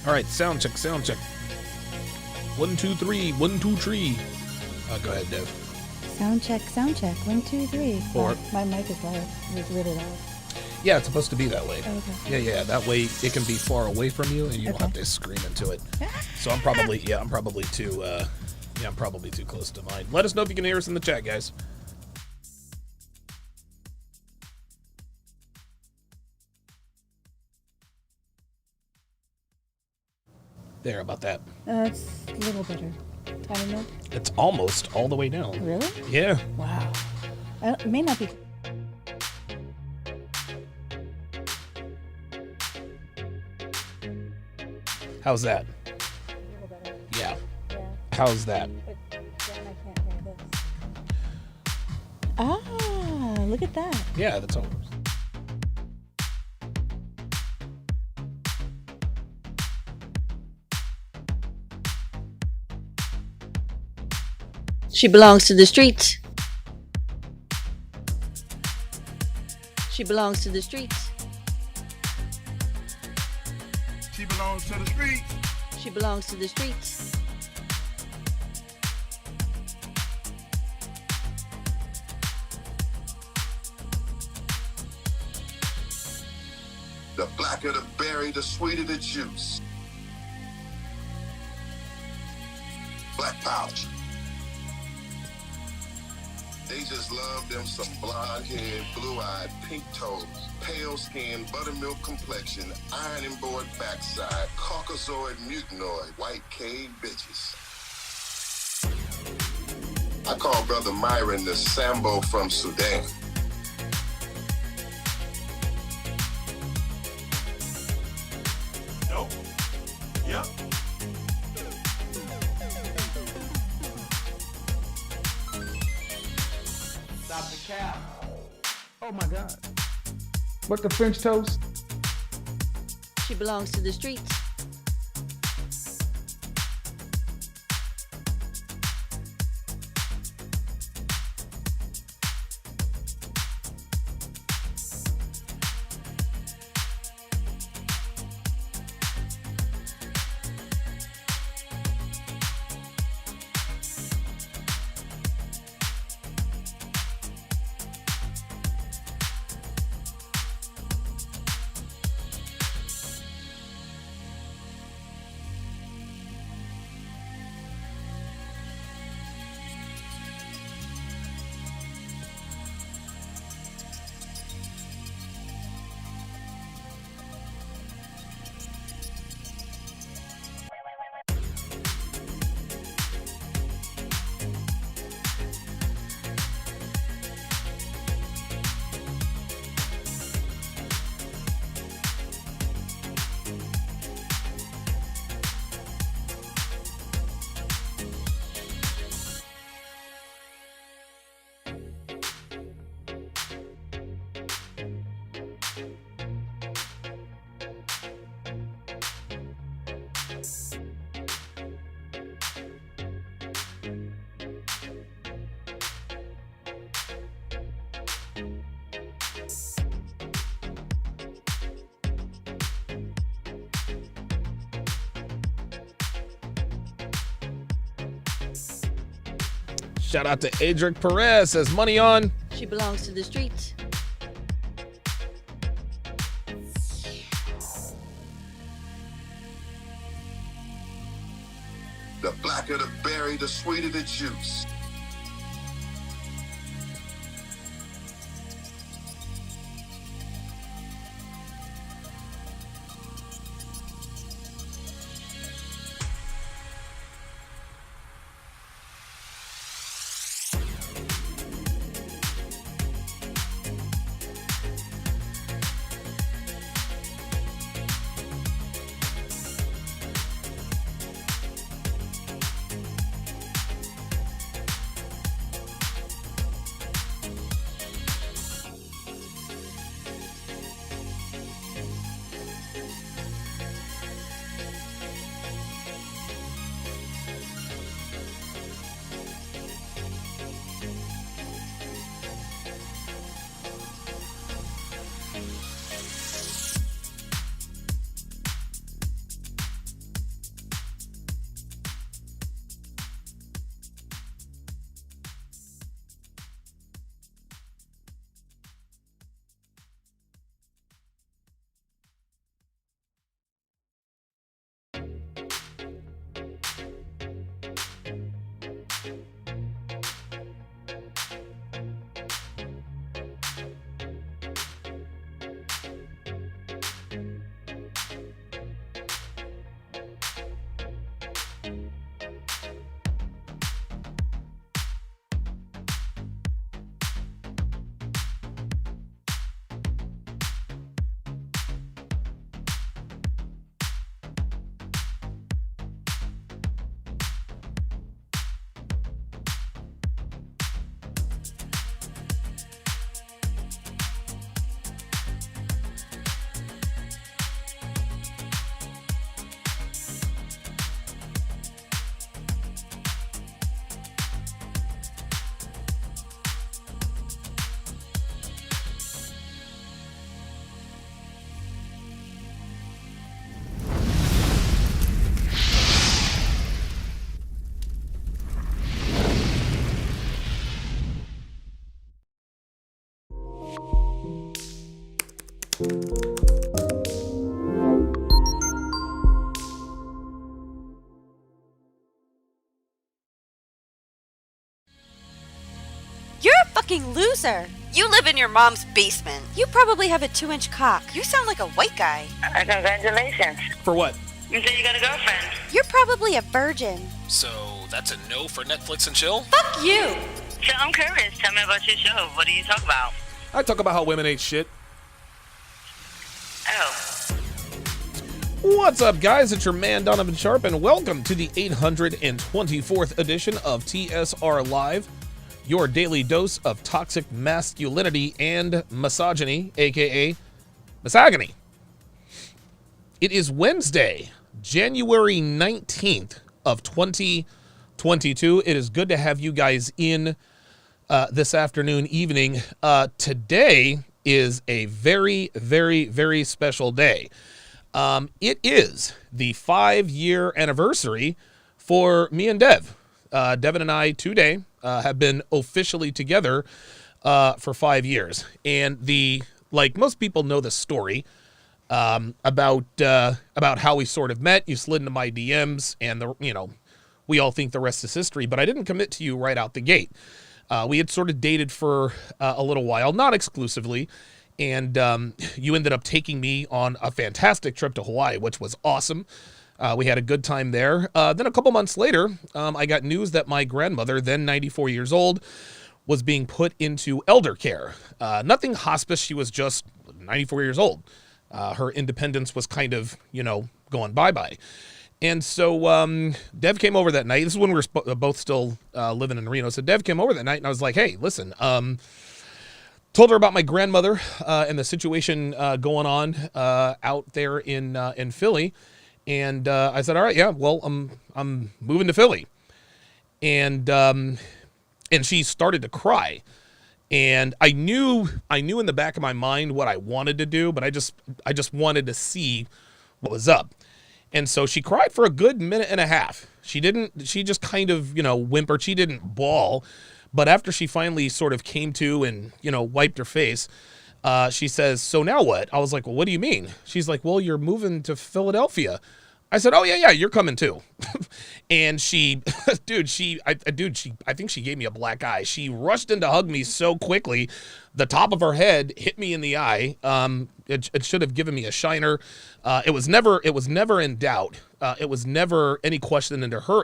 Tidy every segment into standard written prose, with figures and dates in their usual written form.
All right, sound check, sound check. 1, 2, 3, 1, 2, 3. Go ahead, Dev. Sound check, 1, 2, 3. 4. My mic is loud. It was really loud. Yeah, it's supposed to be that way. Oh, okay. Yeah. That way it can be far away from you, and you don't have to scream into it. So I'm probably too close to mine. Let us know if you can hear us in the chat, guys. There, about that. It's a little better. Tiny enough? It's almost all the way down. Really? Yeah. Wow. It may not be. How's that? A little better. Yeah. Yeah. How's that? But then I can't hear this. Ah, look at that. Yeah, that's all. She belongs to the streets. She belongs to the streets. She belongs to the streets. She belongs to the streets. The blacker the berry, the sweeter the juice. Black pouch. They just love them some blonde-haired, blue-eyed, pink-toed, pale-skinned, buttermilk complexion, ironing board backside, caucasoid, mutanoid, white cave bitches. I call Brother Myron the Sambo from Sudan. Nope. Yep. Stop the cap. Oh my God. What the French toast? She belongs to the streets. Shout out to Adric Perez, says money on. She belongs to the streets. The blacker the berry, the sweeter the juice. fucking loser. You live in your mom's basement. You probably have a 2-inch cock. You sound like a white guy. Congratulations. For what? You said you got a girlfriend. You're probably a virgin. So that's a no for Netflix and chill? Fuck you. So I'm curious. Tell me about your show. What do you talk about? I talk about how women ain't shit. Oh. What's up, guys? It's your man, Donovan Sharp, and welcome to the 824th edition of TSR Live, your daily dose of toxic masculinity and misogyny, aka misogyny. It is Wednesday, January 19th of 2022. It is good to have you guys in this afternoon, evening. Today is a very, very, very special day. It is the 5-year anniversary for me and Dev. Devin and I today have been officially together for 5 years. And like most people know the story about how we sort of met. You slid into my DMs, and we all think the rest is history. But I didn't commit to you right out the gate. We had sort of dated for a little while, not exclusively. And you ended up taking me on a fantastic trip to Hawaii, which was awesome. We had a good time there. Then a couple months later, I got news that my grandmother, then 94 years old, was being put into elder care. Nothing hospice. She was just 94 years old. Her independence was kind of, going bye-bye. And so Dev came over that night. This is when we were both still living in Reno. So Dev came over that night, and I was like, hey, listen, told her about my grandmother and the situation going on out there in Philly, and I said, "All right, yeah, well, I'm moving to Philly," and she started to cry, and I knew in the back of my mind what I wanted to do, but I just wanted to see what was up, and so she cried for a good minute and a half. She just kind of whimpered. She didn't bawl. But after she finally sort of came to and, wiped her face, she says, so now what? I was like, well, what do you mean? She's like, well, you're moving to Philadelphia. I said, oh, yeah, you're coming too. And she, I think she gave me a black eye. She rushed in to hug me so quickly, the top of her head hit me in the eye. It should have given me a shiner. It was never in doubt. It was never any question into her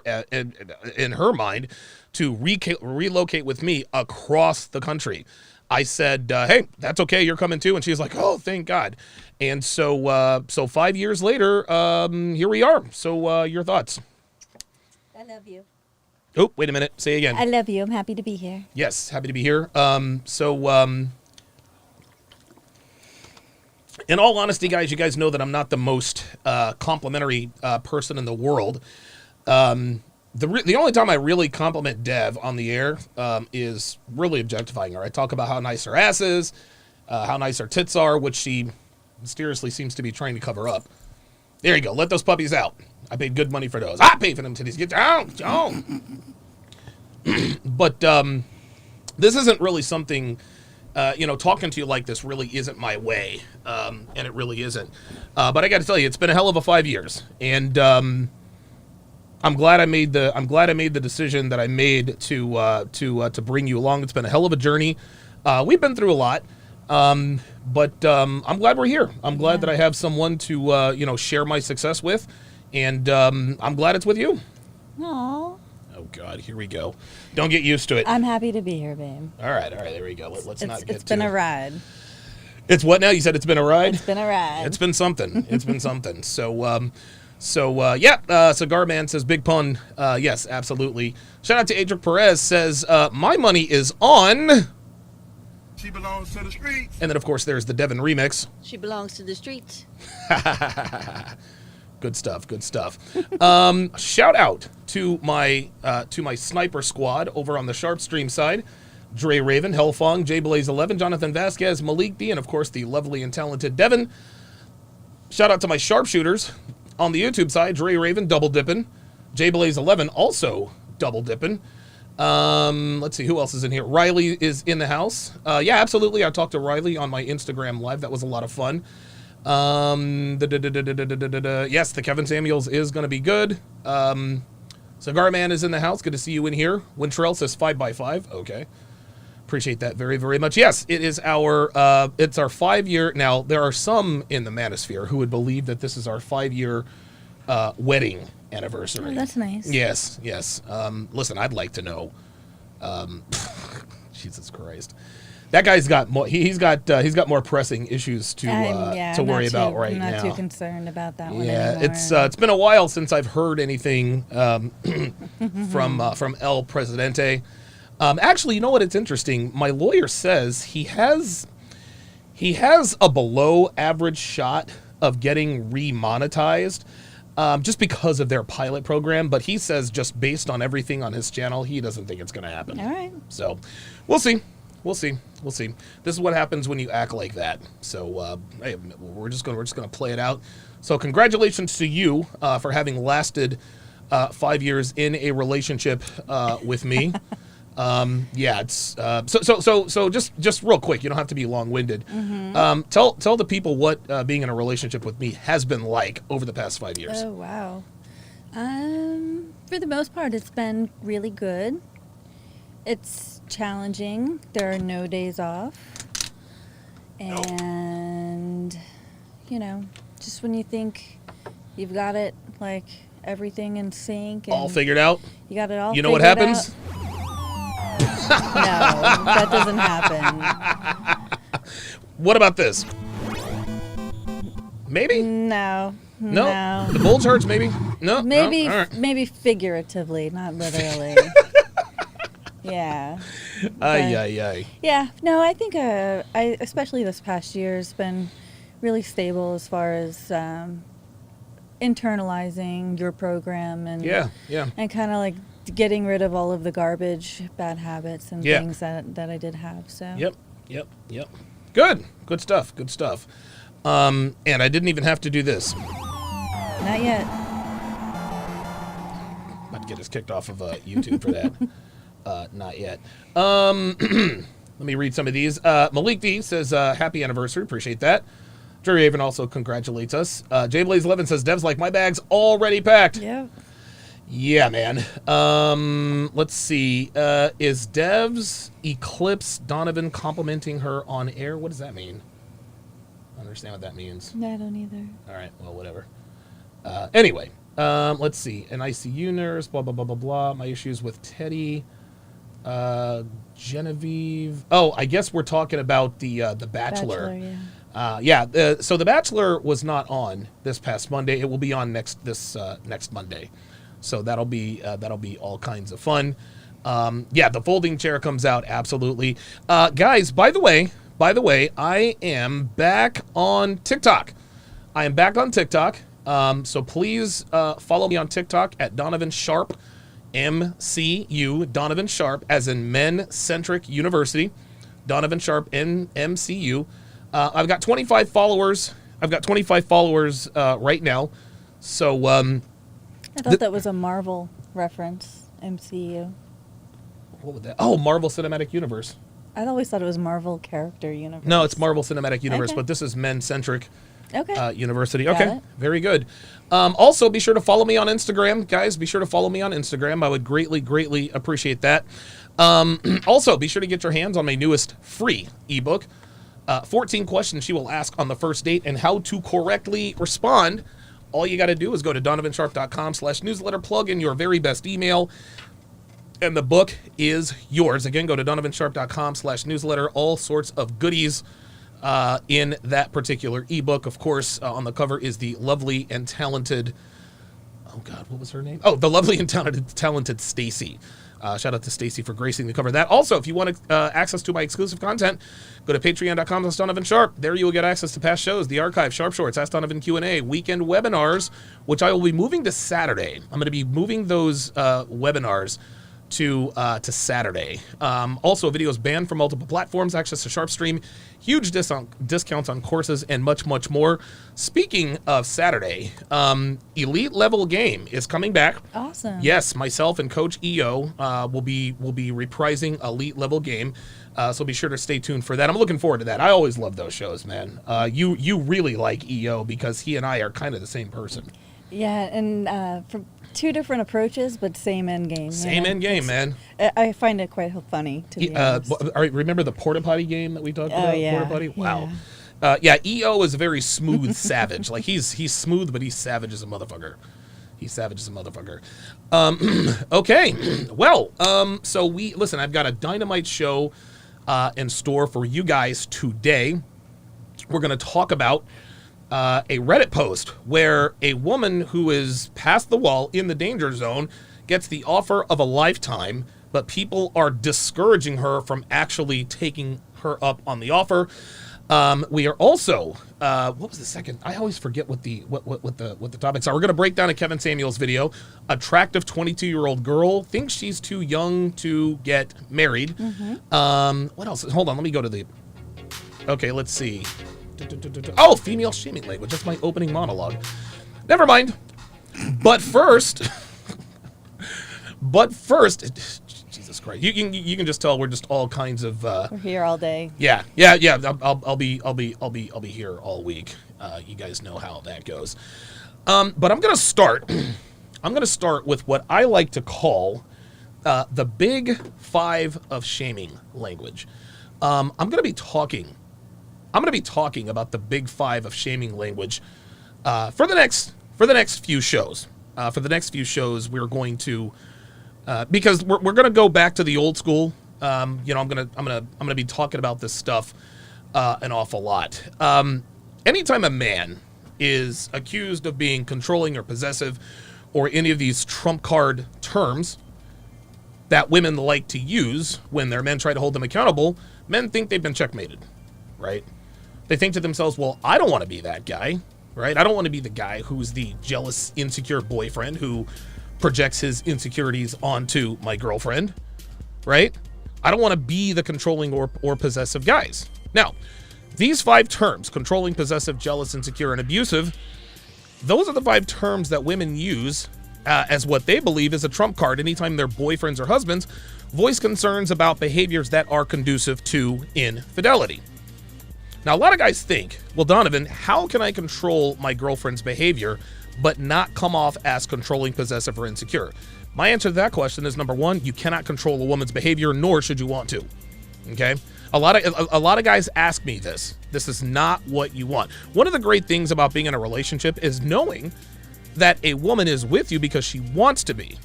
in her mind to relocate with me across the country. I said, hey, that's okay. You're coming too. And she's like, oh, thank God. And so 5 years later, here we are. So your thoughts? I love you. Oh, wait a minute. Say again. I love you. I'm happy to be here. Yes, happy to be here. In all honesty, guys, you guys know that I'm not the most complimentary person in the world. The only time I really compliment Dev on the air is really objectifying her. I talk about how nice her ass is, how nice her tits are, which she mysteriously seems to be trying to cover up. There you go. Let those puppies out. I paid good money for those. I paid for them titties. Get down. But this isn't really something, talking to you like this really isn't my way, and it really isn't. But I got to tell you, it's been a hell of a 5 years, and I'm glad I made the decision that I made to bring you along. It's been a hell of a journey. We've been through a lot, but I'm glad we're here. I'm glad that I have someone to share my success with, and I'm glad it's with you. Aww. Oh God, here we go. Don't get used to it. I'm happy to be here, babe. All right, there we go. Let's not get. It's been a ride. It's what now? You said it's been a ride. It's been a ride. It's been something. It's been something. Cigar Man says, big pun. Yes, absolutely. Shout out to Adric Perez says, my money is on. She belongs to the streets. And then, of course, there's the Devin remix. She belongs to the streets. Good stuff. Shout out to my sniper squad over on the Sharp Stream side. Dre Raven, Hellfong, J Blaze 11, Jonathan Vasquez, Malik D, and of course the lovely and talented Devin. Shout out to my sharpshooters on the YouTube side, Dre Raven double dipping, J Blaze 11 also double dipping. Let's see who else is in here. Riley is in the house. Yeah, absolutely. I talked to Riley on my Instagram live. That was a lot of fun. Yes, the Kevin Samuels is going to be good. Cigar Man is in the house. Good to see you in here. Wintrell says 5x5. Okay. Appreciate that very, very much. Yes, it is it's our 5-year. Now, there are some in the manosphere who would believe that this is our 5-year wedding anniversary. Oh, that's nice. Yes. Listen, I'd like to know. Jesus Christ. That guy's got more. He's got more pressing issues to worry about right now. I'm not too concerned about that one Yeah, anymore. it's been a while since I've heard anything from El Presidente. Actually, you know what? It's interesting. My lawyer says he has a below average shot of getting remonetized, just because of their pilot program. But he says just based on everything on his channel, he doesn't think it's going to happen. All right. So, we'll see. This is what happens when you act like that. So, hey, we're just gonna play it out. So, congratulations to you for having lasted 5 years in a relationship with me. It's so just real quick. You don't have to be long-winded. Tell the people what being in a relationship with me has been like over the past 5 years. Oh, wow. For the most part, it's been really good. It's challenging. There are no days off. And, just when you think you've got it, like, everything in sync. And all figured out? You got it all You know what figured happens? No, that doesn't happen. What about this? Maybe? No. The bulge hurts, maybe? No? Maybe, No? All right. maybe figuratively, not literally. Yeah. Ay. Yeah. No, I think I especially this past year has been really stable as far as internalizing your program and and kind of like getting rid of all of the garbage, bad habits and things that I did have. So. Yep. Good stuff. And I didn't even have to do this. Not yet. About to get us kicked off of YouTube for that. Not yet. Let me read some of these. Malik D says, happy anniversary. Appreciate that. Jerry Avon also congratulates us. J Blaze 11 says, Dev's like, my bag's already packed. Yep. Yeah, man. Let's see. Is Dev's Eclipse Donovan complimenting her on air? What does that mean? I don't understand what that means. No, I don't either. All right. Well, whatever. Anyway, let's see. An ICU nurse, blah, blah, blah, blah, blah. My issues with Teddy. Genevieve. Oh, I guess we're talking about the Bachelor. So The Bachelor was not on this past Monday. It will be on next Monday. So that'll be all kinds of fun. The folding chair comes out, absolutely. Guys, by the way, I am back on TikTok. So please follow me on TikTok at Donovan Sharp, MCU, Donovan Sharp, as in Men Centric University. Donovan Sharp, MCU. I've got 25 followers. Right now. So I thought that was a Marvel reference, MCU. what would that? Oh, Marvel Cinematic Universe. I always thought it was Marvel Character Universe. No, it's Marvel Cinematic Universe, Okay. but this is Men Centric University. Got Okay, it. very good. Also, be sure to follow me on Instagram, guys. Be sure to follow me on Instagram. I would greatly appreciate that. Also, be sure to get your hands on my newest free ebook, 14 questions she will ask on the first date and how to correctly respond. All you got to do is go to donovansharp.com/newsletter, plug in your very best email, and the book is yours. Again, go to donovansharp.com/newsletter. All sorts of goodies in that particular ebook. Of course, on the cover is the lovely and talented, oh God, what was her name? Oh, the lovely and talented Stacy. Shout out to Stacy for gracing the cover of that. Also, if you want access to my exclusive content, go to patreon.com/DonovanSharp. There you will get access to past shows, the archive, Sharp Shorts, Ask Donovan Q&A, weekend webinars, which I will be moving to Saturday. I'm going to be moving those webinars to Saturday. Also, videos banned from multiple platforms, access to SharpStream, huge discounts on courses, and much more. Speaking of Saturday, Elite Level Game is coming back. Awesome. Yes, myself and Coach EO will be reprising Elite Level Game. So be sure to stay tuned for that. I'm looking forward to that. I always love those shows, man. You really like EO because he and I are kind of the same person. Yeah, and from two different approaches, but same end game. Same end game, man. I find it quite funny, to be honest. All right, remember the porta potty game that we talked about? yeah, Porta potty? Wow. yeah. EO is a very smooth savage. Like he's smooth, but he's savage as a motherfucker. He's savage as a motherfucker. Okay. Well, so listen, I've got a dynamite show in store for you guys today. We're going to talk about a Reddit post where a woman who is past the wall in the danger zone gets the offer of a lifetime, but people are discouraging her from actually taking her up on the offer. We are also, what was the second? I always forget what the topics are. We're going to break down a Kevin Samuels video. Attractive 22-year-old girl thinks she's too young to get married. What else? Hold on, let me go to the. Okay, let's see. Oh, female shaming language. That's my opening monologue. Never mind. But first, Jesus Christ, you can just tell we're just all kinds of. We're here all day. Yeah. I'll be here all week. You guys know how that goes. But I'm gonna start. I'm gonna start with what I like to call the big five of shaming language. I'm gonna be talking about the big five of shaming language for the next few shows. For the next few shows, we're going to. Because we're gonna go back to the old school. I'm gonna be talking about this stuff an awful lot. Anytime a man is accused of being controlling or possessive, or any of these trump card terms that women like to use when their men try to hold them accountable, men think they've been checkmated, right? They think to themselves, well, I don't want to be that guy, right? I don't want to be the guy who's the jealous, insecure boyfriend who projects his insecurities onto my girlfriend, right? I don't want to be the controlling or possessive guys. Now, these five terms, controlling, possessive, jealous, insecure, and abusive, those are the five terms that women use as what they believe is a trump card anytime their boyfriends or husbands voice concerns about behaviors that are conducive to infidelity. Now, a lot of guys think, well, Donovan, how can I control my girlfriend's behavior but not come off as controlling, possessive, or insecure? My answer to that question is, number one, you cannot control a woman's behavior, nor should you want to. Okay? A lot of guys ask me this. This is not what you want. One of the great things about being in a relationship is knowing that a woman is with you because she wants to be.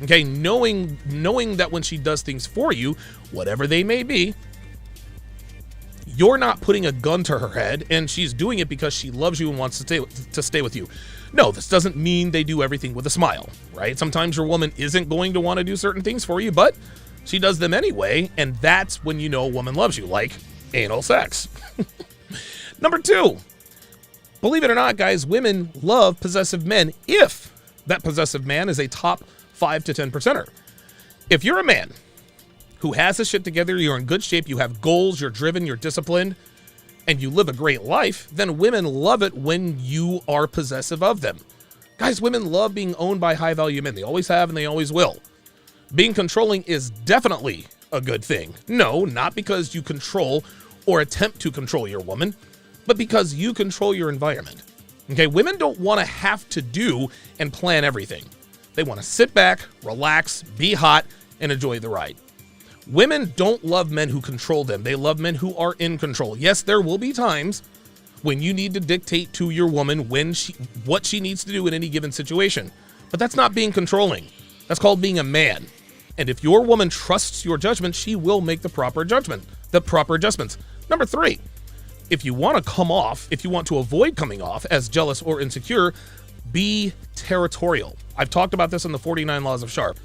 Okay? Knowing that when she does things for you, whatever they may be, you're not putting a gun to her head, and she's doing it because she loves you and wants to stay with you. No, this doesn't mean they do everything with a smile, right? Sometimes your woman isn't going to want to do certain things for you, but she does them anyway, and that's when you know a woman loves you, like anal sex. Number two, believe it or not, guys, women love possessive men if that possessive man is a top 5 to 10%er. If you're a man who has his shit together, you're in good shape, you have goals, you're driven, you're disciplined, and you live a great life, then women love it when you are possessive of them. Guys, women love being owned by high-value men. They always have and they always will. Being controlling is definitely a good thing. No, not because you control or attempt to control your woman, but because you control your environment. Okay, women don't want to have to do and plan everything. They want to sit back, relax, be hot, and enjoy the ride. Women don't love men who control them. They love men who are in control. Yes, there will be times when you need to dictate to your woman what she needs to do in any given situation. But that's not being controlling. That's called being a man. And if your woman trusts your judgment, she will make the proper adjustments. Number three, if you want to avoid coming off as jealous or insecure, be territorial. I've talked about this in the 49 Laws of Sharp.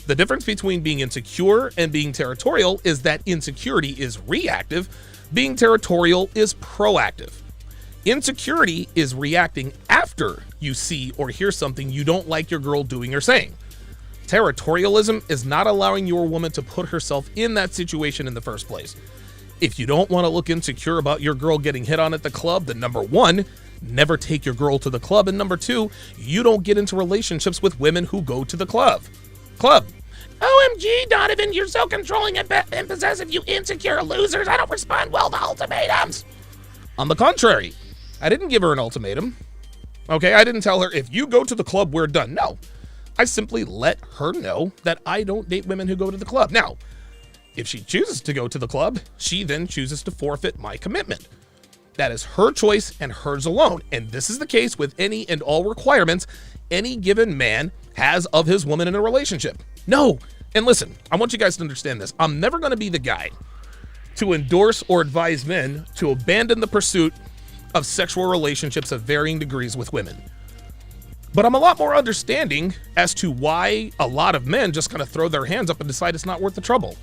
The difference between being insecure and being territorial is that insecurity is reactive. Being territorial is proactive. Insecurity is reacting after you see or hear something you don't like your girl doing or saying. Territorialism is not allowing your woman to put herself in that situation in the first place. If you don't want to look insecure about your girl getting hit on at the club, then number one, never take your girl to the club. And number two, you don't get into relationships with women who go to the club. OMG, Donovan, you're so controlling and possessive, you insecure losers. I don't respond well to ultimatums. On the contrary, I didn't give her an ultimatum. Okay, I didn't tell her, if you go to the club, we're done. No, I simply let her know that I don't date women who go to the club. Now, if she chooses to go to the club, she then chooses to forfeit my commitment. That is her choice and hers alone. And this is the case with any and all requirements any given man has of his woman in a relationship. No. And listen, I want you guys to understand this. I'm never going to be the guy to endorse or advise men to abandon the pursuit of sexual relationships of varying degrees with women. But I'm a lot more understanding as to why a lot of men just kind of throw their hands up and decide it's not worth the trouble.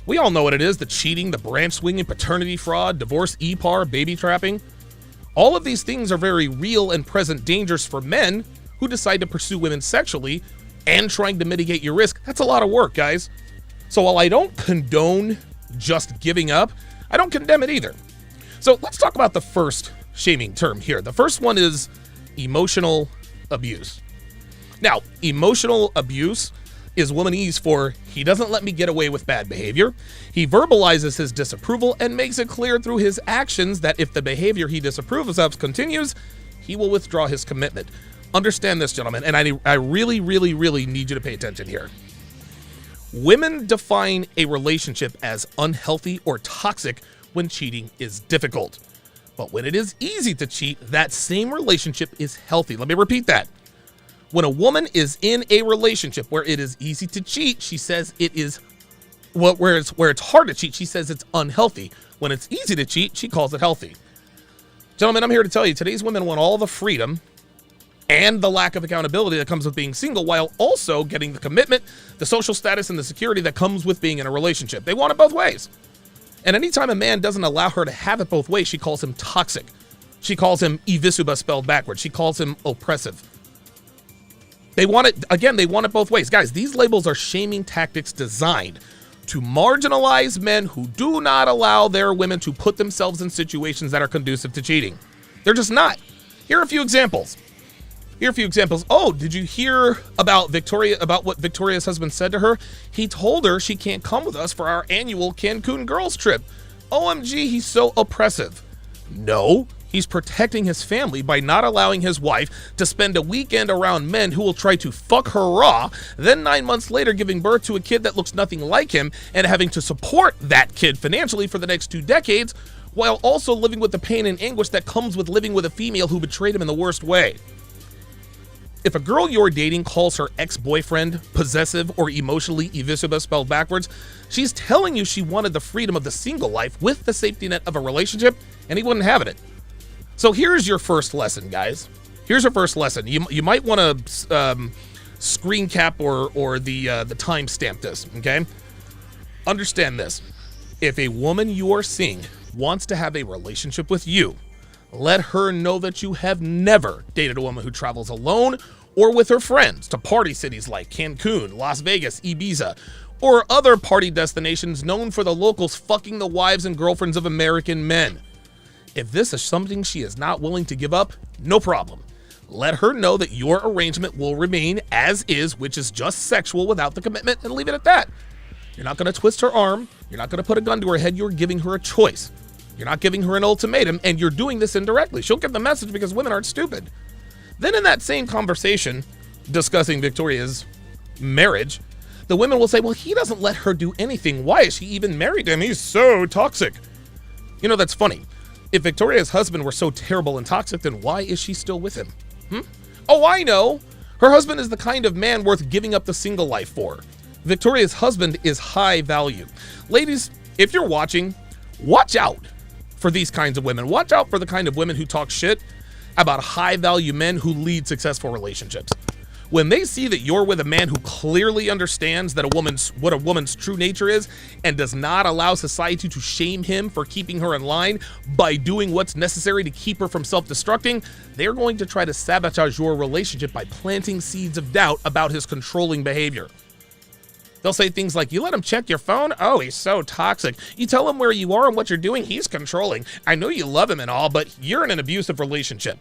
We all know what it is, the cheating, the branch swinging, paternity fraud, divorce, EPAR, baby trapping. All of these things are very real and present dangers for men who decide to pursue women sexually and trying to mitigate your risk. That's a lot of work, guys. So while I don't condone just giving up, I don't condemn it either. So let's talk about the first shaming term here. The first one is emotional abuse. Now, emotional abuse is womanese for he doesn't let me get away with bad behavior. He verbalizes his disapproval and makes it clear through his actions that if the behavior he disapproves of continues, he will withdraw his commitment. Understand this, gentlemen, and I really, really, really need you to pay attention here. Women define a relationship as unhealthy or toxic when cheating is difficult. But when it is easy to cheat, that same relationship is healthy. Let me repeat that. When a woman is in a relationship where it is easy to cheat, she says it is, well, where it's hard to cheat, she says it's unhealthy. When it's easy to cheat, she calls it healthy. Gentlemen, I'm here to tell you, today's women want all the freedom and the lack of accountability that comes with being single, while also getting the commitment, the social status, and the security that comes with being in a relationship. They want it both ways. And anytime a man doesn't allow her to have it both ways, she calls him toxic. She calls him evisuba spelled backwards. She calls him oppressive. They want it, again, they want it both ways. Guys, these labels are shaming tactics designed to marginalize men who do not allow their women to put themselves in situations that are conducive to cheating. They're just not. Here are a few examples. Oh, did you hear about what Victoria's husband said to her? He told her she can't come with us for our annual Cancun girls trip. OMG, he's so oppressive. No, he's protecting his family by not allowing his wife to spend a weekend around men who will try to fuck her raw, then 9 months later giving birth to a kid that looks nothing like him and having to support that kid financially for the next 2 decades, while also living with the pain and anguish that comes with living with a female who betrayed him in the worst way. If a girl you're dating calls her ex-boyfriend possessive or emotionally evisive spelled backwards, she's telling you she wanted the freedom of the single life with the safety net of a relationship, and he wouldn't have it. So here's your first lesson, guys. Here's your first lesson. You might want to screen cap or the timestamp this, okay? Understand this. If a woman you are seeing wants to have a relationship with you, let her know that you have never dated a woman who travels alone or with her friends to party cities like Cancun, Las Vegas, Ibiza, or other party destinations known for the locals fucking the wives and girlfriends of American men. If this is something she is not willing to give up, no problem. Let her know that your arrangement will remain as is, which is just sexual without the commitment, and leave it at that. You're not going to twist her arm. You're not going to put a gun to her head. You're giving her a choice. You're not giving her an ultimatum, and you're doing this indirectly. She'll get the message because women aren't stupid. Then in that same conversation, discussing Victoria's marriage, the women will say, well, he doesn't let her do anything. Why is she even married to him? He's so toxic. You know, that's funny. If Victoria's husband were so terrible and toxic, then why is she still with him? Oh, I know. Her husband is the kind of man worth giving up the single life for. Victoria's husband is high value. Ladies, if you're watching, watch out for these kinds of women. Watch out for the kind of women who talk shit about high value men who lead successful relationships. When they see that you're with a man who clearly understands that what a woman's true nature is and does not allow society to shame him for keeping her in line by doing what's necessary to keep her from self-destructing, they're going to try to sabotage your relationship by planting seeds of doubt about his controlling behavior. They'll say things like, you let him check your phone? Oh, he's so toxic. You tell him where you are and what you're doing? He's controlling. I know you love him and all, but you're in an abusive relationship.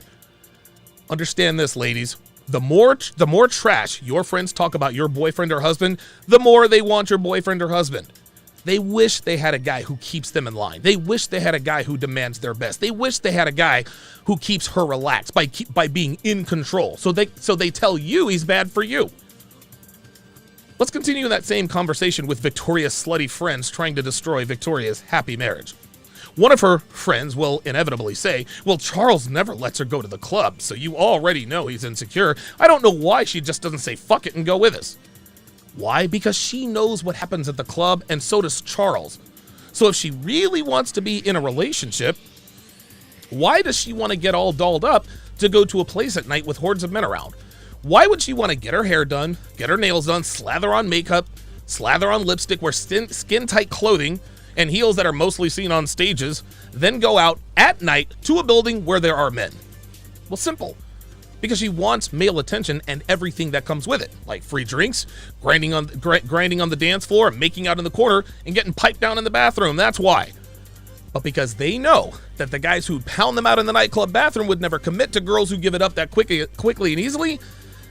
Understand this, ladies. The more trash your friends talk about your boyfriend or husband, the more they want your boyfriend or husband. They wish they had a guy who keeps them in line. They wish they had a guy who demands their best. They wish they had a guy who keeps her relaxed by being in control. So they tell you he's bad for you. Let's continue that same conversation with Victoria's slutty friends trying to destroy Victoria's happy marriage. One of her friends will inevitably say, well, Charles never lets her go to the club, so you already know he's insecure. I don't know why she just doesn't say fuck it and go with us. Why? Because she knows what happens at the club, and so does Charles. So if she really wants to be in a relationship, why does she want to get all dolled up to go to a place at night with hordes of men around? Why would she want to get her hair done, get her nails done, slather on makeup, slather on lipstick, wear skin-tight clothing, and heels that are mostly seen on stages, then go out at night to a building where there are men? Well, simple. Because she wants male attention and everything that comes with it, like free drinks, grinding on the dance floor, making out in the corner, and getting piped down in the bathroom. That's why. But because they know that the guys who pound them out in the nightclub bathroom would never commit to girls who give it up that quickly and easily,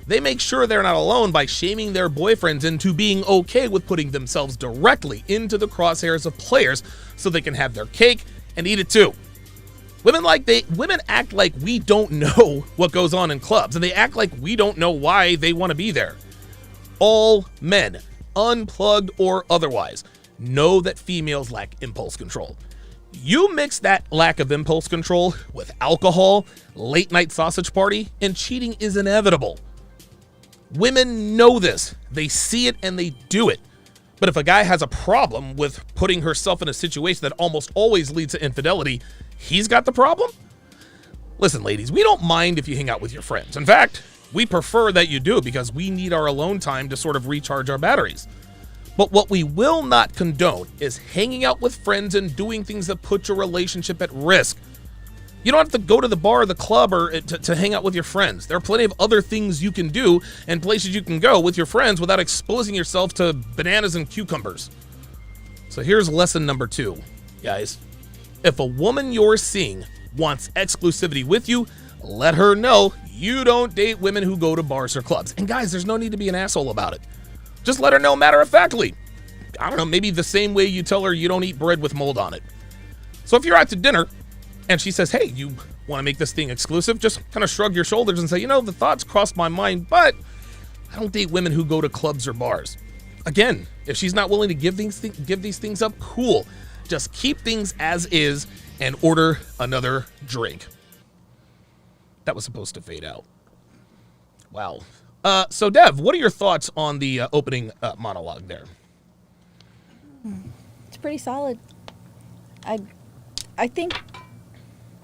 they make sure they're not alone by shaming their boyfriends into being okay with putting themselves directly into the crosshairs of players so they can have their cake and eat it too. Women act like we don't know what goes on in clubs, and they act like we don't know why they want to be there. All men, unplugged or otherwise, know that females lack impulse control. You mix that lack of impulse control with alcohol, late night sausage party, and cheating is inevitable. Women know this. They see it and they do it. But if a guy has a problem with putting herself in a situation that almost always leads to infidelity, he's got the problem? Listen, ladies, we don't mind if you hang out with your friends. In fact, we prefer that you do because we need our alone time to sort of recharge our batteries. But what we will not condone is hanging out with friends and doing things that put your relationship at risk. You don't have to go to the bar or the club or to hang out with your friends. There are plenty of other things you can do and places you can go with your friends without exposing yourself to bananas and cucumbers. So here's lesson number 2, guys. If a woman you're seeing wants exclusivity with you, let her know you don't date women who go to bars or clubs. And guys, there's no need to be an asshole about it. Just let her know matter-of-factly. I don't know, maybe the same way you tell her you don't eat bread with mold on it. So if you're out to dinner and she says, hey, you want to make this thing exclusive, just kind of shrug your shoulders and say, you know, the thoughts crossed my mind, but I don't date women who go to clubs or bars. Again, if she's not willing to give these things up, cool. Just keep things as is and order another drink. That was supposed to fade out. Wow. So Dev, what are your thoughts on the opening monologue there? It's pretty solid. I think.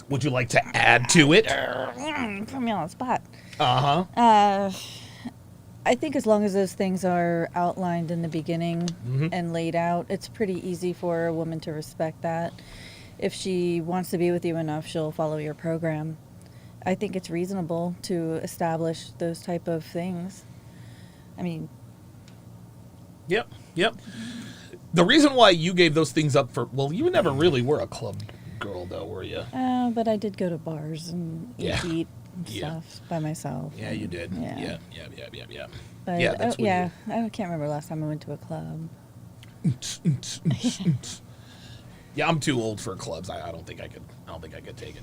Would you like to add to it? Put me on the spot. Uh-huh. I think as long as those things are outlined in the beginning and laid out, it's pretty easy for a woman to respect that. If she wants to be with you enough, she'll follow your program. I think it's reasonable to establish those type of things. I mean... Yep. The reason why you gave those things up for... Well, you never really were a club girl, though, were you? But I did go to bars and eat stuff by myself. Yeah, you did. Yeah. But, I can't remember last time I went to a club. Yeah, I'm too old for clubs. I don't think I could take it.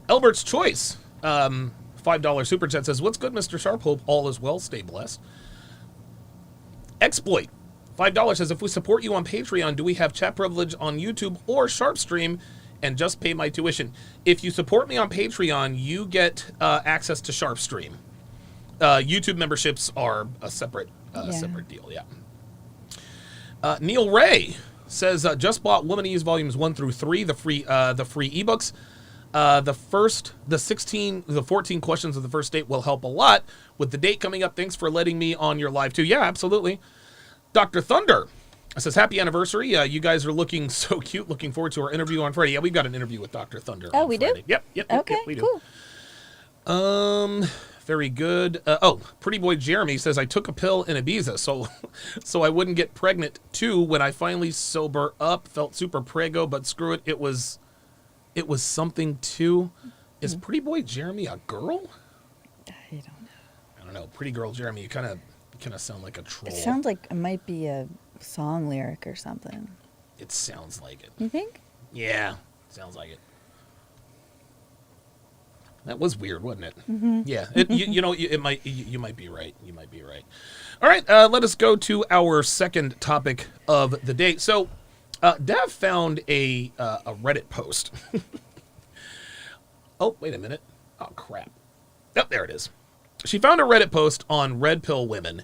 Albert's Choice, $5 super chat says, "What's good, Mr. Sharp? Hope all is well. Stay blessed." Exploit, $5 says, "If we support you on Patreon, do we have chat privilege on YouTube or Sharp Stream and just pay my tuition?" If you support me on Patreon, you get access to Sharp Stream. YouTube memberships are a separate deal. Yeah. Neil Ray says, "Just bought Womanese Volumes 1 through 3, the free ebooks. The 14 questions of the first date will help a lot. With the date coming up, thanks for letting me on your live too." Yeah, absolutely. Dr. Thunder says, "Happy anniversary. You guys are looking so cute. Looking forward to our interview on Friday." Yeah, we've got an interview with Dr. Thunder. Oh, on we Friday. do? Yep, Okay, we do. Cool. Very good. Pretty boy Jeremy says, "I took a pill in Ibiza so I wouldn't get pregnant too. When I finally sober up, felt super prego, but screw it. It was something too." Is Pretty Boy Jeremy a girl? I don't know. Pretty girl Jeremy, you kind of sound like a troll. It sounds like it might be a song lyric or something. It sounds like it. You think? Yeah, sounds like it. That was weird, wasn't it? Mm-hmm. Yeah, you might be right. You might be right. All right, let us go to our second topic of the day. So, Dev found a Reddit post. Oh, wait a minute. Oh, crap. Oh, there it is. She found a Reddit post on red pill women.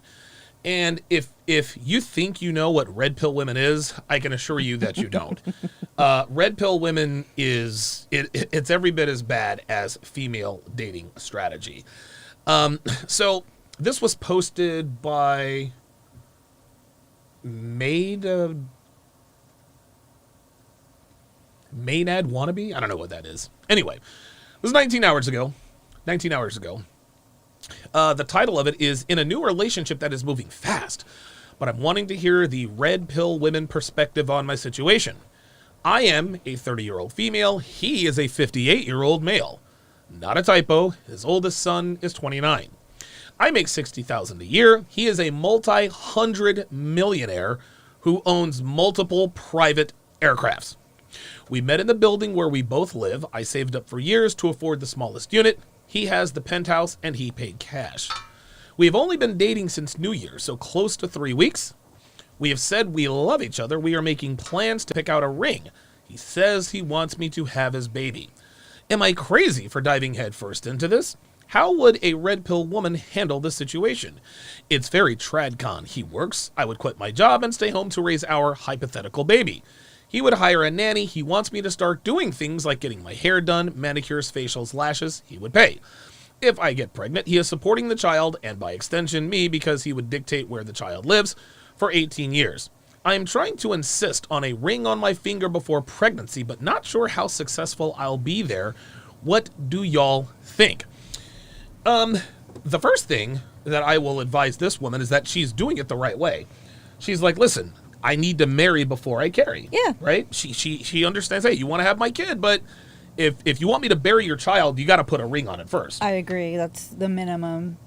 And if you think you know what red pill women is, I can assure you that you don't. Red pill women it's every bit as bad as female dating strategy. So this was posted by Maynad Wannabe? I don't know what that is. Anyway, it was 19 hours ago. The title of it is In a New Relationship That Is Moving Fast, but I'm wanting to hear the red pill women perspective on my situation. I am a 30-year-old female. He is a 58-year-old male. Not a typo. His oldest son is 29. I make $60,000 a year. He is a multi-hundred millionaire who owns multiple private aircrafts. We met in the building where we both live. I saved up for years to afford the smallest unit. He has the penthouse, and he paid cash. We have only been dating since New Year, so close to 3 weeks. We have said we love each other. We are making plans to pick out a ring. He says he wants me to have his baby. Am I crazy for diving headfirst into this? How would a red pill woman handle this situation? It's very tradcon. He works. I would quit my job and stay home to raise our hypothetical baby. He would hire a nanny. He wants me to start doing things like getting my hair done, manicures, facials, lashes. He would pay. If I get pregnant, he is supporting the child, and by extension me, because he would dictate where the child lives, for 18 years. I am trying to insist on a ring on my finger before pregnancy, but not sure how successful I'll be there. What do y'all think? The first thing that I will advise this woman is that she's doing it the right way. She's like, listen, I need to marry before I carry. Yeah. Right? She understands, hey, you want to have my kid, but if you want me to bury your child, you got to put a ring on it first. I agree. That's the minimum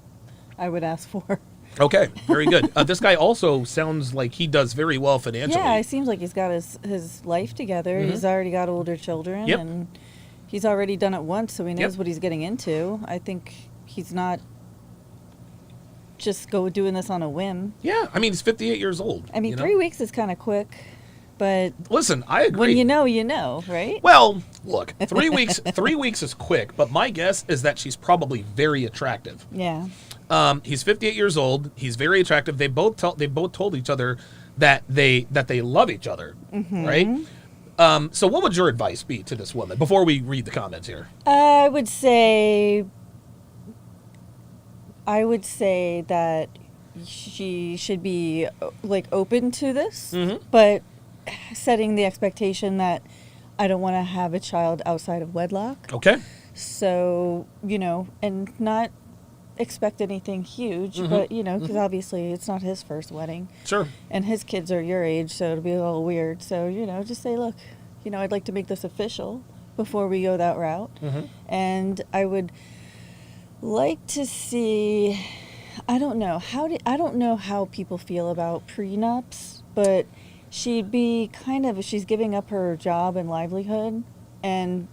I would ask for. Okay, very good. This guy also sounds like he does very well financially. Yeah, it seems like he's got his life together. Mm-hmm. He's already got older children, Yep. and he's already done it once, so he knows Yep. what he's getting into. I think he's not just doing this on a whim. Yeah, I mean, he's 58 years old. I mean, you know? 3 weeks is kind of quick, but Listen, I agree. when you know, right? Well, look, 3 weeks. 3 weeks is quick, but my guess is that she's probably very attractive. Yeah. He's 58 years old. He's very attractive. They both told each other that they love each other, Mm-hmm. right? So what would your advice be to this woman before we read the comments here? I would say that she should be like open to this, Mm-hmm. but setting the expectation that I don't want to have a child outside of wedlock. Okay. So, and not expect anything huge, Mm-hmm. but, because obviously it's not his first wedding. Sure. And his kids are your age, so it'll be a little weird. So, just say, look, I'd like to make this official before we go that route. Mm-hmm. And I would like to see, I don't know how people feel about prenups, but she's giving up her job and livelihood and,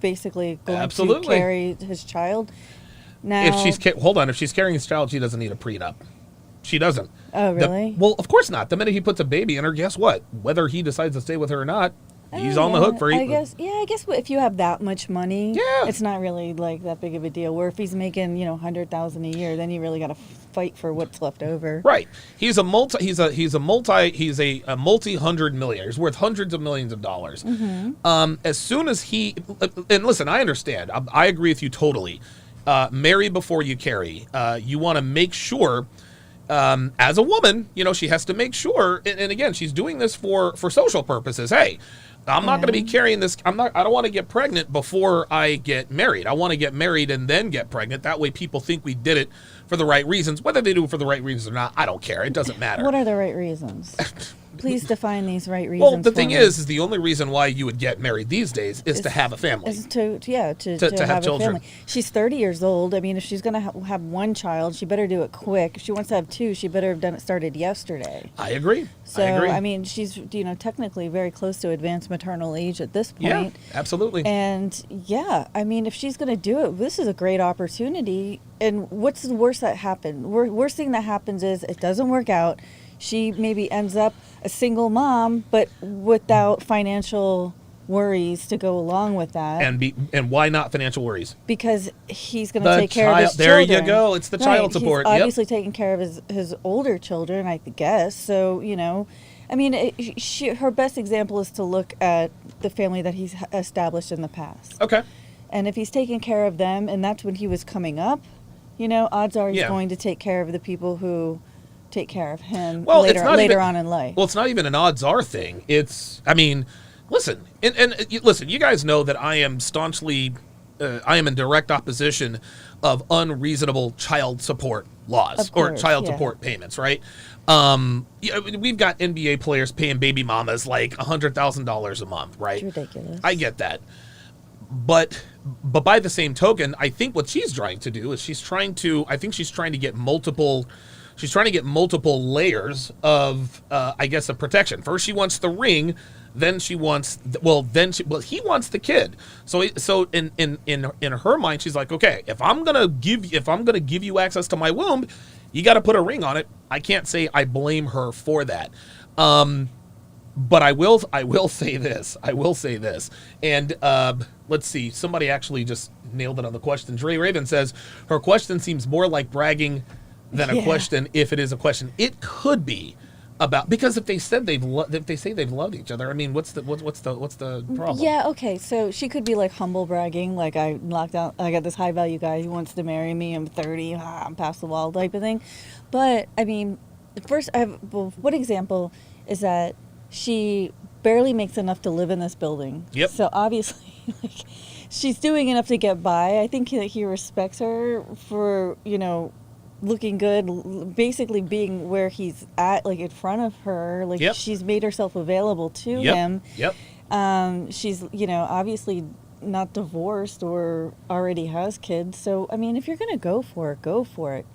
basically going Absolutely. to carry his child. Now, if she's carrying his child, she doesn't need a prenup. She doesn't. Oh, really? Well, of course not. The minute he puts a baby in her, guess what? Whether he decides to stay with her or not, he's on the hook for I guess if you have that much money, Yeah. it's not really like that big of a deal. Where if he's making, $100,000 a year, then you really got to fight for what's left over. Right. He's a multi-hundred millionaire. He's worth hundreds of millions of dollars. Mm-hmm. As soon as and listen, I understand. I agree with you totally. Marry before you carry. You want to make sure, as a woman, she has to make sure. And again, she's doing this for social purposes. Hey, I'm not going to be carrying this. I don't want to get pregnant before I get married. I want to get married and then get pregnant. That way people think we did it for the right reasons. Whether they do it for the right reasons or not, I don't care. It doesn't matter. What are the right reasons? Please define these right reasons. Well, the for thing me. is the only reason why you would get married these days is to have a family. Is to have have a children. family. She's 30 years old. I mean, if she's going to have one child, she better do it quick. If she wants to have two, she better have started yesterday. I agree. So, I agree. I mean, she's, technically very close to advanced maternal age at this point. Yeah, absolutely. And yeah, I mean, if she's going to do it, this is a great opportunity. And what's the worst that happened? Worst thing that happens is it doesn't work out. She maybe ends up a single mom, but without financial worries to go along with that. And why not financial worries? Because he's going to take care of his There children. you go. It's the child support. He's Yep. obviously taking care of his older children, I guess. So, I mean, her best example is to look at the family that he's established in the past. Okay. And if he's taking care of them, and that's when he was coming up, odds are he's going to take care of the people who take care of him later on in life. Well, it's not even an odds are thing. It's, I mean, listen, listen, you guys know that I am staunchly, I am in direct opposition of unreasonable child support laws or child support payments, right? We've got NBA players paying baby mamas like $100,000 a month, right? It's ridiculous. I get that. But by the same token, I think what she's trying to do is she's trying to get multiple layers of, I guess, of protection. First, she wants the ring. Then he wants the kid. So in her mind, she's like, okay, if I'm gonna give you access to my womb, you got to put a ring on it. I can't say I blame her for that. But I will say this. And let's see. Somebody actually just nailed it on the question. Dre Raven says her question seems more like bragging than a question. If it is a question, it could be about, because if they say they've loved each other, I mean, what's the problem? Yeah, okay. So she could be like humble bragging, like I got this high value guy who wants to marry me. I'm 30. I'm past the wall type of thing. But I mean, first, what example is that? She barely makes enough to live in this building. Yep. So obviously, she's doing enough to get by. I think that he respects her for, looking good, basically being where he's at, like in front of her. Like she's made herself available to him. Yep. She's, obviously not divorced or already has kids. So, I mean, if you're going to go for it, go for it.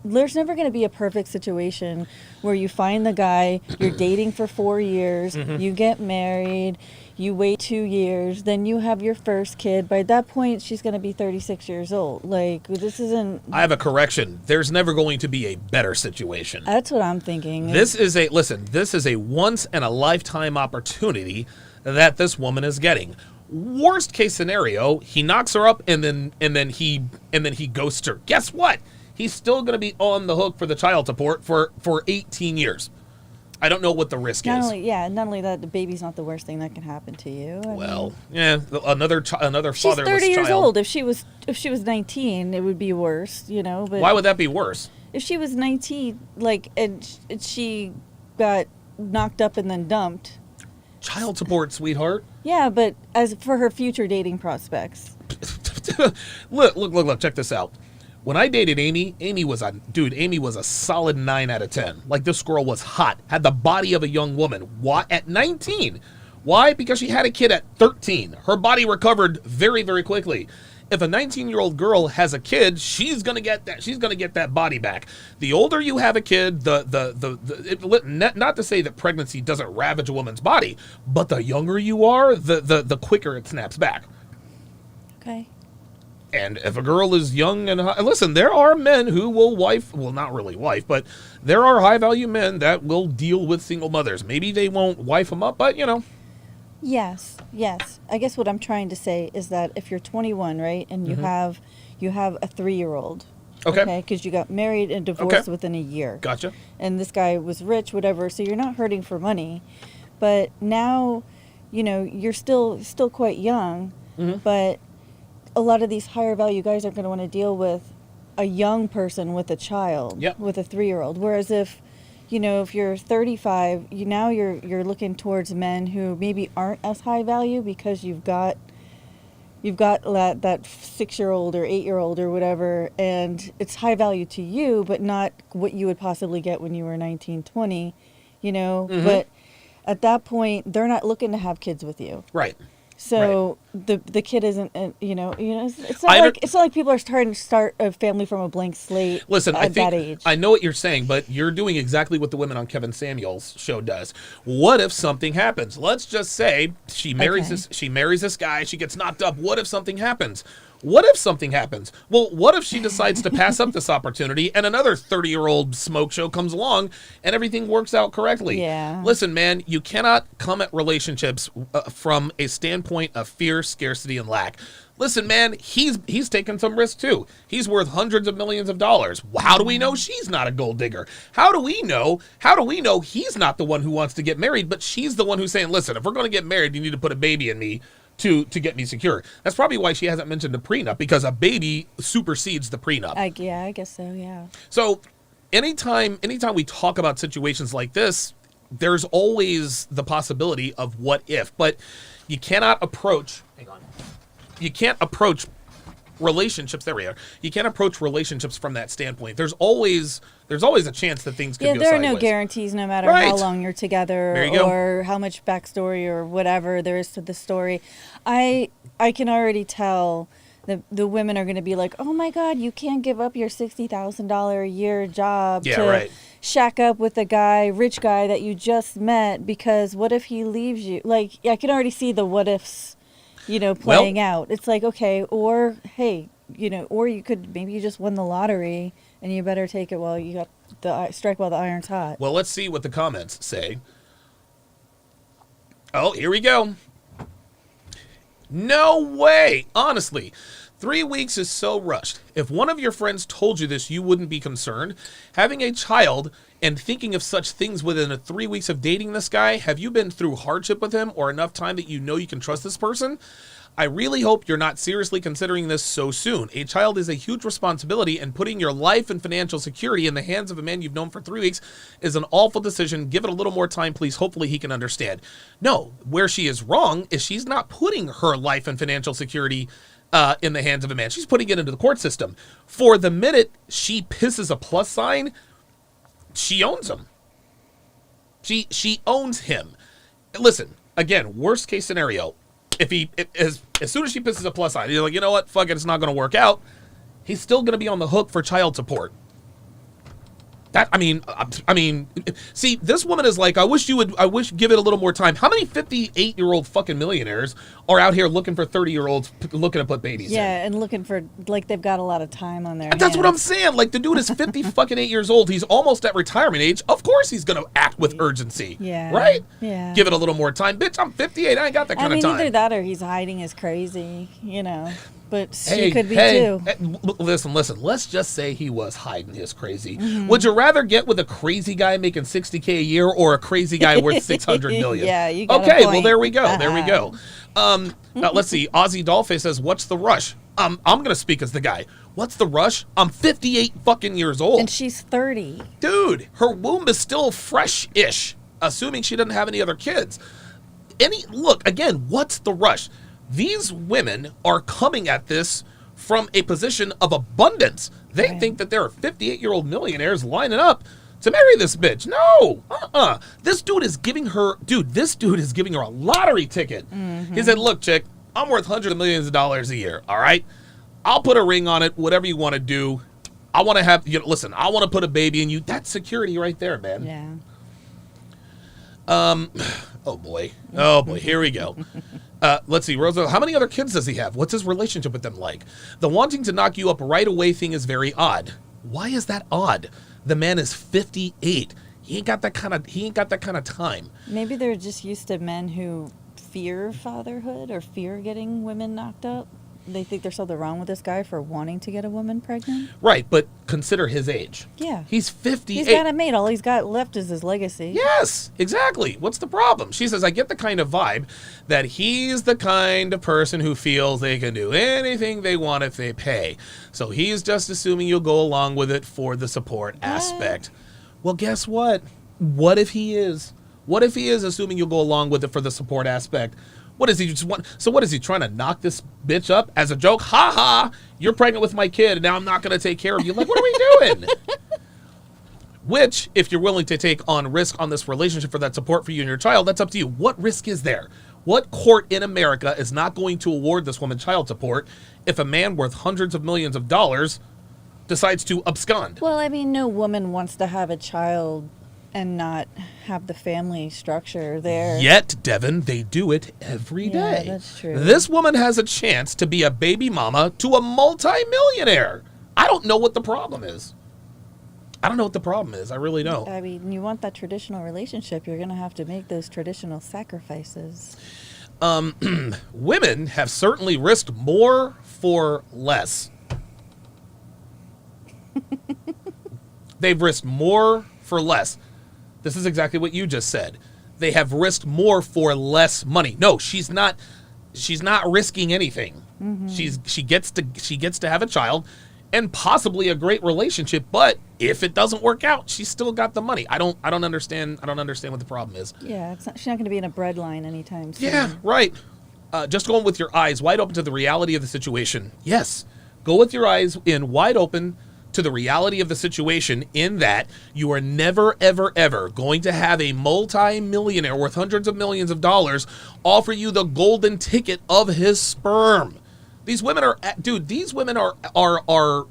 There's never going to be a perfect situation where you find the guy, you're dating for 4 years, you get married, you wait 2 years, then you have your first kid. By that point, she's going to be 36 years old. Like, this isn't... I have a correction. There's never going to be a better situation. That's what I'm thinking. This is a once in a lifetime opportunity that this woman is getting. Worst case scenario, he knocks her up and then he ghosts her. Guess what? He's still going to be on the hook for the child support for 18 years. I don't know what the risk is. Not only that, the baby's not the worst thing that can happen to you. Another fatherless child. She's 30 years old. If she was 19, it would be worse, But why would that be worse? If she was 19, and she got knocked up and then dumped. Child support, sweetheart. Yeah, but as for her future dating prospects. Look, check this out. When I dated Amy was a solid 9 out of 10. Like, this girl was hot, had the body of a young woman. Why? At 19. Why? Because she had a kid at 13. Her body recovered very, very quickly. If a 19-year-old girl has a kid, she's gonna get that body back. The older you have a kid, not to say that pregnancy doesn't ravage a woman's body, but the younger you are, the quicker it snaps back. Okay. And if a girl is young and listen, there are men who will not really wife, but there are high-value men that will deal with single mothers. Maybe they won't wife them up, but Yes. I guess what I'm trying to say is that if you're 21, right, and you have a 3-year-old, okay, because you got married and divorced within a year. Gotcha. And this guy was rich, whatever, so you're not hurting for money, but now, you're still quite young, but a lot of these higher value guys are going to want to deal with a young person with a child, with a 3-year-old. Whereas if you're 35, you're looking towards men who maybe aren't as high value because you've got that 6-year-old or 8-year-old or whatever, and it's high value to you, but not what you would possibly get when you were 19, 20, But at that point, they're not looking to have kids with you. Right. So the kid isn't, it's not like people are starting to start a family from a blank slate. Listen, at that age. I know what you're saying, but you're doing exactly what the women on Kevin Samuels' show does. What if something happens? Let's just say she marries this guy, she gets knocked up. What if something happens? What if something happens? Well, what if she decides to pass up this opportunity and another 30-year-old smoke show comes along and everything works out correctly? Yeah. Listen, man, you cannot come at relationships from a standpoint of fear, scarcity, and lack. Listen, man, he's taken some risk too. He's worth hundreds of millions of dollars. How do we know she's not a gold digger? How do we know he's not the one who wants to get married, but she's the one who's saying, listen, if we're going to get married, you need to put a baby in me to get me secure. That's probably why she hasn't mentioned a prenup, because a baby supersedes the prenup. I guess so, yeah. So anytime we talk about situations like this, there's always the possibility of what if, but you cannot approach relationships. There we are. You can't approach relationships from that standpoint. There's always a chance that things could go there sideways. are no guarantees, no matter how long you're together or how much backstory or whatever there is to the story. I can already tell the women are going to be like, oh my God, you can't give up your $60,000 a year job to shack up with a rich guy that you just met, because what if he leaves you? Like, I can already see the what ifs, playing out. It's like, okay, or hey, or you could, maybe you just won the lottery and you better take it while you got strike while the iron's hot. Well, let's see what the comments say. Oh, here we go. No way. Honestly, 3 weeks is so rushed. If one of your friends told you this, you wouldn't be concerned. Having a child and thinking of such things within 3 weeks of dating this guy, have you been through hardship with him or enough time that you know you can trust this person? I really hope you're not seriously considering this so soon. A child is a huge responsibility, and putting your life and financial security in the hands of a man you've known for 3 weeks is an awful decision. Give it a little more time, please. Hopefully he can understand. No, where she is wrong is she's not putting her life and financial security in the hands of a man. She's putting it into the court system. For the minute she pisses a plus sign, she owns him. She owns him. Listen, again, worst case scenario, as soon as she pisses a plus sign, you're like, you know what, fuck it, it's not going to work out. He's still going to be on the hook for child support. I mean, see, this woman is like, I wish give it a little more time. How many 58-year-old fucking millionaires are out here looking for 30-year-olds looking to put babies in? Yeah, and looking for, like, they've got a lot of time on their hands. That's what I'm saying. Like, the dude is 50 fucking 8 years old. He's almost at retirement age. Of course he's going to act with urgency. Yeah. Right? Yeah. Give it a little more time. Bitch, I'm 58. I ain't got that kind of time. Either that or he's hiding as crazy, But she could be too. Listen. Let's just say he was hiding his crazy. Mm-hmm. Would you rather get with a crazy guy making $60K a year or a crazy guy worth $600 million? Yeah, you got okay, a point. Well, there we go. There we go. Let's see. Ozzy Dollface says, "What's the rush?" I'm gonna speak as the guy. What's the rush? I'm 58 fucking years old, and she's 30. Dude, her womb is still fresh-ish, assuming she doesn't have any other kids. Look again. What's the rush? These women are coming at this from a position of abundance. They think that there are 58-year-old millionaires lining up to marry this bitch. No, This dude is giving her a lottery ticket. Mm-hmm. He said, look, chick, I'm worth hundreds of millions of dollars a year, all right? I'll put a ring on it, whatever you want to do. I want to have, listen, I want to put a baby in you. That's security right there, man. Yeah. Oh boy, here we go. Let's see, Rosa, how many other kids does he have? What's his relationship with them like? The wanting to knock you up right away thing is very odd. Why is that odd? The man is 58. He ain't got that kind of time. Maybe they're just used to men who fear fatherhood or fear getting women knocked up. They think there's something wrong with this guy for wanting to get a woman pregnant. Right, but consider his age. Yeah. He's 58. He's got it made. All he's got left is his legacy. Yes, exactly. What's the problem? She says, I get the kind of vibe that he's the kind of person who feels they can do anything they want if they pay. So he's just assuming you'll go along with it for the support aspect. Well, guess what? What if he is? What if he is assuming you'll go along with it for the support aspect? What does he just want? So what is he trying to knock this bitch up as a joke? Ha ha! You're pregnant with my kid, and now I'm not going to take care of you. Like, what are we doing? Which, if you're willing to take on risk on this relationship for that support for you and your child, that's up to you. What risk is there? What court in America is not going to award this woman child support if a man worth hundreds of millions of dollars decides to abscond? Well, I mean, no woman wants to have a child and not have the family structure there. Yet, Devin, they do it every day. Yeah, that's true. This woman has a chance to be a baby mama to a multi-millionaire. I don't know what the problem is. I really don't. I mean, you want that traditional relationship, you're going to have to make those traditional sacrifices. Women have certainly risked more for less. They've risked more for less. This is exactly what you just said. They have risked more for less money. No, she's not risking anything. Mm-hmm. She gets to have a child and possibly a great relationship, but if it doesn't work out, she's still got the money. I don't understand what the problem is. Yeah, she's not going to be in a breadline anytime soon. Yeah, right. Just going with your eyes wide open to the reality of the situation. Yes, go with your eyes in wide open to the reality of the situation, in that you are never, ever, ever going to have a multi-millionaire worth hundreds of millions of dollars offer you the golden ticket of his sperm. These women are, dude, these women are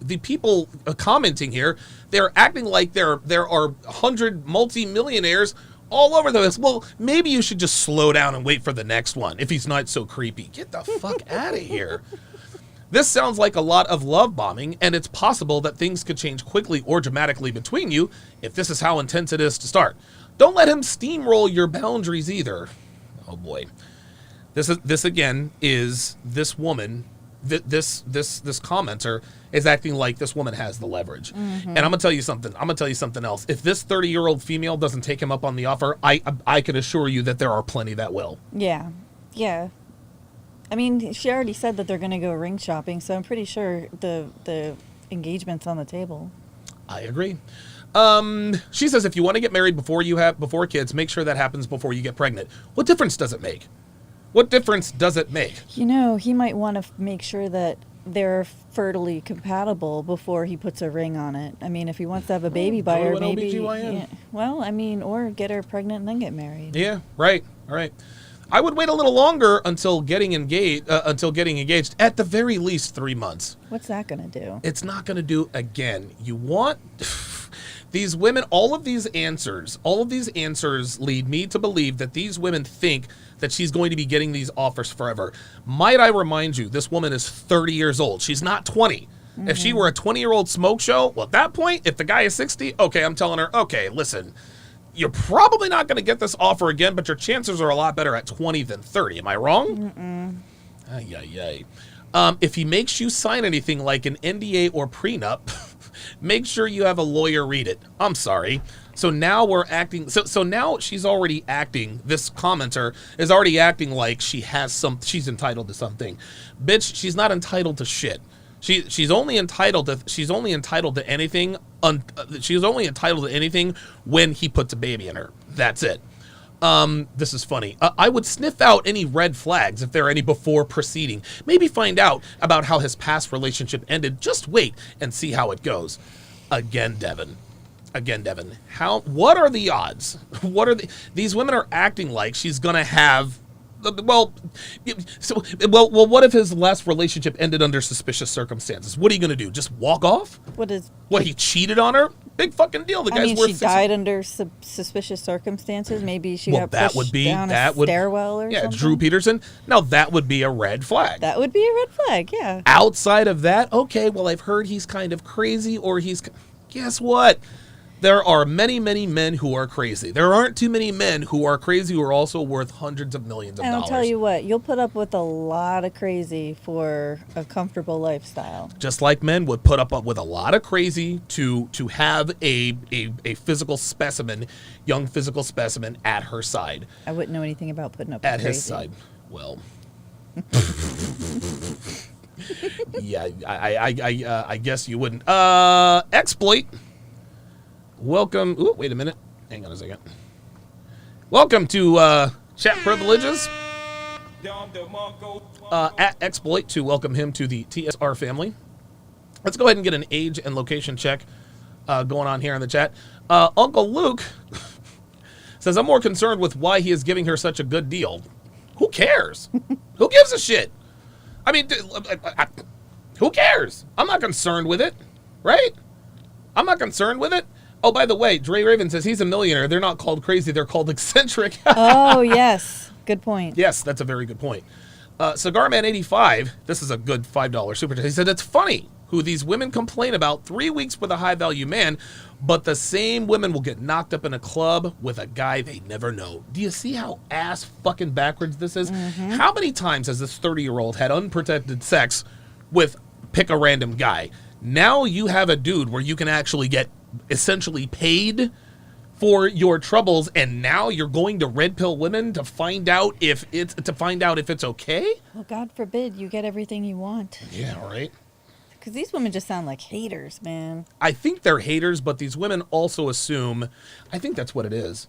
the people commenting here. They're acting like there are 100 multi-millionaires all over the place. Well, maybe you should just slow down and wait for the next one if he's not so creepy. Get the fuck out of here. This sounds like a lot of love bombing, and it's possible that things could change quickly or dramatically between you if this is how intense it is to start. Don't let him steamroll your boundaries either. Oh boy. This again is this woman. This commenter is acting like this woman has the leverage. Mm-hmm. And I'm gonna tell you something else. If this 30-year-old female doesn't take him up on the offer, I can assure you that there are plenty that will. Yeah. I mean, she already said that they're going to go ring shopping, so I'm pretty sure the engagement's on the table. I agree. She says if you want to get married before kids, make sure that happens before you get pregnant. What difference does it make? You know, he might want to make sure that they're fertilely compatible before he puts a ring on it. I mean, if he wants to have a baby by her, maybe. Yeah, well, I mean, or get her pregnant and then get married. Yeah, right. All right. I would wait a little longer until getting engaged. At the very least, 3 months. What's that going to do? It's not going to do. Again, you want these women. All of these answers lead me to believe that these women think that she's going to be getting these offers forever. Might I remind you, this woman is 30 years old. She's not 20. Mm-hmm. If she were a 20-year-old smoke show, well, at that point, if the guy is 60, okay, I'm telling her, okay, listen. You're probably not going to get this offer again, but your chances are a lot better at 20 than 30. Am I wrong? If he makes you sign anything like an NDA or prenup, make sure you have a lawyer read it. I'm sorry. So now we're acting. So now she's already acting. This commenter is already acting like she's entitled to something. Bitch, she's not entitled to shit. She's only entitled to anything. She's only entitled to anything when he puts a baby in her. That's it. This is funny. I would sniff out any red flags if there are any before proceeding. Maybe find out about how his past relationship ended. Just wait and see how it goes. Again, Devin. What are the odds? These women are acting like she's gonna have. Well, what if his last relationship ended under suspicious circumstances? What are you going to do? Just walk off? He cheated on her? Big fucking deal. The guy's worth. She died under suspicious circumstances. Maybe she got pushed down a stairwell or something. Yeah, Drew Peterson. Now that would be a red flag. That would be a red flag, yeah. Outside of that, okay, well, I've heard he's kind of crazy, or guess what? There are many, many men who are crazy. There aren't too many men who are crazy who are also worth hundreds of millions of dollars. I'll tell you what, you'll put up with a lot of crazy for a comfortable lifestyle. Just like men would put up with a lot of crazy to have a physical specimen, young physical specimen at her side. I wouldn't know anything about putting up with crazy. At his side. Well. Yeah, I guess you wouldn't. Exploit. Welcome. Ooh, wait a minute. Hang on a second. Welcome to Chat Privileges. At Exploit to welcome him to the TSR family. Let's go ahead and get an age and location check going on here in the chat. Uncle Luke says, I'm more concerned with why he is giving her such a good deal. Who cares? Who gives a shit? I mean, who cares? I'm not concerned with it, right? I'm not concerned with it. Oh, by the way, Dre Raven says he's a millionaire. They're not called crazy. They're called eccentric. Oh, yes. Good point. Yes, that's a very good point. Cigarman85, this is a good $5 super chat. He said, it's funny who these women complain about 3 weeks with a high-value man, but the same women will get knocked up in a club with a guy they never know. Do you see how ass fucking backwards this is? How many times has this 30-year-old had unprotected sex with pick a random guy? Now you have a dude where you can actually get essentially paid for your troubles, and now you're going to red pill women to find out if it's okay? Well, God forbid you get everything you want. Yeah, right. Because these women just sound like haters, man. I think they're haters, but these women also assume, I think that's what it is.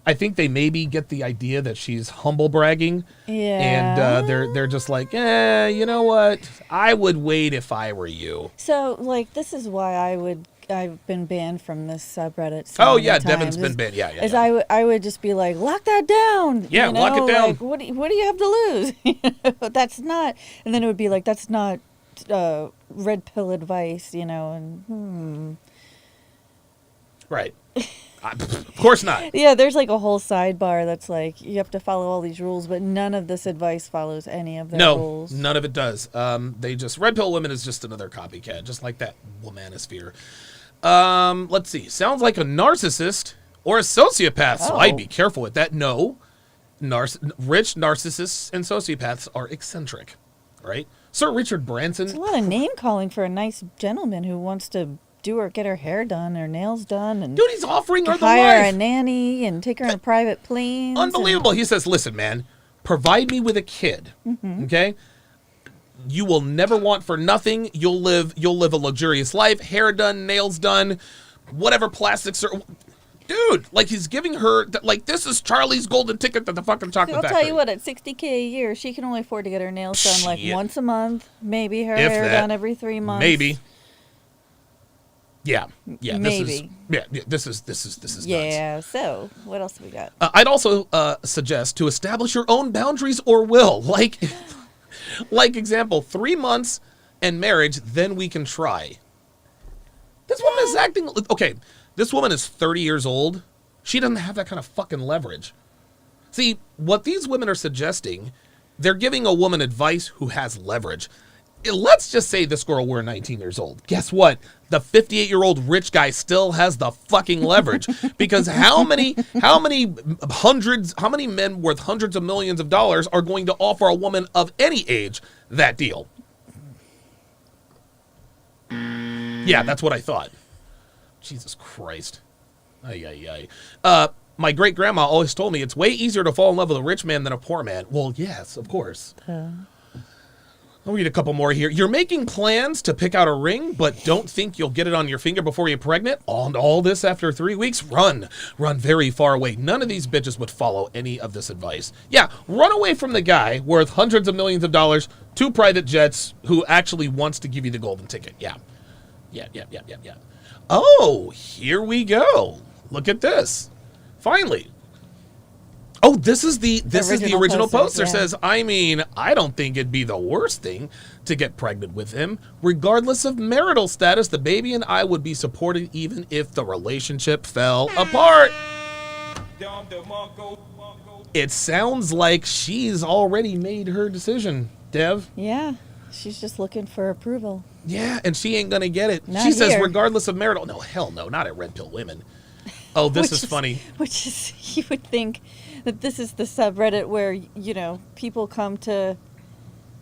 I think they maybe get the idea that she's humble bragging. Yeah. And they're just like, you know what? I would wait if I were you. So, like, this is why I've been banned from this subreddit. So Oh, many yeah, times. Devin's been banned. Yeah. I would just be like, lock that down. Yeah, you know? lock it down. Like, what do you have to lose? That's not. And then it would be like, that's not red pill advice, and Right. Of course not. Yeah, there's like a whole sidebar that's like, you have to follow all these rules, but none of this advice follows any of the rules. No, none of it does. Red pill women is just another copycat, just like that womanosphere. Let's see. Sounds like a narcissist or a sociopath, so I'd be careful with that. No. Rich narcissists and sociopaths are eccentric, right? Sir Richard Branson. It's a lot of name calling for a nice gentleman who wants to get her hair done, her nails done, and Dude, he's offering her the hire life. a nanny and take her on private planes. Unbelievable. He says, listen, man, provide me with a kid, okay? You will never want for nothing. You'll live a luxurious life, hair done, nails done, whatever plastics are. Dude, like he's giving her, like this is Charlie's golden ticket to the fucking chocolate factory. I'll tell you what, at $60K a year, she can only afford to get her nails done like Shit. once a month, maybe her If hair that. done every 3 months. Maybe. Yeah. Maybe. This is nuts. Yeah, so what else do we got? I'd also suggest to establish your own boundaries or will. Like example, 3 months and marriage, then we can try. This woman is acting... Okay, this woman is 30 years old. She doesn't have that kind of fucking leverage. See, what these women are suggesting, they're giving a woman advice who has leverage. Let's just say this girl were 19 years old. Guess what? The 58-year-old rich guy still has the fucking leverage. Because how many men worth hundreds of millions of dollars are going to offer a woman of any age that deal? Yeah, that's what I thought. Jesus Christ. Ay. My great-grandma always told me it's way easier to fall in love with a rich man than a poor man. Well, yes, of course. I'll read a couple more here. You're making plans to pick out a ring, but don't think you'll get it on your finger before you're pregnant? All this after 3 weeks? Run very far away. None of these bitches would follow any of this advice. Yeah, run away from the guy worth hundreds of millions of dollars, 2 private jets, who actually wants to give you the golden ticket. Yeah. Oh, here we go. Look at this. Finally. Oh, this is the original poster. Yeah. Says, I mean, I don't think it'd be the worst thing to get pregnant with him. Regardless of marital status, the baby and I would be supported even if the relationship fell apart. It sounds like she's already made her decision, Dev. Yeah, she's just looking for approval. Yeah, and she ain't gonna get it. Not She says, here. regardless of marital... No, hell no, not at Red Pill Women. Oh, this is funny. Which is, you would think that this is the subreddit where, people come to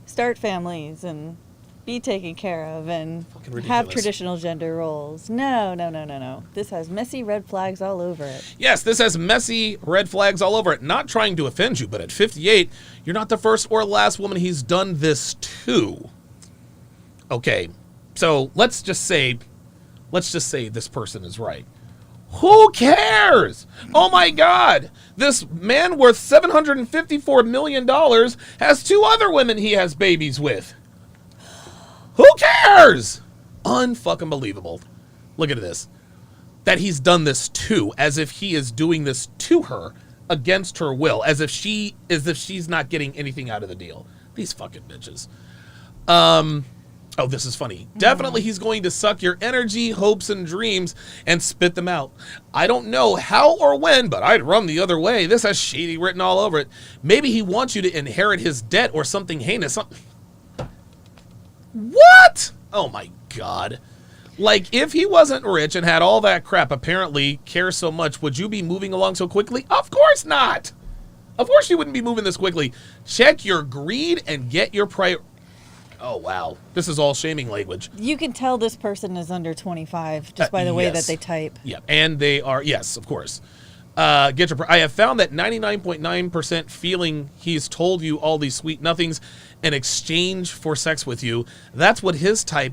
start families and be taken care of and have traditional gender roles. No. This has messy red flags all over it. Yes, this has messy red flags all over it. Not trying to offend you, but at 58, you're not the first or last woman he's done this to. Okay, so let's just say this person is right. Who cares? Oh my God. This man worth $754 million has 2 other women he has babies with. Who cares? Unfucking believable. Look at this. that he's done this to, as if he is doing this to her against her will, as if she's not getting anything out of the deal. These fucking bitches. Oh, this is funny. Definitely he's going to suck your energy, hopes, and dreams and spit them out. I don't know how or when, but I'd run the other way. This has shady written all over it. Maybe he wants you to inherit his debt or something heinous. What? Oh my God. Like, if he wasn't rich and had all that crap, apparently cares so much, would you be moving along so quickly? Of course not. Of course you wouldn't be moving this quickly. Check your greed and get your Oh, wow. This is all shaming language. You can tell this person is under 25 just by the way that they type. Yeah, and they are, yes, of course. I have found that 99.9% feeling he's told you all these sweet nothings in exchange for sex with you. That's what his type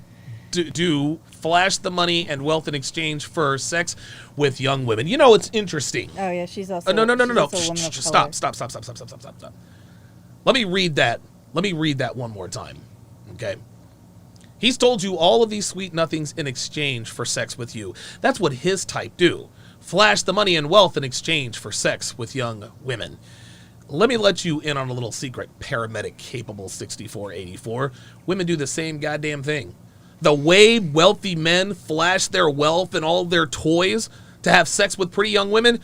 do. Flash the money and wealth in exchange for sex with young women. You know, it's interesting. Oh, yeah, she's also No. she's also a woman of color. Stop. Let me read that. Let me read that one more time. Okay. He's told you all of these sweet nothings in exchange for sex with you. That's what his type do. Flash the money and wealth in exchange for sex with young women. Let me let you in on a little secret, paramedic capable 6484. Women do the same goddamn thing. The way wealthy men flash their wealth and all their toys to have sex with pretty young women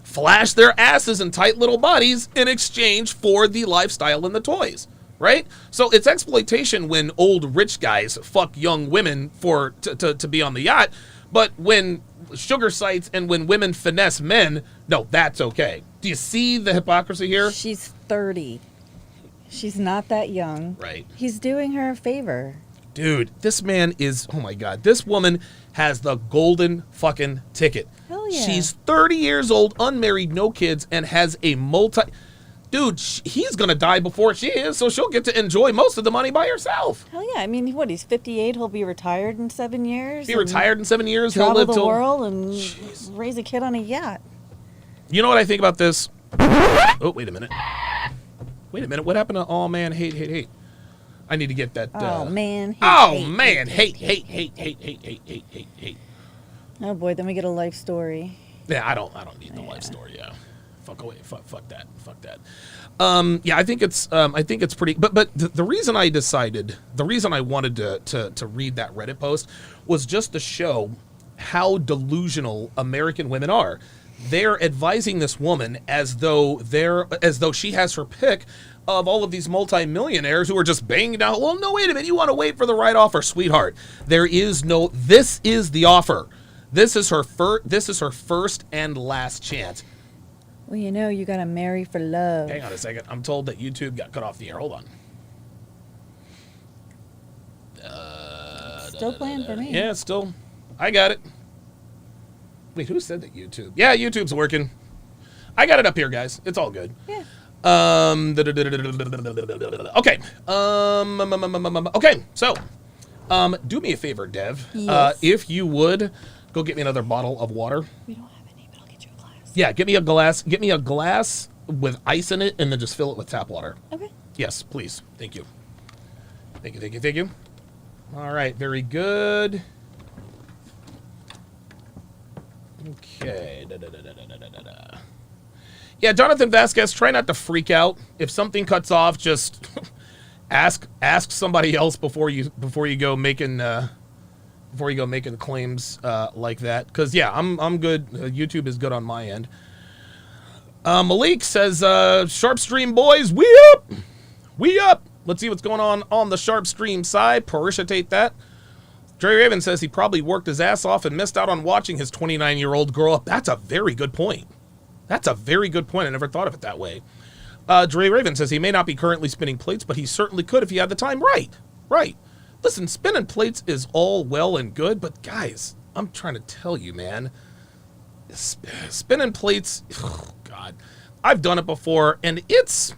flash their asses and tight little bodies in exchange for the lifestyle and the toys, right? So it's exploitation when old rich guys fuck young women to be on the yacht, but when sugar sites and when women finesse men, no, that's okay. Do you see the hypocrisy here? She's 30. She's not that young. Right. He's doing her a favor. Dude, this man is, oh my God, this woman has the golden fucking ticket. Hell yeah. She's 30 years old, unmarried, no kids, and has a Dude, he's going to die before she is, so she'll get to enjoy most of the money by herself. Hell yeah. I mean, he's 58. He'll be retired in 7 years. Be retired in 7 years. Travel He'll live the world and raise a kid on a yacht. You know what I think about this? Oh, wait a minute. What happened to all man, hate? I need to get that. Oh, man. Hate. Oh, boy. Then we get a life story. Yeah, I don't need the life story. Yeah, fuck away. Fuck that. Yeah, I think it's pretty. But the reason I wanted to read that Reddit post was just to show how delusional American women are. They're advising this woman as though she has her pick of all of these multimillionaires who are just banging out. Well, no, wait a minute. You want to wait for the right offer, sweetheart. This is the offer. This is her first and last chance. Well, you got to marry for love. Hang on a second. I'm told that YouTube got cut off the air. Hold on. Still playing for me. Yeah, still. I got it. Wait, who said that YouTube? Yeah, YouTube's working. I got it up here, guys. It's all good. Yeah. Okay. Okay. So, do me a favor, Dev. Yes. If you would, go get me another bottle of water. We don't have any, but I'll get you a glass. Yeah, get me a glass. Get me a glass with ice in it, and then just fill it with tap water. Okay. Yes, please. Thank you. Thank you. All right. Very good. Okay. Yeah, Jonathan Vasquez, try not to freak out. If something cuts off, just ask somebody else before you go making claims like that. Because yeah, I'm good. YouTube is good on my end. Malik says, Sharp Stream boys, we up. Let's see what's going on the Sharp Stream side. Paricitate that. Dre Raven says he probably worked his ass off and missed out on watching his 29-year-old grow up. That's a very good point. I never thought of it that way. Dre Raven says he may not be currently spinning plates, but he certainly could if he had the time. Right. Listen, spinning plates is all well and good, but guys, I'm trying to tell you, man, spinning plates, oh God, I've done it before, and it's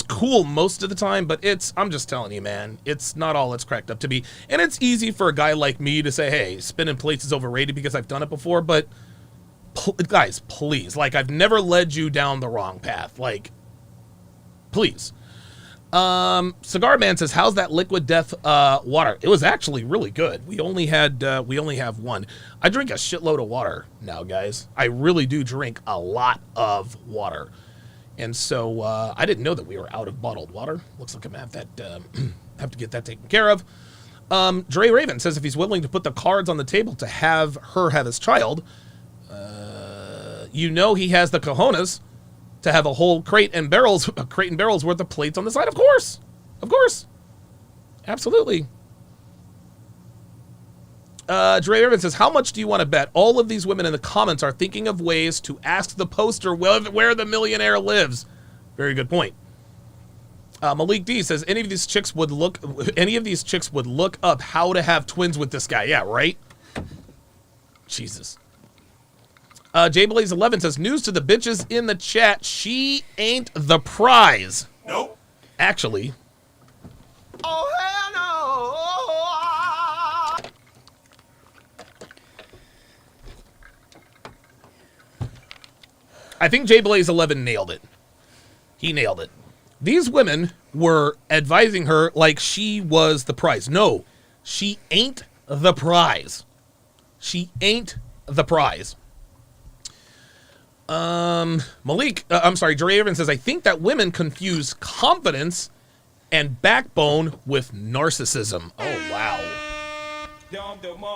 cool most of the time, but I'm just telling you, man, it's not all it's cracked up to be. And it's easy for a guy like me to say, hey, spinning plates is overrated because I've done it before, but guys, please, like, I've never led you down the wrong path. Like, please. Cigar Man says, how's that liquid death water? It was actually really good. We only have one. I drink a shitload of water now, guys. I really do drink a lot of water. And so I didn't know that we were out of bottled water. Looks like I'm gonna have that have to get that taken care of. Dre Raven says if he's willing to put the cards on the table to have her have his child, he has the cojones to have a whole crate and barrels worth of plates on the side. Of course. Absolutely. Dre Irvin says, how much do you want to bet all of these women in the comments are thinking of ways to ask the poster where the millionaire lives? Very good point. Malik D says, any of these chicks would look up how to have twins with this guy. Yeah, right? Jesus. JBlaze11 says, news to the bitches in the chat. She ain't the prize. Nope. Actually. Oh, hell no. I think JBlaze11 nailed it. He nailed it. These women were advising her like she was the prize. No, she ain't the prize. She ain't the prize. Dre Irvin says, I think that women confuse confidence and backbone with narcissism. Oh, wow.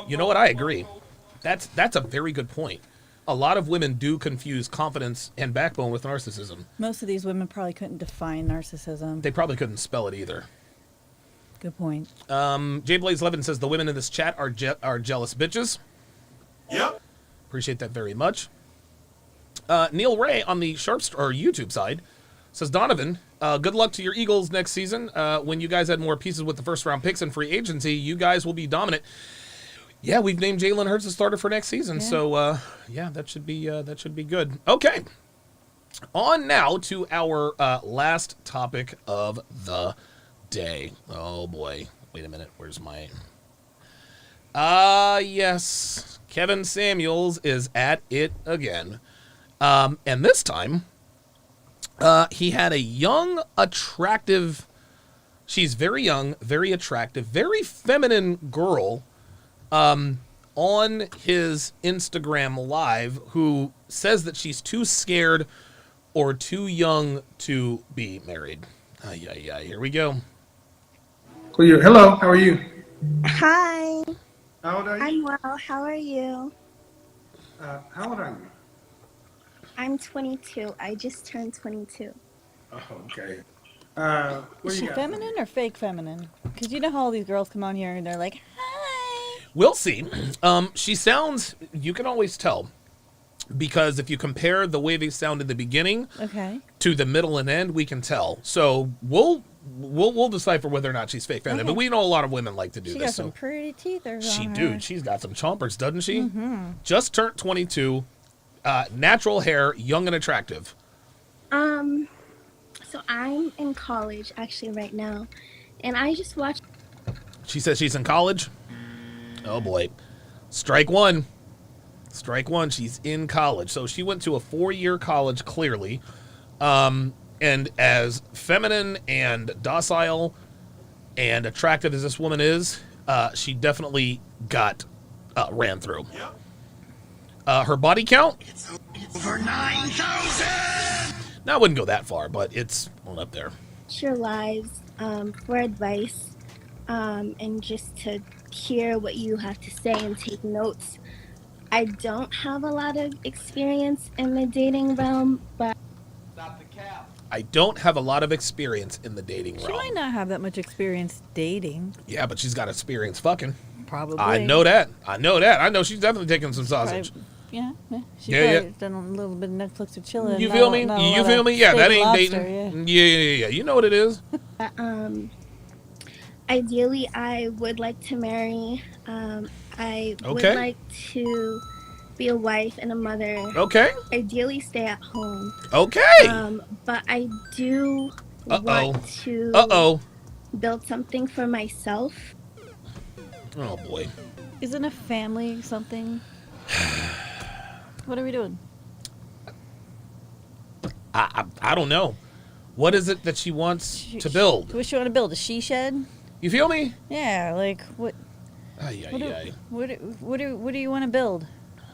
You know what? I agree. That's a very good point. A lot of women do confuse confidence and backbone with narcissism. Most of these women probably couldn't define narcissism. They probably couldn't spell it either. Good point. JBlaze11 says the women in this chat are jealous bitches. Yep. Appreciate that very much. Neil Ray on the YouTube side says, Donovan, good luck to your Eagles next season. When you guys had more pieces with the first round picks and free agency, you guys will be dominant. Yeah, we've named Jalen Hurts a starter for next season. Yeah. So, that should be good. Okay. On now to our last topic of the day. Oh, boy. Wait a minute. Where's my... yes. Kevin Samuels is at it again. And this time, he had a young, attractive... She's very young, very attractive, very feminine girl... on his Instagram Live, who says that she's too scared or too young to be married. Here we go. Hello, how are you? Hi. How old are you? I'm well. How are you? How old are you? I'm 22. I just turned 22. Oh, okay. Is she feminine or fake feminine? Because you know how all these girls come on here and they're like, hi. We'll see. She sounds, you can always tell, because if you compare the way they sound in the beginning to the middle and end, we can tell. So we'll decipher whether or not she's fake feminine. But we know a lot of women like to do this. She got some pretty teeth on her. Dude, she's got some chompers, doesn't she? Mm-hmm. Just turned 22, natural hair, young and attractive. So I'm in college actually right now, and I just watched. She says she's in college. Oh boy, strike one. She's in college, so she went to a 4-year college clearly, and as feminine and docile and attractive as this woman is, she definitely got ran through. Her body count? It's over 9,000! Now, I wouldn't go that far, but it's on up there. Your lives for advice and just to hear what you have to say and take notes. I don't have a lot of experience in the dating realm, but... Stop the cap. I don't have a lot of experience in the dating realm. She might not have that much experience dating. Yeah, but she's got experience fucking. Probably. I know that. I know she's definitely taking some sausage. Yeah. She's probably done a little bit of Netflix or chilling. You feel me? You feel me? Yeah, that ain't lobster, dating. Yeah. You know what it is. Ideally, I would like to marry. I would like to be a wife and a mother. Okay. Ideally, stay at home. Okay. But I do want to build something for myself. Oh boy. Isn't a family something? What are we doing? I don't know. What is it that she wants to build? What she want to build? A she shed? You feel me? Yeah, like what? Ay. What do you want to build?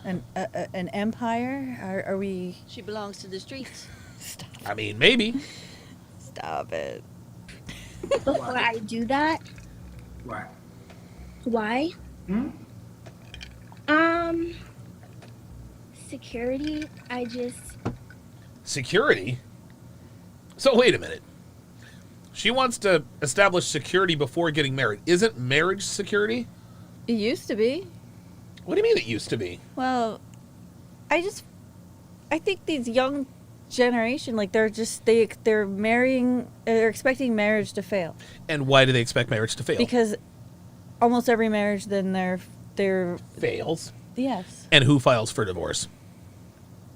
An empire? Are we? She belongs to the streets. Stop. I mean, maybe. Stop it. Before I do that, Why? why? Hmm? Security. Security? So wait a minute. She wants to establish security before getting married. Isn't marriage security? It used to be. What do you mean it used to be? Well, I think these young generation, like they're marrying, they're expecting marriage to fail. And why do they expect marriage to fail? Because almost every marriage, then they're fails. yes. And who files for divorce?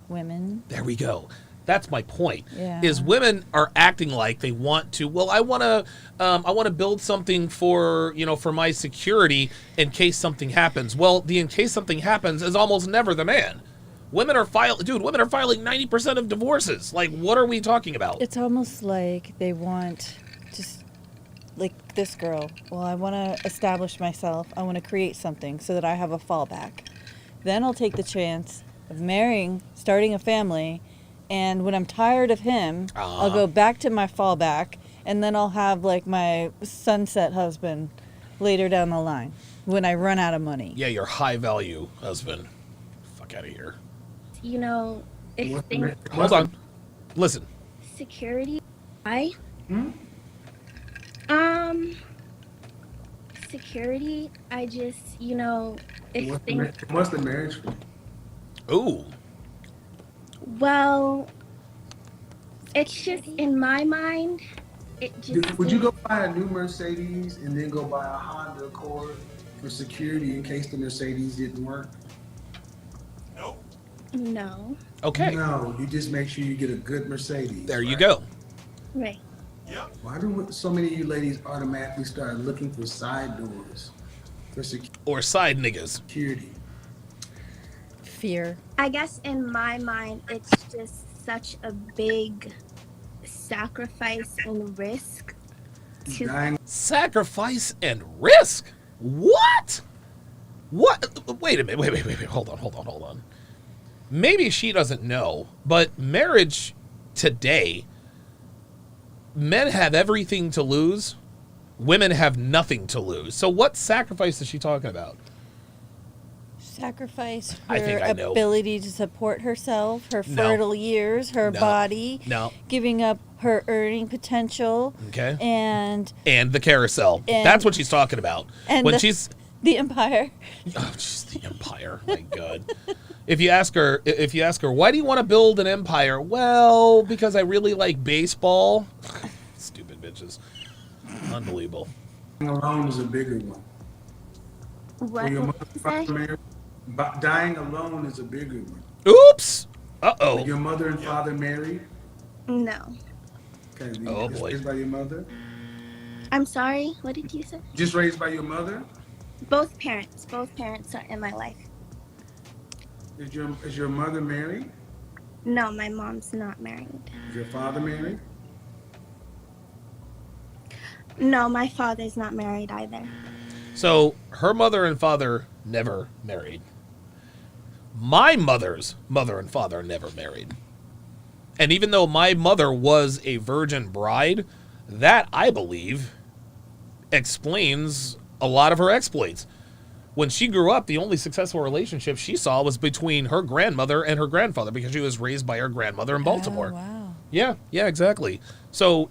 Women. There we go. That's my point. Yeah. Is women are acting like they want to. Well, I want to build something for my security in case something happens. Well, the in case something happens is almost never the man. Women are filing 90% of divorces. Like, what are we talking about? It's almost like they want just like this girl. Well, I want to establish myself. I want to create something so that I have a fallback. Then I'll take the chance of marrying, starting a family. And when I'm tired of him, I'll go back to my fallback, and then I'll have like my sunset husband later down the line when I run out of money. Yeah, your high value husband. Fuck out of here. If things Hold on. Listen. security, why? Security. If things. What's the marriage fee? Ooh. Well, it's just in my mind. Would you go buy a new Mercedes and then go buy a Honda Accord for security in case the Mercedes didn't work? No. Okay. No, you just make sure you get a good Mercedes. There you go. Right. Why do so many of you ladies automatically start looking for side doors for Or side niggas. security? Fear. I guess in my mind, it's just such a big sacrifice and risk to Dying. Sacrifice and risk? What? What? Wait a minute. Wait. Hold on. Maybe she doesn't know, but marriage today, men have everything to lose. Women have nothing to lose. So what sacrifice is she talking about? Sacrifice I think her I know. ability to support herself, her No. fertile years, her No. body, No. giving up her earning potential, Okay. and And the carousel. And- That's what she's talking about. and When the- she's the empire. oh, she's the empire. My God. If you ask her, why do you want to build an empire? Well, because I really like baseball. Stupid bitches. Unbelievable. Dying alone is a bigger one. what Were your did mother you and say? father married? But dying alone is a bigger one. Oops. Were Uh-oh. your mother and father married? No. Okay, Oh, just boy. raised by your mother? I'm sorry. What did you say? Just raised by your mother? Both parents. Both parents are in my life. Is your mother married? No, my mom's not married. Is your father married? No, my father's not married either. So her mother and father never married. My mother's mother and father never married. And even though my mother was a virgin bride, that, I believe, explains a lot of her exploits. When she grew up, the only successful relationship she saw was between her grandmother and her grandfather because she was raised by her grandmother in Baltimore. Oh, wow. Yeah, exactly. So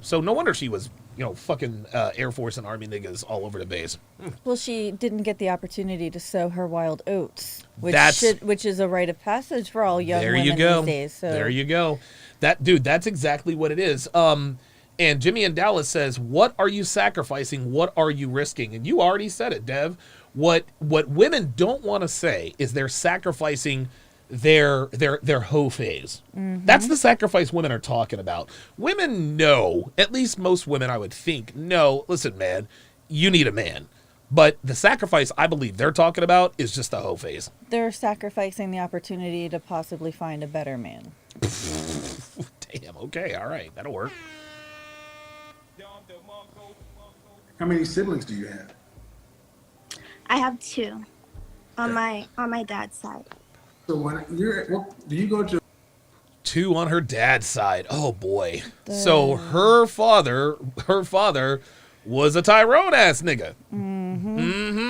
so no wonder she was, fucking Air Force and Army niggas all over the base. Well, she didn't get the opportunity to sow her wild oats, which is a rite of passage for all young women these days. So. There you go. That's exactly what it is. And Jimmy in Dallas says, "What are you sacrificing? What are you risking?" And you already said it, Dev. What women don't want to say is they're sacrificing their hoe phase. Mm-hmm. That's the sacrifice women are talking about. Women know, at least most women I would think, no, listen, man, you need a man. But the sacrifice I believe they're talking about is just the hoe phase. They're sacrificing the opportunity to possibly find a better man. Damn, okay, all right, that'll work. How many siblings do you have? I have two on my dad's side. So do you go to? 2 on her dad's side. Oh boy. So her father was a Tyrone ass nigga.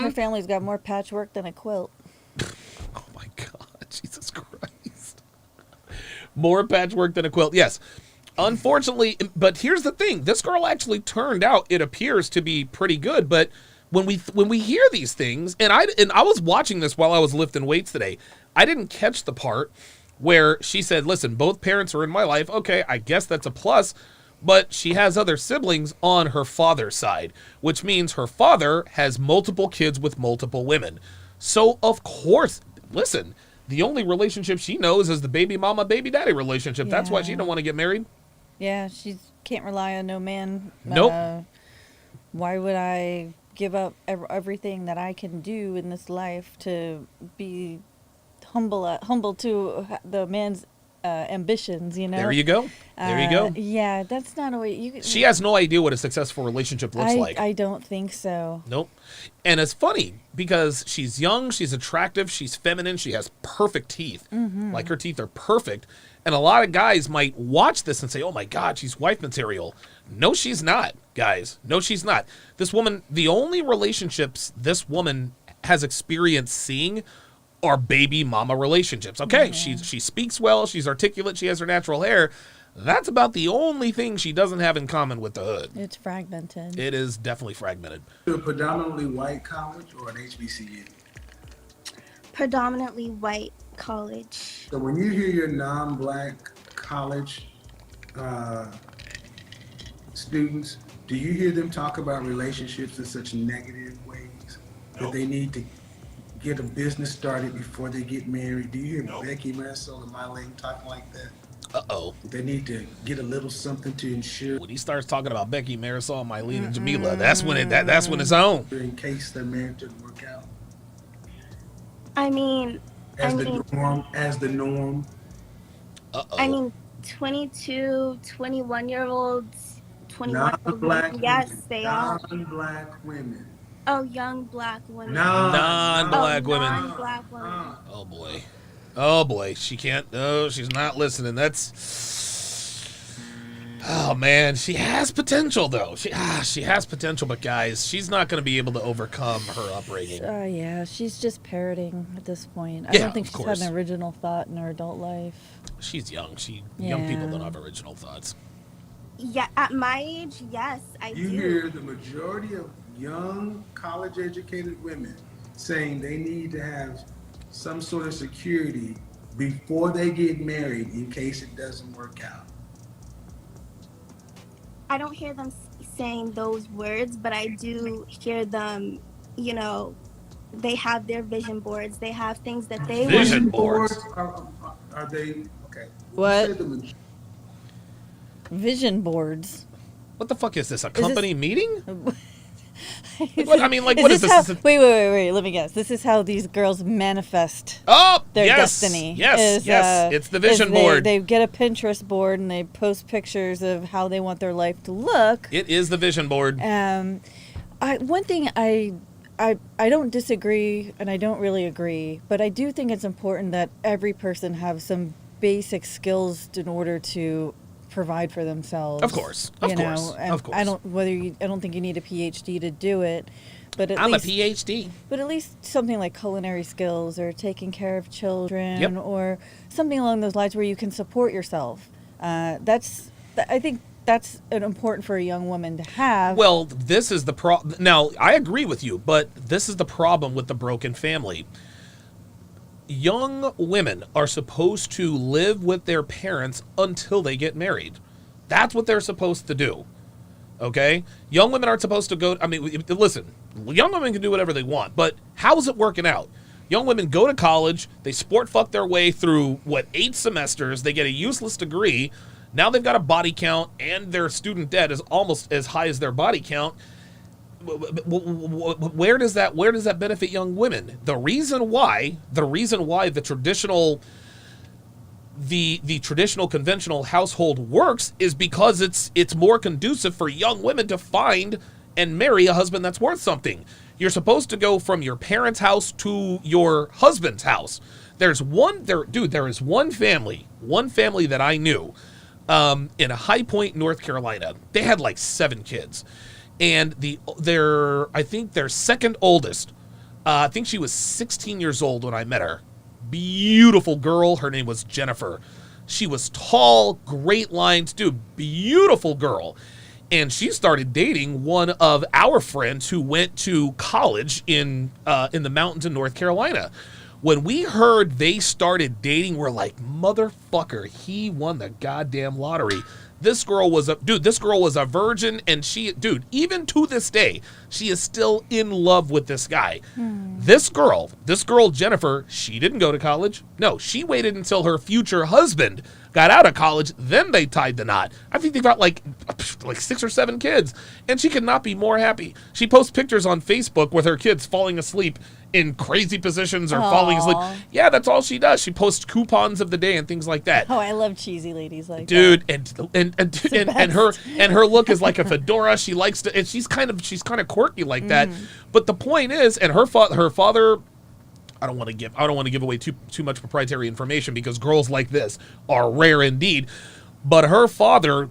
Her family's got more patchwork than a quilt. Oh my God, Jesus Christ. More patchwork than a quilt. Yes. Unfortunately, but here's the thing. This girl actually turned out, it appears, to be pretty good, but when we hear these things, and I was watching this while I was lifting weights today, I didn't catch the part where she said, listen, both parents are in my life. Okay, I guess that's a plus, but she has other siblings on her father's side, which means her father has multiple kids with multiple women. So, of course, listen, the only relationship she knows is the baby mama, baby daddy relationship. That's why she don't want to get married. Yeah, she can't rely on no man. Nope. Why would I give up everything that I can do in this life to be humble to the man's ambitions, you know? There you go. There you go. Yeah, that's not a way you. She has no idea what a successful relationship looks like. I don't think so. Nope. And it's funny because she's young, she's attractive, she's feminine, she has perfect teeth. Like her teeth are perfect. And a lot of guys might watch this and say, oh my God, she's wife material. No, she's not, guys. No, she's not. This woman, the only relationships this woman has experienced seeing are baby mama relationships. Okay, she speaks well, she's articulate, she has her natural hair. That's about the only thing she doesn't have in common with the hood. It's fragmented. It is definitely fragmented. To a predominantly white college or an HBCU? Predominantly white college. So when you hear your non-black college students, do you hear them talk about relationships in such negative ways that they need to get a business started before they get married? Do you hear Becky Marisol and Mylene talking like that? Uh-oh. They need to get a little something to ensure. When he starts talking about Becky, Marisol, Mylene, and Jamila, that's when it's on. In case their marriage doesn't work out. I mean, As the norm. Uh-oh. I mean, 22, 21-year-olds, 21 Non-black yes, women. they are. Non-black women. Oh, young black women. Non-black women. Non-black women. Oh boy. Oh boy. She can't. No, she's not listening. That's. Oh man, she has potential though. She has potential, but guys, she's not going to be able to overcome her upbringing. Yeah, she's just parroting at this point. I Yeah, don't think of she's course. had an original thought in her adult life. She's young. Young people don't Yeah. have original thoughts. Yeah, at my age, yes, I You do. hear the majority of young college-educated women saying they need to have some sort of security before they get married in case it doesn't work out. I don't hear them saying those words, but I do hear them, you know, they have their vision boards. They have things that they Vision want. boards. Are they okay? What? You say the majority. Vision boards. What the fuck is this? A company meeting? What I mean, like, what is this? How, Is it- wait. Let me guess. This is how these girls manifest Oh, their yes, destiny. yes, yes. It's the vision board. They get a Pinterest board and they post pictures of how they want their life to look. It is the vision board. One thing I don't disagree and I don't really agree, but I do think it's important that every person have some basic skills in order to provide for themselves. Of course. Of course. And Of course. I don't think you need a PhD to do it, but at I'm least a PhD. But at least something like culinary skills or taking care of children Yep. or something along those lines where you can support yourself. I think that's important for a young woman to have. Well, this is the problem. Now, I agree with you, but this is the problem with the broken family. Young women are supposed to live with their parents until they get married. That's what they're supposed to do. Okay? Young women aren't supposed to go. I mean, listen, young women can do whatever they want, but how is it working out? Young women go to college, they sport fuck their way through, 8 semesters, they get a useless degree. Now they've got a body count, and their student debt is almost as high as their body count. Where does that benefit young women? The reason why the traditional the traditional conventional household works is because it's more conducive for young women to find and marry a husband that's worth something. You're supposed to go from your parents' house to your husband's house. There is one family that I knew in a High Point, North Carolina. They had like 7 kids. And I think their second oldest, I think she was 16 years old when I met her. Beautiful girl. Her name was Jennifer. She was tall, great lines, dude, beautiful girl. And she started dating one of our friends who went to college in the mountains in North Carolina. When we heard they started dating, we're like, motherfucker, he won the goddamn lottery. This girl was a virgin, and even to this day, she is still in love with this guy. This girl, Jennifer, she didn't go to college. No, she waited until her future husband got out of college, then they tied the knot. I think they got like 6 or 7 kids, and she could not be more happy. She posts pictures on Facebook with her kids falling asleep in crazy positions or falling asleep. Yeah, that's all she does. She posts coupons of the day and things like that. Oh, I love cheesy ladies like that. Dude, and her look is like a fedora. She likes to, and she's kind of quirky like that. But the point is, and her father, I don't want to give away too much proprietary information because girls like this are rare indeed. But her father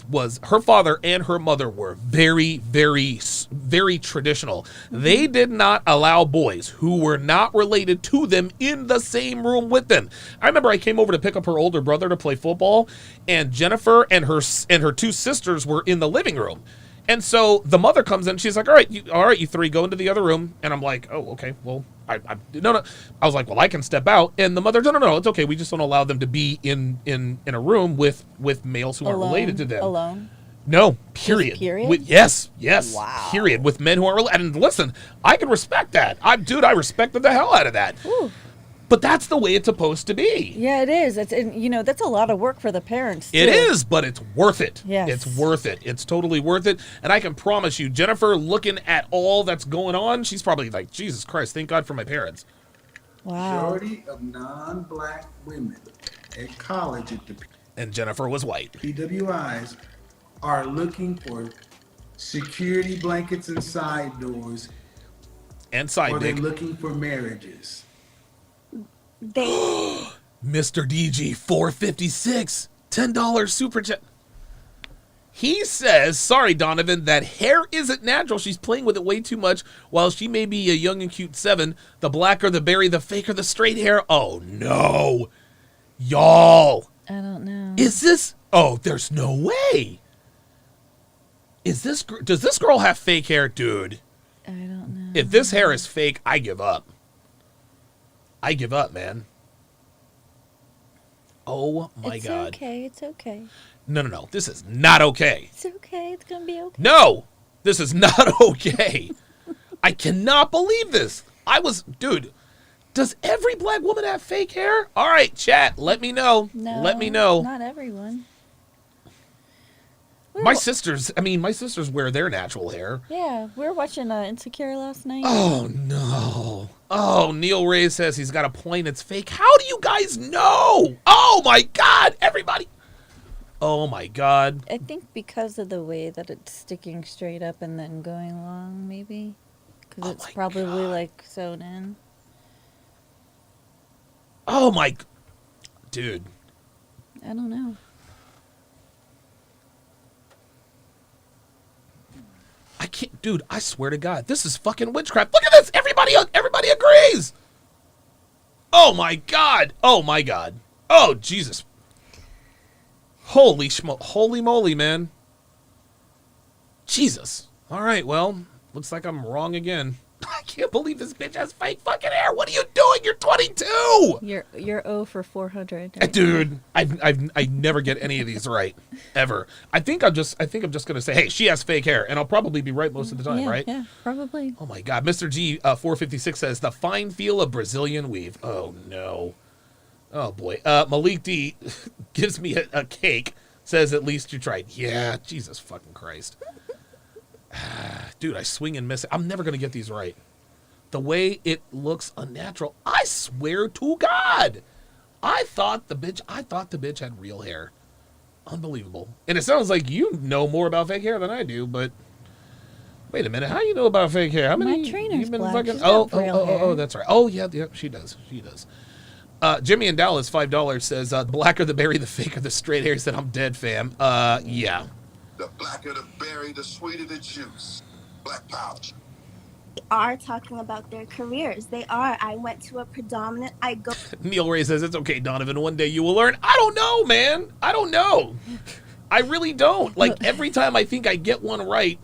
and her mother were very, very, very traditional. They did not allow boys who were not related to them in the same room with them. I remember I came over to pick up her older brother to play football, and Jennifer and her 2 sisters were in the living room. And so the mother comes in, she's like, all right, you 3 go into the other room. And I'm like, oh, okay, well, no. I was like, well, I can step out. And the mother, no, it's okay. We just don't allow them to be in a room with males who aren't related to them. Alone? No, period. Period? Yes. Wow. Period. With men who aren't related. And listen, I can respect that. I respected the hell out of that. Ooh. But that's the way it's supposed to be. Yeah, it is. That's a lot of work for the parents, too. It is, but it's worth it. Yes. It's worth it. It's totally worth it. And I can promise you, Jennifer, looking at all that's going on, she's probably like, Jesus Christ, thank God for my parents. Wow. Majority of non-black women at college and Jennifer was white. PWIs are looking for security blankets and side doors. And side dick. Or they're dick. looking for marriages. Mr. DG 456, $10 super chat. He says, sorry, Donovan, that hair isn't natural. She's playing with it way too much. While she may be a young and cute 7, the black or the berry, the fake or the straight hair. Oh, no. Y'all. I don't know. Is this? Oh, there's no way. Does this girl have fake hair? Dude. I don't know. If this hair is fake, I give up. I give up, man. Oh, my God. It's okay. No. This is not okay. It's okay. It's going to be okay. No, this is not okay. I cannot believe this. Dude, does every black woman have fake hair? All right, chat, let me know. No, let me know. Not everyone. My sisters wear their natural hair. Yeah, we were watching Insecure last night. Oh, no. Oh, Neil Ray says he's got a point. It's fake. How do you guys know? Oh, my God, everybody. Oh, my God. I think because of the way that it's sticking straight up and then going along, maybe. Because it's probably like sewn in. Oh, my. Dude. I don't know. I can't, dude, I swear to God, this is fucking witchcraft. Look at this. Everybody agrees. Oh my God. Oh, Jesus. Holy moly, man. Jesus. All right, well, looks like I'm wrong again. I can't believe this bitch has fake fucking hair. What are you doing? You're 22. You're 0 for 400. Right? Dude, I never get any of these right ever. I think I'm just gonna say, hey, she has fake hair, and I'll probably be right most of the time, right? Yeah, probably. Oh my God, Mr. G 456 says the fine feel of Brazilian weave. Oh no. Oh boy. Malik D gives me a cake. Says at least you tried. Yeah, Jesus fucking Christ. Dude, I swing and miss it. I'm never going to get these right. The way it looks unnatural. I swear to God. I thought the bitch had real hair. Unbelievable. And it sounds like you know more about fake hair than I do, but wait a minute. How you know about fake hair? How many? My trainer's you've been black. fucking? She's got real hair. Oh, that's right. Oh, yeah, she does. She does. Jimmy in Dallas, $5 says, the blacker the berry, the faker the straight hair. Said, I'm dead, fam. Yeah. The blacker the berry, the sweeter the juice. Black power. They are talking about their careers. They are. I went to a predominant. I go. Neil Ray says, it's okay, Donovan. One day you will learn. I don't know, man. I don't know. I really don't. Like, every time I think I get one right,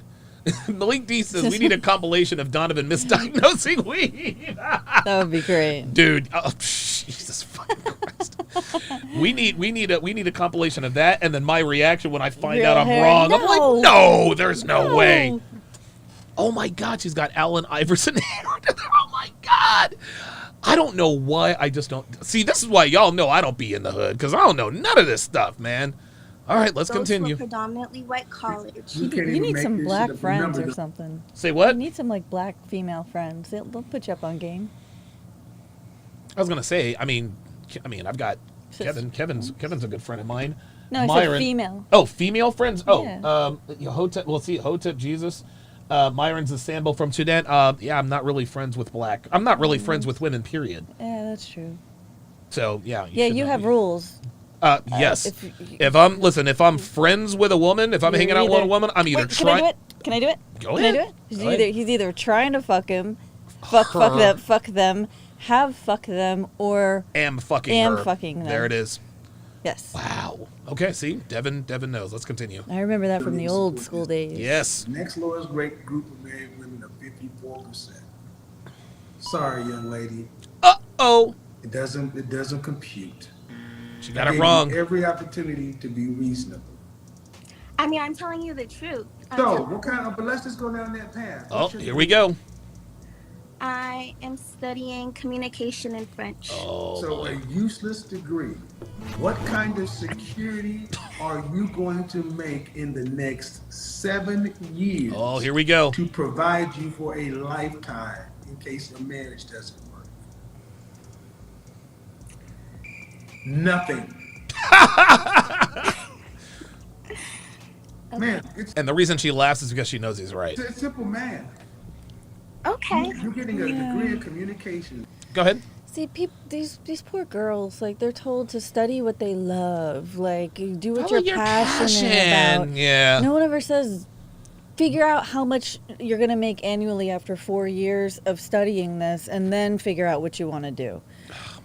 Malik D says, we need a compilation of Donovan misdiagnosing weed. That would be great. Dude, oh, Jesus fucking Christ. we need a compilation of that, and then my reaction when I find Real out I'm hair? wrong. No. I'm like, no, there's no No. way. Oh my God, she's got Allen Iverson hair. Oh my God. I don't know why. I just don't. See, this is why y'all know I don't be in the hood, because I don't know none of this stuff, man. All right, let's go continue. to a predominantly white college. You can't You even need make some this black shit up. friends Remember or the- something. Say You what? need some like black female friends. They'll put you up on game. I was gonna say. I mean, I've got Kevin. Kevin's a good friend of mine. No, I said Myron. female. Oh, female friends. Oh, Yeah. Hotep. We'll see. Hotep Jesus. Myron's a Sambo from Sudan. Yeah, I'm not really friends with black. I'm not really friends with women. Period. Yeah, that's true. So yeah. Yeah, should you not have be. rules. Yes. If If I'm friends with a woman, if I'm hanging out with a woman, I'm either Wait, can I do trying. it? Can I do it? Go Can ahead. I do it? Go ahead. He's either trying to fuck him, fuck them, have fuck them, or Am fucking fucking them. There it is. yes. Wow. Okay. See, Devin knows. Let's continue. I remember that from the old school days. Yes. The next lowest rate group of married women are 54%. Sorry, young lady. Oh. It doesn't compute. She got it Gave you wrong. Every opportunity to be reasonable. I mean, I'm telling you the truth. So, what kind of? But let's just go down that path. Oh, What should here we go. I am studying communication in French. Oh So, boy. a useless degree. What kind of security are you going to make in the next 7 years? Oh, here we go. To provide you for a lifetime in case your marriage doesn't work. Nothing. Man, it's And the reason she laughs is because she knows he's right. a simple man. Okay. You're getting a degree of communication. Go ahead. See, these poor girls, like they're told to study what they love, like you do what Follow you're your passionate passion. about. Yeah. No one ever says figure out how much you're going to make annually after 4 years of studying this, and then figure out what you want to do.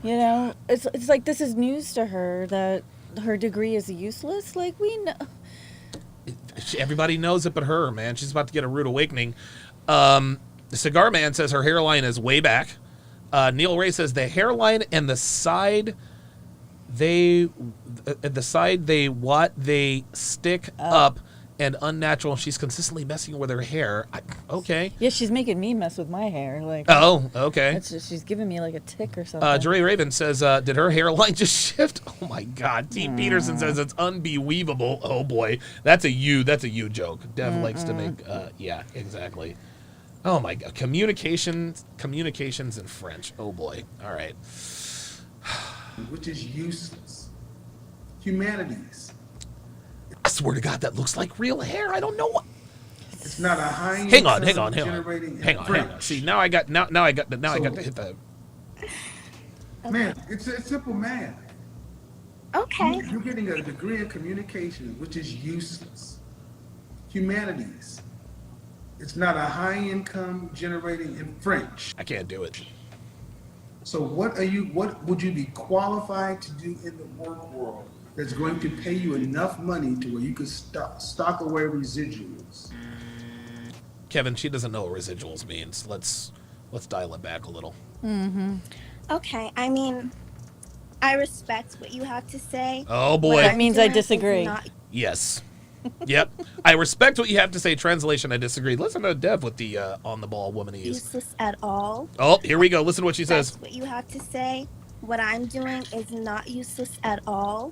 You know, it's like this is news to her that her degree is useless. Like we know. Everybody knows it but her, man. She's about to get a rude awakening. The Cigar Man says her hairline is way back. Neil Ray says the hairline and the side they stick up and unnatural. She's consistently messing with her hair. Okay. Yeah, she's making me mess with my hair. Like Oh, okay. it's just, she's giving me like a tick or something. Dre Raven says, did her hairline just shift? Oh my God. T. Peterson says it's unbelievable. Oh boy. That's a you joke. Dev likes to make, yeah, exactly. Oh my God. Communications in French. Oh boy. All right. Which is useless. Humanities. I swear to God, that looks like real hair. I don't know what. It's not a high. Hang on. generating Hang on. French. See, now I got to hit the. Man, it's a simple man. Okay. You're getting a degree of communication, which is useless. Humanities. It's not a high income generating in French. I can't do it. So what would you be qualified to do in the work world that's going to pay you enough money to where you could stock away residuals? Kevin, she doesn't know what residuals means. Let's dial it back a little. Okay. I mean, I respect what you have to say. Oh What boy. That I'm means I doing is disagree. not- Yes. Yep. I respect what you have to say. Translation, I disagree. Listen to Dev with the on the ball woman he is. useless at all. Oh, here we go. Listen to what she That's says. what you have to say. What I'm doing is not useless at all.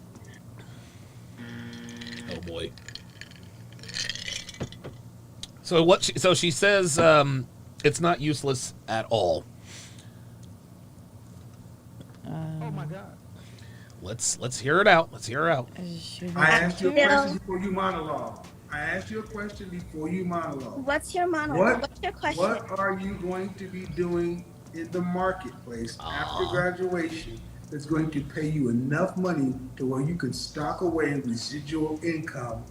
Oh boy. So she says it's not useless at all. Oh my God. Let's hear it out. Let's hear it out. I asked you a question before you monologue. What's your monologue? What's your question? What are you going to be doing in the marketplace after graduation that's going to pay you enough money to where you could stock away residual income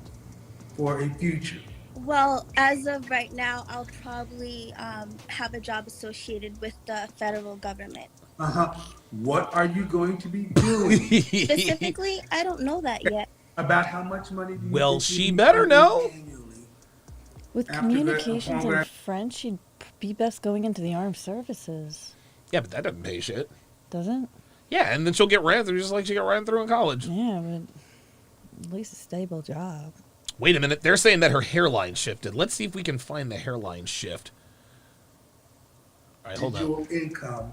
for a future? Well, as of right now, I'll probably have a job associated with the federal government. What are you going to be doing? Specifically, I don't know that yet. About how much money do you Well, think she you'll be better earning know. annually? With communications and French, she'd be best going into the armed services. Yeah, but that doesn't pay shit. Doesn't? Yeah, and then she'll get ran through just like she got ran through in college. Yeah, but at least a stable job. Wait a minute. They're saying that her hairline shifted. Let's see if we can find the hairline shift. All right, hold on. Residual income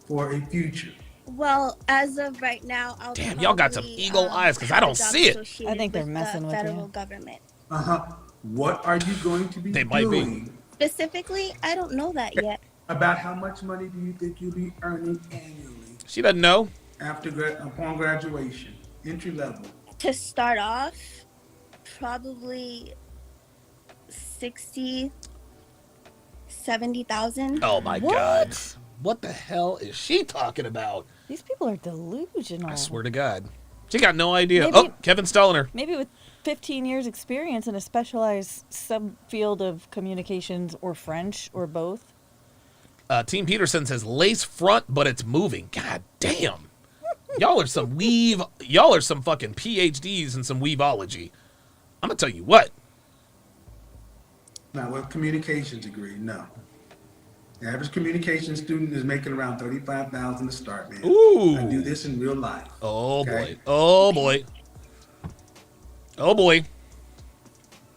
for a future. Well, as of right now, I'll Damn, y'all got some eagle eyes because I don't see it. I think they're messing with federal you. government. What are you going to be They might be. doing? Specifically, I don't know that yet. About how much money do you think you'll be earning annually She doesn't know. upon graduation, entry level? To start off, probably 60, 70,000. Oh my God. What the hell is she talking about? These people are delusional. I swear to God. She got no idea. Maybe- Oh, Kevin's telling her. Maybe with 15 years experience in a specialized subfield of communications or French or both. Team Peterson says lace front, but it's moving. God damn. Y'all are some fucking PhDs in some weaveology. I'm going to tell you what. Now, with communications degree, no. The average communication student is making around $35,000 to start, man. Ooh. I do this in real life. Oh, okay? boy. Oh, boy. Oh, boy.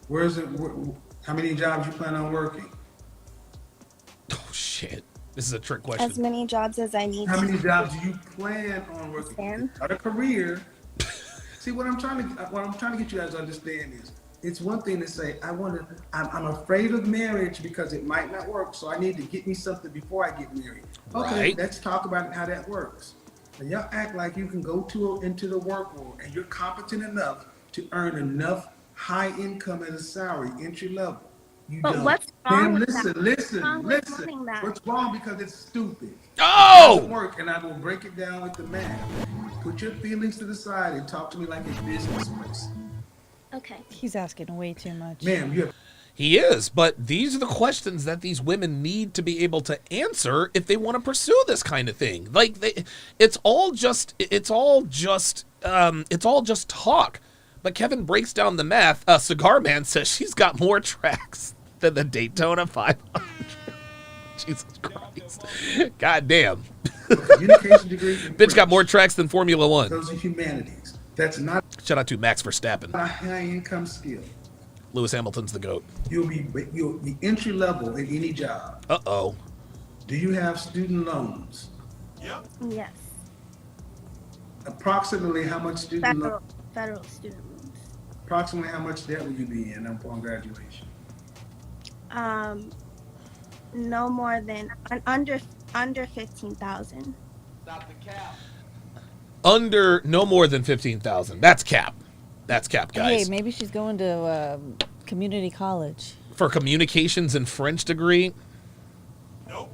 Where's it? How many jobs you plan on working? Oh, shit. This is a trick question. As many jobs as I need. How many jobs do you plan on working? Sam? Not a career. See, what I'm trying to get you guys to understand is, it's one thing to say, I'm afraid of marriage because it might not work, so I need to get me something before I get married. Okay, Right. Let's talk about how that works. And y'all act like you can go into the work world and you're competent enough to earn enough high income as a salary, entry level. You But don't. what's wrong with listen, that? listen, What's wrong with listen. wanting that? What's wrong? Because it's stupid. It Oh! doesn't work, and I will break it down with the math. Put your feelings to the side and talk to me like a business person. Okay. He's asking way too much. Ma'am, you have He is, but these are the questions that these women need to be able to answer if they want to pursue this kind of thing. Like, it's all just talk. But Kevin breaks down the math. Cigar Man says she's got more tracks than the Daytona 500. Jesus Christ. God damn. a communication degree. in Bitch got French. more tracks than Formula One. Those are humanities. That's not Shout out to Max Verstappen. a high income skill. Lewis Hamilton's the GOAT. You'll be entry level in any job. Uh-oh. Do you have student loans? Yes. Approximately how much student loan? Federal student loans. Approximately how much debt will you be in upon graduation? No more than under 15,000. Stop the cap. Under no more than 15,000. That's cap. That's cap, Hey, guys. maybe she's going to community college. For communications and French degree. Nope.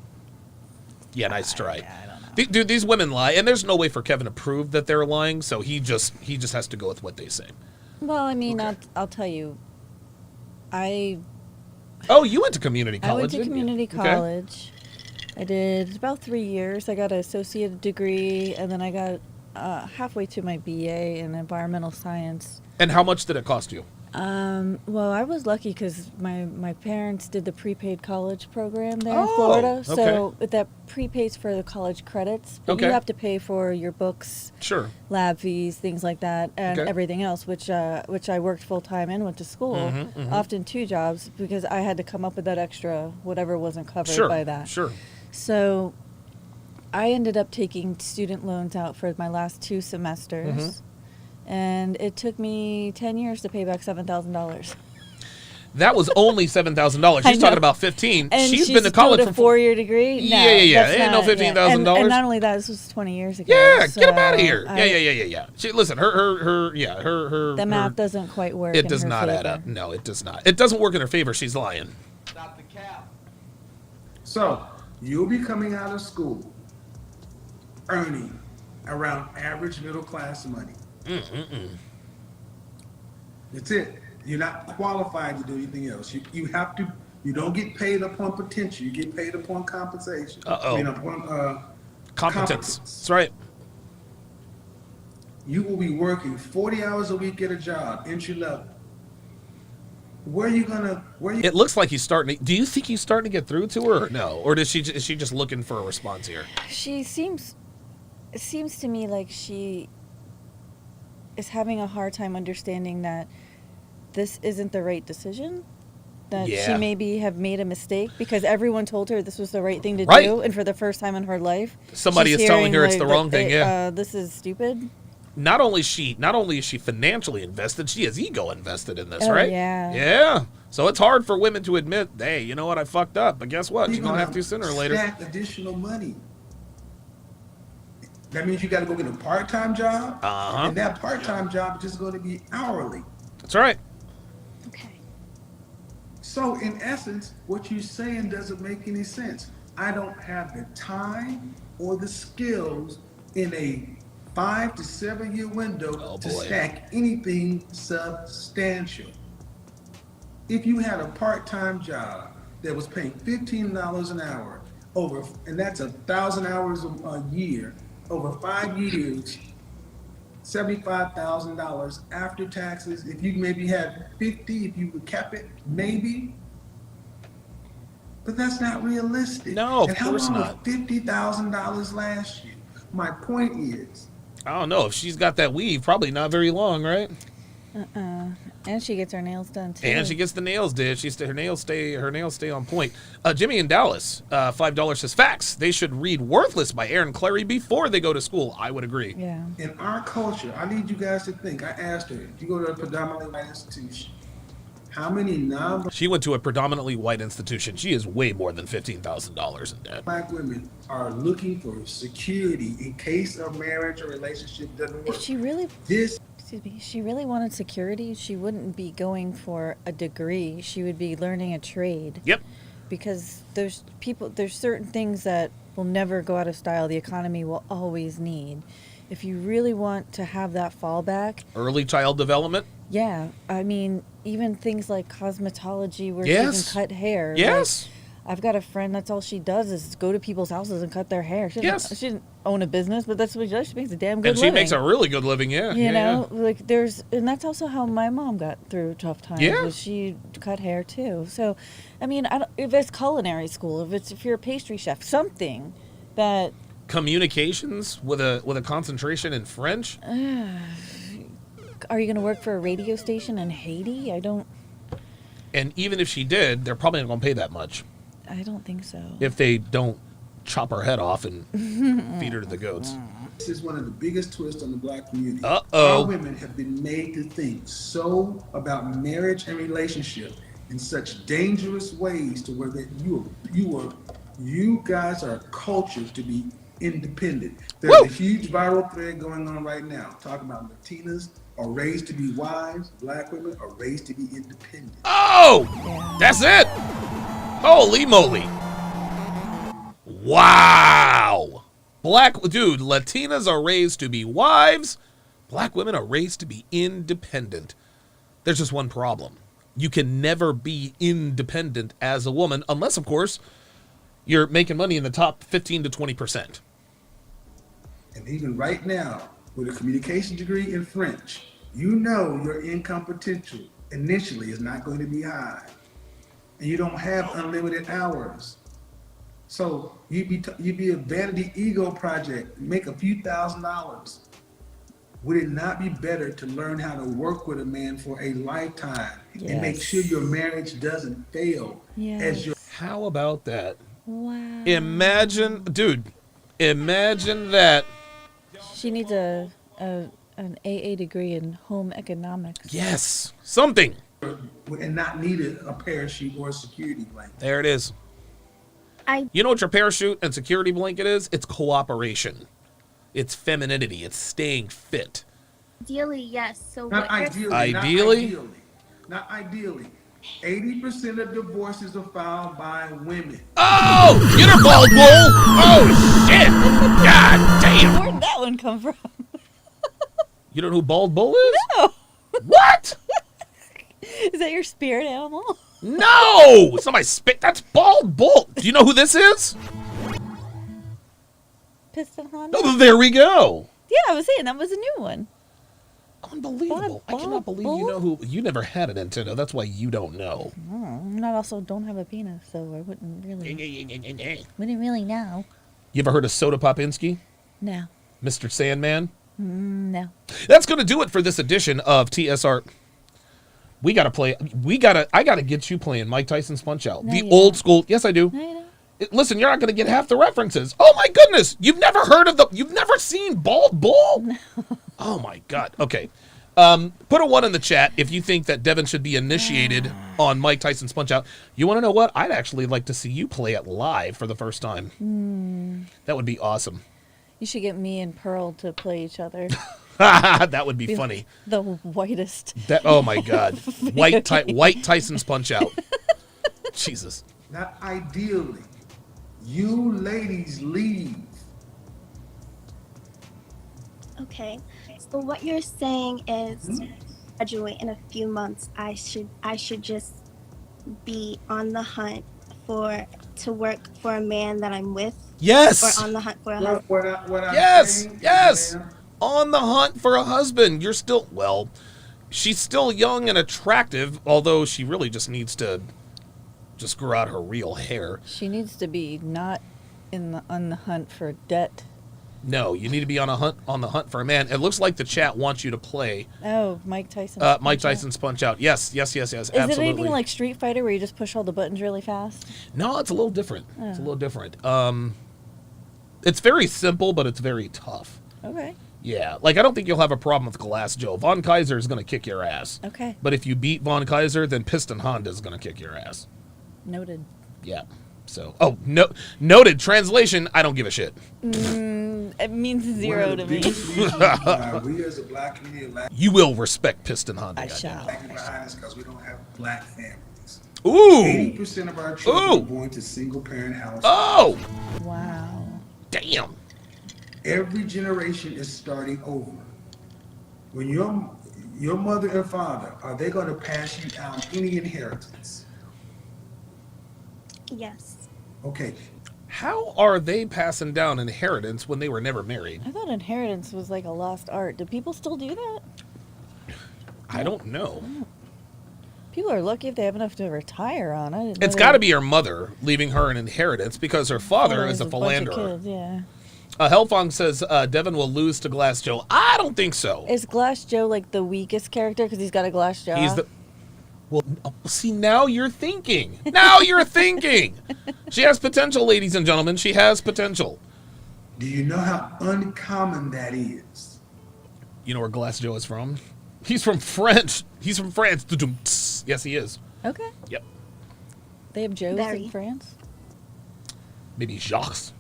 Yeah, nice try. Yeah, I don't know. Dude, these women lie, and there's no way for Kevin to prove that they're lying, so he just has to go with what they say. Well, I mean, Okay. I'll tell you. Oh, you went to community college, I went to didn't you? community Okay. college. I did about 3 years. I got an associate degree, and then I got halfway to my BA in environmental science. And how much did it cost you? Well, I was lucky because my parents did the prepaid college program there in Oh, Florida. okay. So that prepays for the college credits, but Okay. you have to pay for your books, Sure. lab fees, things like that, and Okay. everything else, which I worked full time and went to school, Mm-hmm, often 2 jobs, because I had to come up with that extra whatever wasn't covered Sure. by that. Sure. So I ended up taking student loans out for my last 2 semesters, and it took me 10 years to pay back $7,000. That was only $7,000. She's talking about 15. And she's been to college for a 4-year degree. No, yeah. that's Ain't no $15,000. And not only that, this was 20 years ago. Yeah, so get him out of here. Yeah. Listen, her. The math doesn't quite work. It does not add up. No, it does not. It doesn't work in her favor. She's lying. Stop the cap. So you'll be coming out of school earning around average middle class money. That's it. You're not qualified to do anything else. You have to. You don't get paid upon potential. You get paid upon compensation. Upon Competence. That's right. You will be working 40 hours a week at a job, entry level. It looks like he's starting to, do you think he's starting to get through to her or no? Or is she just looking for a response here? It seems to me like she is having a hard time understanding that this isn't the right decision. That she maybe have made a mistake because everyone told her this was the right thing to do, and for the first time in her life, somebody is telling her it's the wrong thing. This is stupid. Not only is she financially invested, she has ego invested in this, right? Yeah. So it's hard for women to admit, hey, you know what, I fucked up. But guess what? You're gonna have to sooner or later. Stack additional money. That means you got to go get a part-time job, and that part-time job is just going to be hourly. That's right. Okay. So in essence, what you're saying doesn't make any sense. I don't have the time or the skills in a 5 to 7 year window to stack anything substantial. If you had a part-time job that was paying $15 an hour and that's 1,000 hours a year, over 5 years, $75,000 after taxes. If you maybe had 50, if you would cap it, maybe. But that's not realistic. No, of and course how long not. was $50,000 last year? My point is, I don't know if she's got that weave. Probably not very long, right? And she gets her nails done too. And she gets the nails did. Her nails stay on point. Jimmy in Dallas, $5 says facts. They should read Worthless by Aaron Clary before they go to school. I would agree. Yeah. in our culture, I need you guys to think. I asked her, if you go to a predominantly white institution, how many She went to a predominantly white institution. She is way more than $15,000 in debt. black women are looking for security in case a marriage or relationship doesn't work? If she really wanted security, she wouldn't be going for a degree. She would be learning a trade. Yep. Because there's certain things that will never go out of style. The economy will always need. If you really want to have that fallback. Early child development. Yeah. I mean, even things like cosmetology where she can cut hair. Yes. Like, I've got a friend, that's all she does is go to people's houses and cut their hair. She doesn't own a business, but that's what she does. She makes a damn good living. And she makes a really good living, You know, like and that's also how my mom got through tough times. Yeah. Was she cut hair too. So, I mean, if it's culinary school, if you're a pastry chef, something that... Communications with a concentration in French. Are you going to work for a radio station in Haiti? I don't... And even if she did, they're probably not going to pay that much. I don't think so. If they don't chop her head off and feed her to the goats. This is one of the biggest twists on the black community. Uh-oh. Our women have been made to think so about marriage and relationship in such dangerous ways to where that you guys are cultured to be independent. There's a huge viral thread going on right now talking about Latinas are raised to be wives, black women are raised to be independent. Oh, that's it. Holy moly. Wow. Latinas are raised to be wives. Black women are raised to be independent. There's just one problem. You can never be independent as a woman unless, of course, you're making money in the top 15 to 20%. And even right now, with a communication degree in French, you know your income potential initially is not going to be high. And you don't have unlimited hours. So you'd be a vanity ego project, make a few $1,000s. Would it not be better to learn how to work with a man for a lifetime and make sure your marriage doesn't fail? How about that? Wow. Imagine that. She needs an AA degree in home economics. Yes, something. and not need a parachute or a security blanket. There it is. I You know what your parachute and security blanket is? It's cooperation. It's femininity. It's staying fit. ideally, yes. So Not what ideally. Ideally? Not ideally. 80% of divorces are filed by women. Oh! Get her, bald bull! Oh, shit! God damn! Where'd that one come from? You don't know who Bald Bull is? No. What? Is that your spirit animal? No! It's not my spit. That's Bald Bull. Do you know who this is? Piston Honda? Oh, there we go. Yeah, I was saying that was a new one. Unbelievable. I cannot believe Bull? you know who. You never had a Nintendo. That's why you don't know. Oh, I'm not also don't have a penis, so I wouldn't really know. You ever heard of Soda Popinski? No. Mr. Sandman? No. That's going to do it for this edition of TSR. I got to get you playing Mike Tyson's Punch Out. No, The you old don't. school. Yes, I do. No, you don't. Listen, you're not going to get half the references. Oh my goodness. You've never seen Bald Bull? No. Oh my God. Okay. Put a 1 in the chat if you think that Devin should be initiated on Mike Tyson's Punch Out. You want to know what? I'd actually like to see you play it live for the first time. That would be awesome. You should get me and Pearl to play each other. That would be funny. The whitest. Oh my God. White Tyson's Punch Out. Jesus. Not ideally. You ladies leave. Okay. So what you're saying is, graduate in a few months. I should just be on the hunt to work for a man that I'm with. Yes. Or on the hunt for a husband. What I'm Yes. saying, Yes. ma'am, On the hunt for a husband. She's still young and attractive, although she really just needs to just grow out her real hair. She needs to be not on the hunt for debt. No, you need to be on the hunt for a man. It looks like the chat wants you to play Oh, Mike Tyson. Mike Tyson's Punch Out. Yes, Is absolutely. it anything like Street Fighter where you just push all the buttons really fast? No, it's a little different. It's a little different. It's very simple, but it's very tough. Okay. Yeah, like I don't think you'll have a problem with Glass Joe. Von Kaiser is going to kick your ass. Okay. But if you beat Von Kaiser, then Piston Honda is going to kick your ass. Noted. Yeah. So, noted. Translation, I don't give a shit. It means one zero of the to me. biggest reasons why we as a black community lack You will respect Piston Honda. I goddamn shall. it. behind is because we don't have black families. Ooh. 80% of our children Ooh. are born to single parent households. Oh. Wow. Damn. Every generation is starting over. When your mother and father, are they going to pass you down any inheritance? Yes. Okay. How are they passing down inheritance when they were never married? I thought inheritance was like a lost art. Do people still do that? I don't know. People are lucky if they have enough to retire on. I didn't know It's they- got to be her mother leaving her an inheritance because her father Oh, is a there's bunch of philanderer. kids, yeah. Hellfong says Devin will lose to Glass Joe. I don't think so. Is Glass Joe like the weakest character because he's got a glass jaw? He's the. Well, see, now you're thinking. Now you're thinking. She has potential, ladies and gentlemen. She has potential. Do you know how uncommon that is? You know where Glass Joe is from? He's from France. He's from France. Yes, he is. Okay. Yep. They have Joes Very. in France? Maybe Jacques.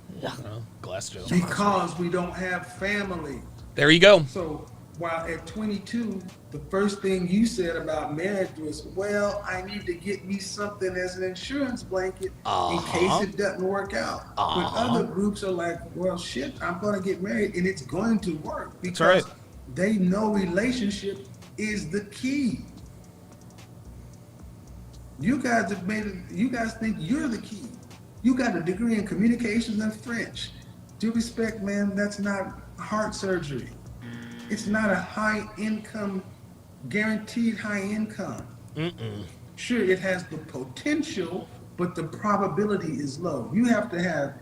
Glass Joe. Because we don't have family. There you go. So while at 22, the first thing you said about marriage was, well, I need to get me something as an insurance blanket in case it doesn't work out. When other groups are like, well, shit, I'm going to get married and it's going to work because right. they know relationship is the key. You guys have made it, you guys think you're the key. You got a degree in communications and French. Due respect, man, that's not heart surgery. It's not a high income, guaranteed high income. Sure, it has the potential, but the probability is low. You have to have,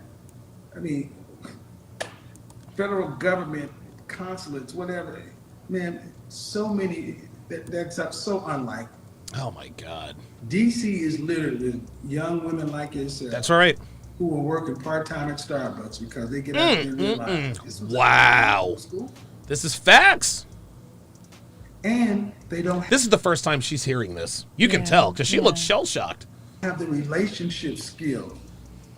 federal government, consulates, whatever. Man, so many, that's so unlikely. Oh my God. DC is literally young women like yourself. That's right. Who are working part-time at Starbucks because they get out there and realize this was Wow. old school. This is facts. and they don't This is the first time she's hearing this. You can Yeah, tell because she looks yeah. shell-shocked. have the relationship skill.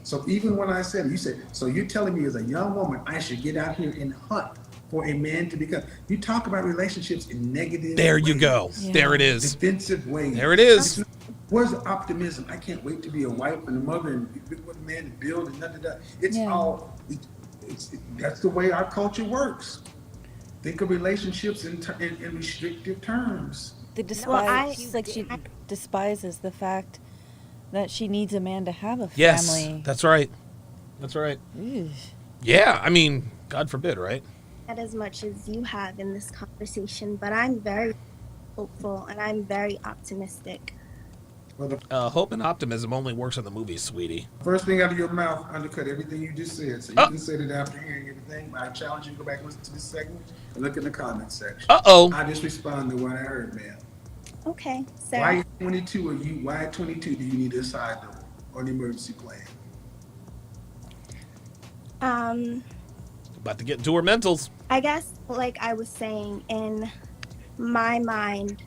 So even when I said, you said, so you're telling me as a young woman, I should get out here and hunt for a man to become. You talk about relationships in negative There ways, you go. Yeah. There it is. defensive ways. There it is. Where's the optimism? I can't wait to be a wife and a mother and be with a man and build and da. It's Yeah. all, that's the way our culture works. Think of relationships in restrictive terms. They she despises the fact that she needs a man to have a Yes, family. that's right. That's right. Eesh. Yeah, I mean, God forbid, right? Not as much as you have in this conversation, but I'm very hopeful and I'm very optimistic. Well, the Hope and optimism only works in the movies, sweetie. first thing out of your mouth undercut everything you just said. So you can say that after hearing everything. I challenge you to go back and listen to this segment and look in the comments section. Uh-oh. I just respond to what I heard, man. Okay, so Why at 22 are you? Why at 22 do you need a side door or an emergency plan? About to get into her mentals. I guess, like I was saying, in my mind,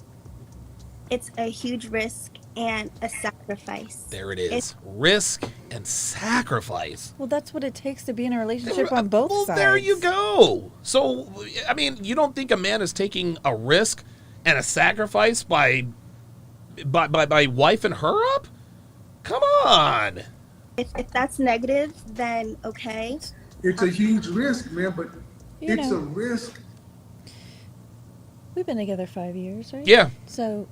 it's a huge risk and a sacrifice. There it is. Risk and sacrifice. Well, that's what it takes to be in a relationship on both sides. There you go. So, I mean, you don't think a man is taking a risk and a sacrifice by wifing her up? Come on. If that's negative, then okay. It's a huge risk, man, but You it's know. a risk. We've been together 5 years, right? Yeah. So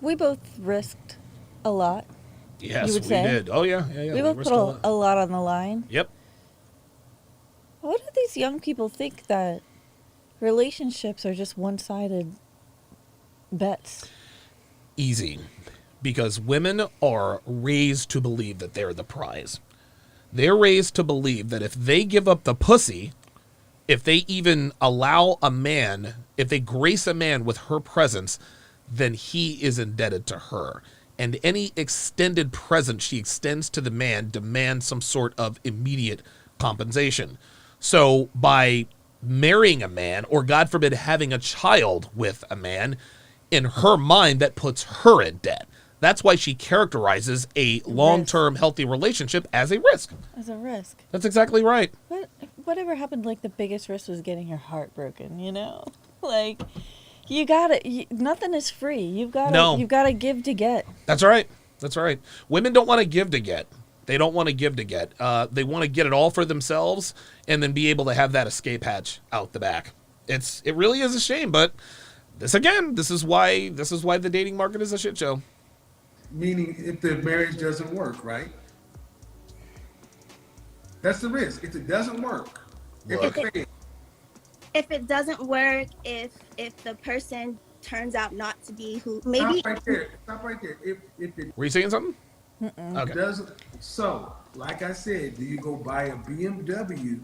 we both risked a lot. Yes, You would we say? did. Oh, yeah. We both risked put a lot on the line. Yep. What do these young people think that relationships are just one-sided bets? Easy. Because women are raised to believe that they're the prize. They're raised to believe that if they give up the pussy, if they even allow a man, if they grace a man with her presence, then he is indebted to her. And any extended presence she extends to the man demands some sort of immediate compensation. So by marrying a man, or God forbid having a child with a man, in her mind that puts her in debt. That's why she characterizes a long-term healthy relationship as a risk. As a risk. That's exactly right. Whatever happened, like, the biggest risk was getting your heart broken, you know? Like, you gotta, nothing is free. You've gotta give to get. That's right. That's right. Women don't want to give to get. They don't want to give to get. They want to get it all for themselves and then be able to have that escape hatch out the back. It really is a shame, but this is why the dating market is a shit show. Meaning, if the marriage doesn't work, right? That's the risk. If it doesn't work, Look. If it doesn't work, if the person turns out not to be who maybe. Stop right there. If it Were you saying something? Okay. doesn't, so like I said, do you go buy a BMW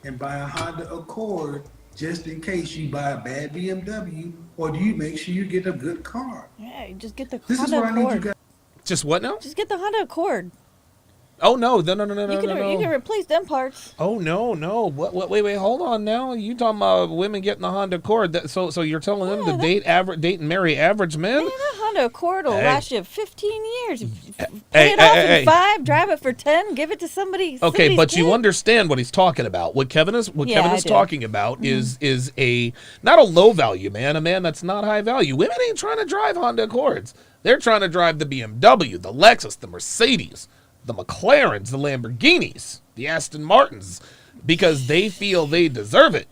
and buy a Honda Accord just in case you buy a bad BMW, or do you make sure you get a good car? Yeah, you just get the This is Honda what I need you Accord. guys. Just what now? Just get the Honda Accord. Oh no! No! You can replace them parts. Oh no! What? Wait! Hold on now. You talking about women getting the Honda Accord? So you're telling them to date and marry average men? Man, that Honda Accord will last you 15 years. Hey, Pay it off in 5, drive it for 10, give it to somebody. Okay, but you understand what he's talking about. What Kevin is talking about is a not a low value man, a man that's not high value. Women ain't trying to drive Honda Accords. They're trying to drive the BMW, the Lexus, the Mercedes, the McLarens, the Lamborghinis, the Aston Martins, because they feel they deserve it.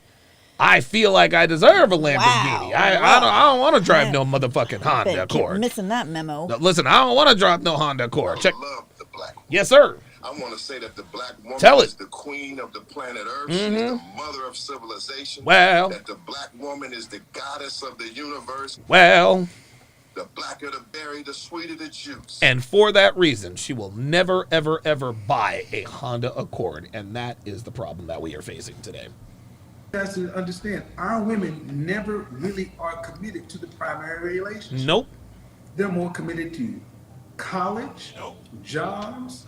I feel like I deserve a Lamborghini. I don't want to drive no motherfucking Honda Accord. Missing that memo. No, listen, I don't want to drive no Honda Accord. Check. Love the black woman. Yes, sir. I want to say that the black woman Tell it. is the queen of the planet Earth. She's the mother of civilization. Well. That the black woman is the goddess of the universe. Well. The blacker the berry, the sweeter the juice. And for that reason, she will never, ever, ever buy a Honda Accord. And that is the problem that we are facing today. Guys to understand, our women never really are committed to the primary relationship. Nope. They're more committed to college, jobs,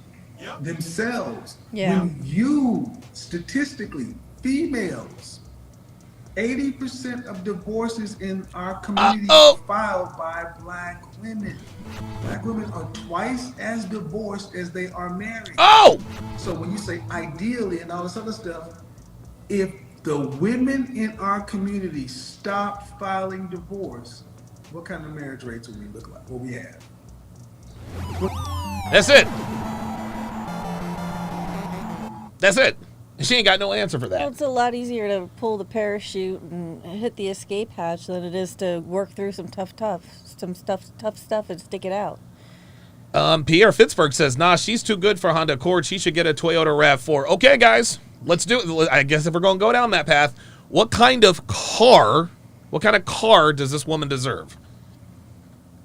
themselves. Yeah. When you, statistically, females 80% of divorces in our community Uh-oh. are filed by black women. Black women are twice as divorced as they are married. Oh! So when you say ideally and all this other stuff, if the women in our community stop filing divorce, what kind of marriage rates will we look like? What we have? That's it. That's it. She ain't got no answer for Well, that. it's a lot easier to pull the parachute and hit the escape hatch than it is to work through some tough stuff and stick it out. Pierre Fitzberg says, nah, she's too good for Honda Accord. She should get a Toyota RAV4. Okay, guys, let's do it. I guess if we're going to go down that path, what kind of car does this woman deserve?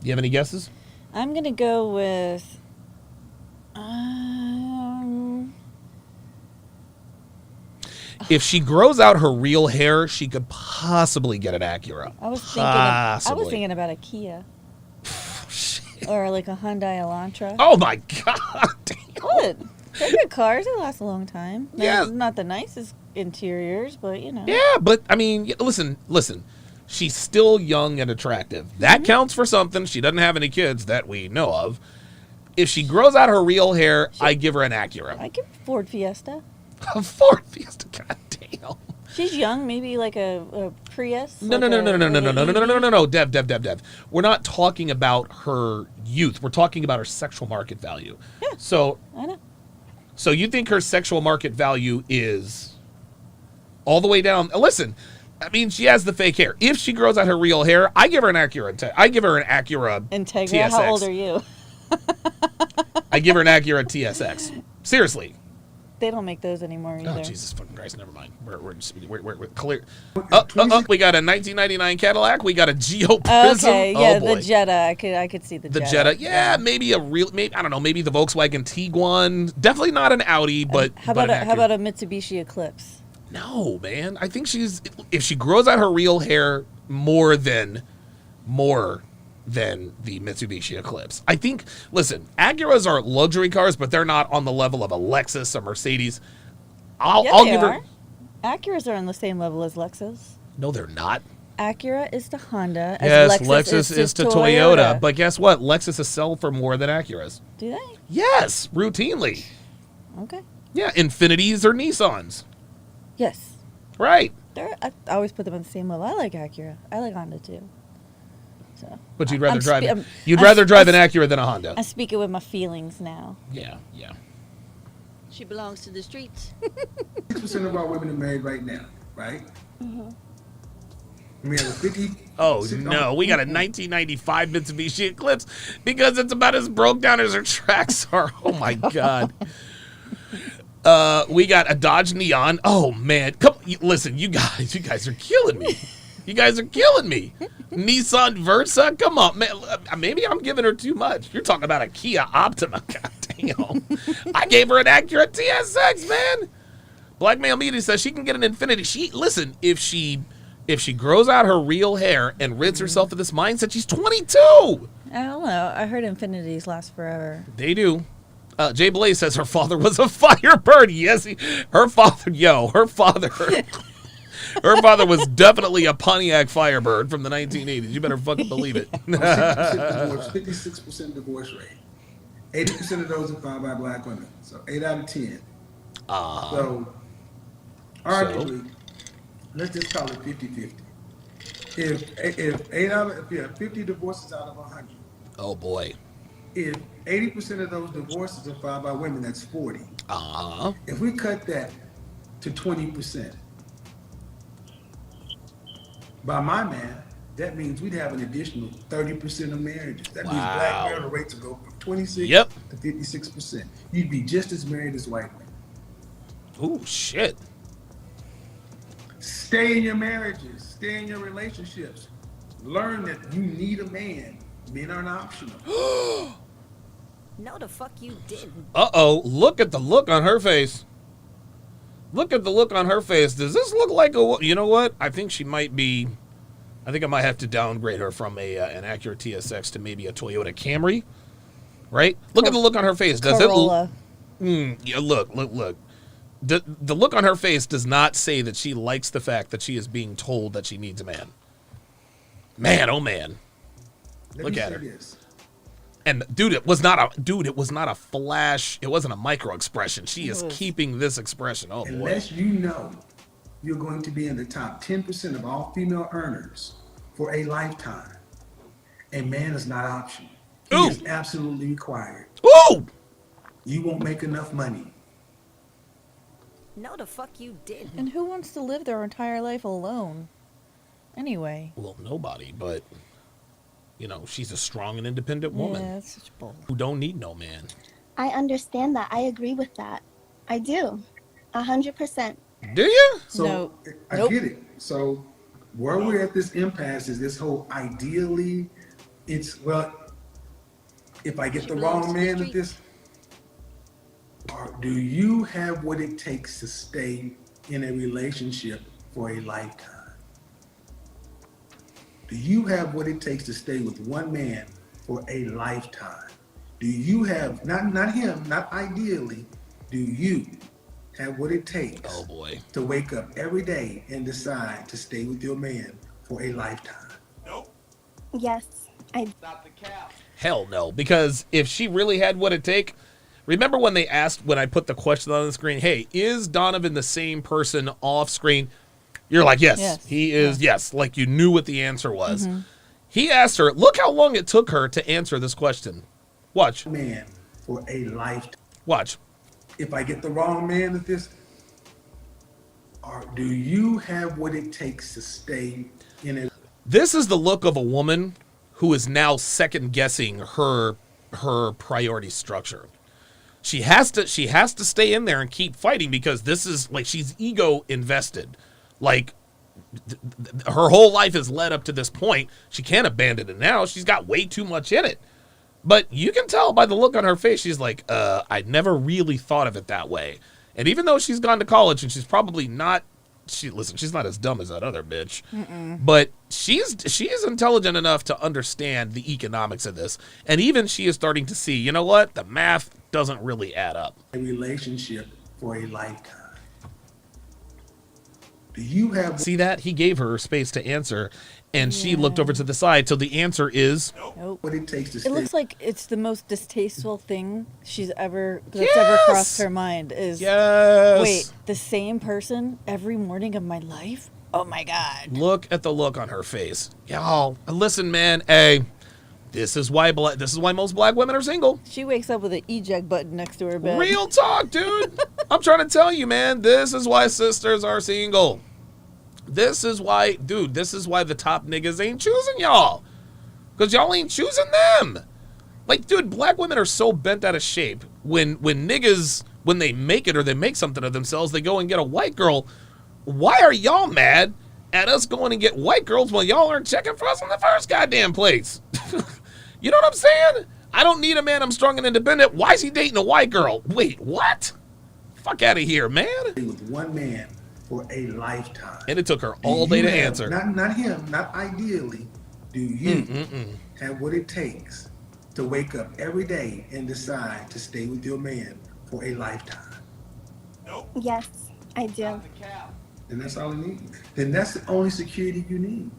Do you have any guesses? I'm going to go with... If she grows out her real hair, she could possibly get an Acura. I was Possibly. thinking about a Kia. Or like a Hyundai Elantra. Oh, my God. Damn. What? They're good cars. They last a long time. Yeah. Not the nicest interiors, but you know. Yeah, but, I mean, listen. She's still young and attractive. That counts for something. She doesn't have any kids that we know of. If she grows out her real hair, I give her an Acura. I give Ford Fiesta. A Ford Fiesta, God damn. She's young, maybe like a Prius. No, like no, Dev. We're not talking about her youth. We're talking about her sexual market value. Yeah, So, I know. so you think her sexual market value is all the way down? Listen, I mean, she has the fake hair. If she grows out her real hair, I give her an Acura. I give her an Acura Integra, TSX. how old are you? I give her an Acura TSX. Seriously. They don't make those anymore either. Oh, Jesus fucking Christ, never mind. We're clear. We got a 1999 Cadillac. We got a Geo Prism. Okay, Oh, yeah, boy. the Jetta. I could see the The Jetta. Jetta. Yeah, maybe I don't know, maybe the Volkswagen Tiguan. Definitely not an Audi, but How but about an a Acura. Mitsubishi Eclipse? No, man. I think if she grows out her real hair more than the Mitsubishi Eclipse. I think, listen, Acuras are luxury cars, but they're not on the level of a Lexus or Mercedes. I'll They give are. her. Acuras are on the same level as Lexus. No, they're not. Acura is to Honda Yes, as Lexus is to Toyota. But guess what? Lexuses sell for more than Acuras. Do they? Yes, routinely. Okay. Yeah, Infinitis or Nissans. Yes. Right. I always put them on the same level. I like Acura. I like Honda too. So. But you'd rather I'm drive spe- it. I'm- You'd I'm- rather drive an I'm- Acura than a Honda. I'm speaking with my feelings now. Yeah. She belongs to the streets. 6% of our women are married right now, right? Mm-hmm. We have a 50. Oh, no. We got a 1995 Mitsubishi Eclipse because it's about as broke down as her tracks are. Oh, my God. We got a Dodge Neon. Oh, man. Listen, you guys are killing me. You guys are killing me. Nissan Versa? Come on, man. Maybe I'm giving her too much. You're talking about a Kia Optima. God damn. I gave her an Acura TSX, man. Blackmail Media says she can get an Infinity. Listen, if she grows out her real hair and rids herself of this mindset, she's 22. I don't know. I heard Infinities last forever. They do. Jay Blaze says her father was a Firebird. Yes, her father was definitely a Pontiac Firebird from the 1980s. You better fucking believe it. 56% divorce rate. 80% of those are filed by black women. So 8 out of 10. So arguably, let's just call it 50-50. If you have 50 divorces out of 100. Oh boy. If 80% of those divorces are filed by women, that's 40. If we cut that to 20%, by my math, that means we'd have an additional 30% of marriages. That means black marital rates will go from 26 to 56%. You'd be just as married as white women. Ooh, shit. Stay in your marriages. Stay in your relationships. Learn that you need a man. Men aren't optional. No, the fuck you didn't. Uh-oh. Look at the look on her face. Look at the look on her face. Does this look like you know what? I think she might be... I think I might have to downgrade her from an Acura TSX to maybe a Toyota Camry. Right? Look at the look on her face. Does Corolla. Yeah, look. The look on her face does not say that she likes the fact that she is being told that she needs a man. Man, oh man. Look at her. This. And dude, it was not a flash. It wasn't a micro expression. She is keeping this expression. Oh boy. Unless you know you're going to be in the top 10% of all female earners for a lifetime, a man is not optional. He is absolutely required. Ooh! You won't make enough money. No, the fuck you didn't. And who wants to live their entire life alone? Anyway. Well, nobody, but you know, she's a strong and independent woman. Yeah, that's such bull. Who don't need no man. I understand that. I agree with that. I do. 100%. Do you? So No. I Nope. get it. So where we're at this impasse is this whole ideally, it's, well, if I get the wrong man at this, or do you have what it takes to stay in a relationship for a lifetime? Do you have what it takes to stay with one man for a lifetime? Do you have, not him, not ideally, do you have what it takes Oh boy. to wake up every day and decide to stay with your man for a lifetime? Yes, I do. Stop the cap. Hell no. Because if she really had what it take, remember when they asked, when I put the question on the screen, hey, is Donovan the same person off screen? You're like, yes. He is, yes. Like you knew what the answer was. Mm-hmm. He asked her, look how long it took her to answer this question. Watch. Man for a lifetime. Watch. If I get the wrong man at this, or do you have what it takes to stay in a This is the look of a woman who is now second guessing her priority structure. She has to stay in there and keep fighting because this is like she's ego invested. Like her whole life has led up to this point. She can't abandon it now. She's got way too much in it. But you can tell by the look on her face, she's like, I never really thought of it that way. And even though she's gone to college and she's probably not, she's not as dumb as that other bitch. But she is intelligent enough to understand the economics of this. And even she is starting to see, you know what? The math doesn't really add up. relationship for a lifetime? Do you have See that? He gave her space to answer. And she looked over to the side. So the answer is Nope. what it takes to stay? It looks like it's the most distasteful thing that's ever crossed her mind is yes. wait, the same person every morning of my life? Oh my god. Look at the look on her face. Y'all, listen, man. Hey, this is why most black women are single. She wakes up with an eject button next to her bed. Real talk, dude. I'm trying to tell you, man. This is why sisters are single. This is why the top niggas ain't choosing y'all. Because y'all ain't choosing them. Like, dude, black women are so bent out of shape. When niggas, when they make it or they make something of themselves, they go and get a white girl. Why are y'all mad at us going and get white girls while y'all aren't checking for us in the first goddamn place? You know what I'm saying? I don't need a man. I'm strong and independent. Why is he dating a white girl? Wait, what? Fuck out of here, man. With one man for a lifetime. And it took her all day to answer. Not him, not ideally. Do you have what it takes to wake up every day and decide to stay with your man for a lifetime? Yes, I do. Stop the cap. Then that's all you need. Then that's the only security you need.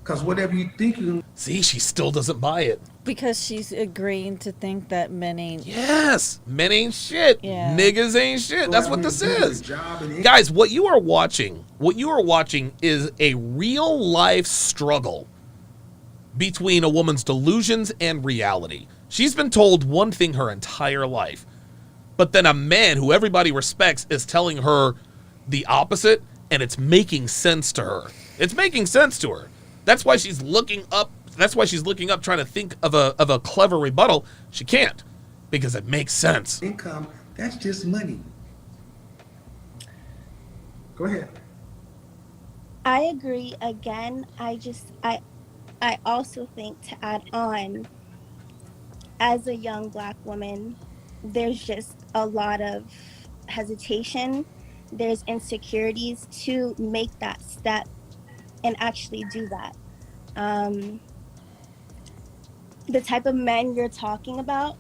Because whatever you think you See, she still doesn't buy it. Because she's agreeing to think that men ain't. Yes, men ain't shit. Yeah. Niggas ain't shit. That's what this is. job and Guys, what you are watching is a real life struggle between a woman's delusions and reality. She's been told one thing her entire life, but then a man who everybody respects is telling her the opposite, and it's making sense to her. It's making sense to her. That's why she's looking up. That's why she's looking up, trying to think of a clever rebuttal. She can't, because it makes sense. income, that's just money. Go ahead. I agree. Again, I also think to add on, as a young black woman, there's just a lot of hesitation. There's insecurities to make that step and actually do that. The type of men you're talking about,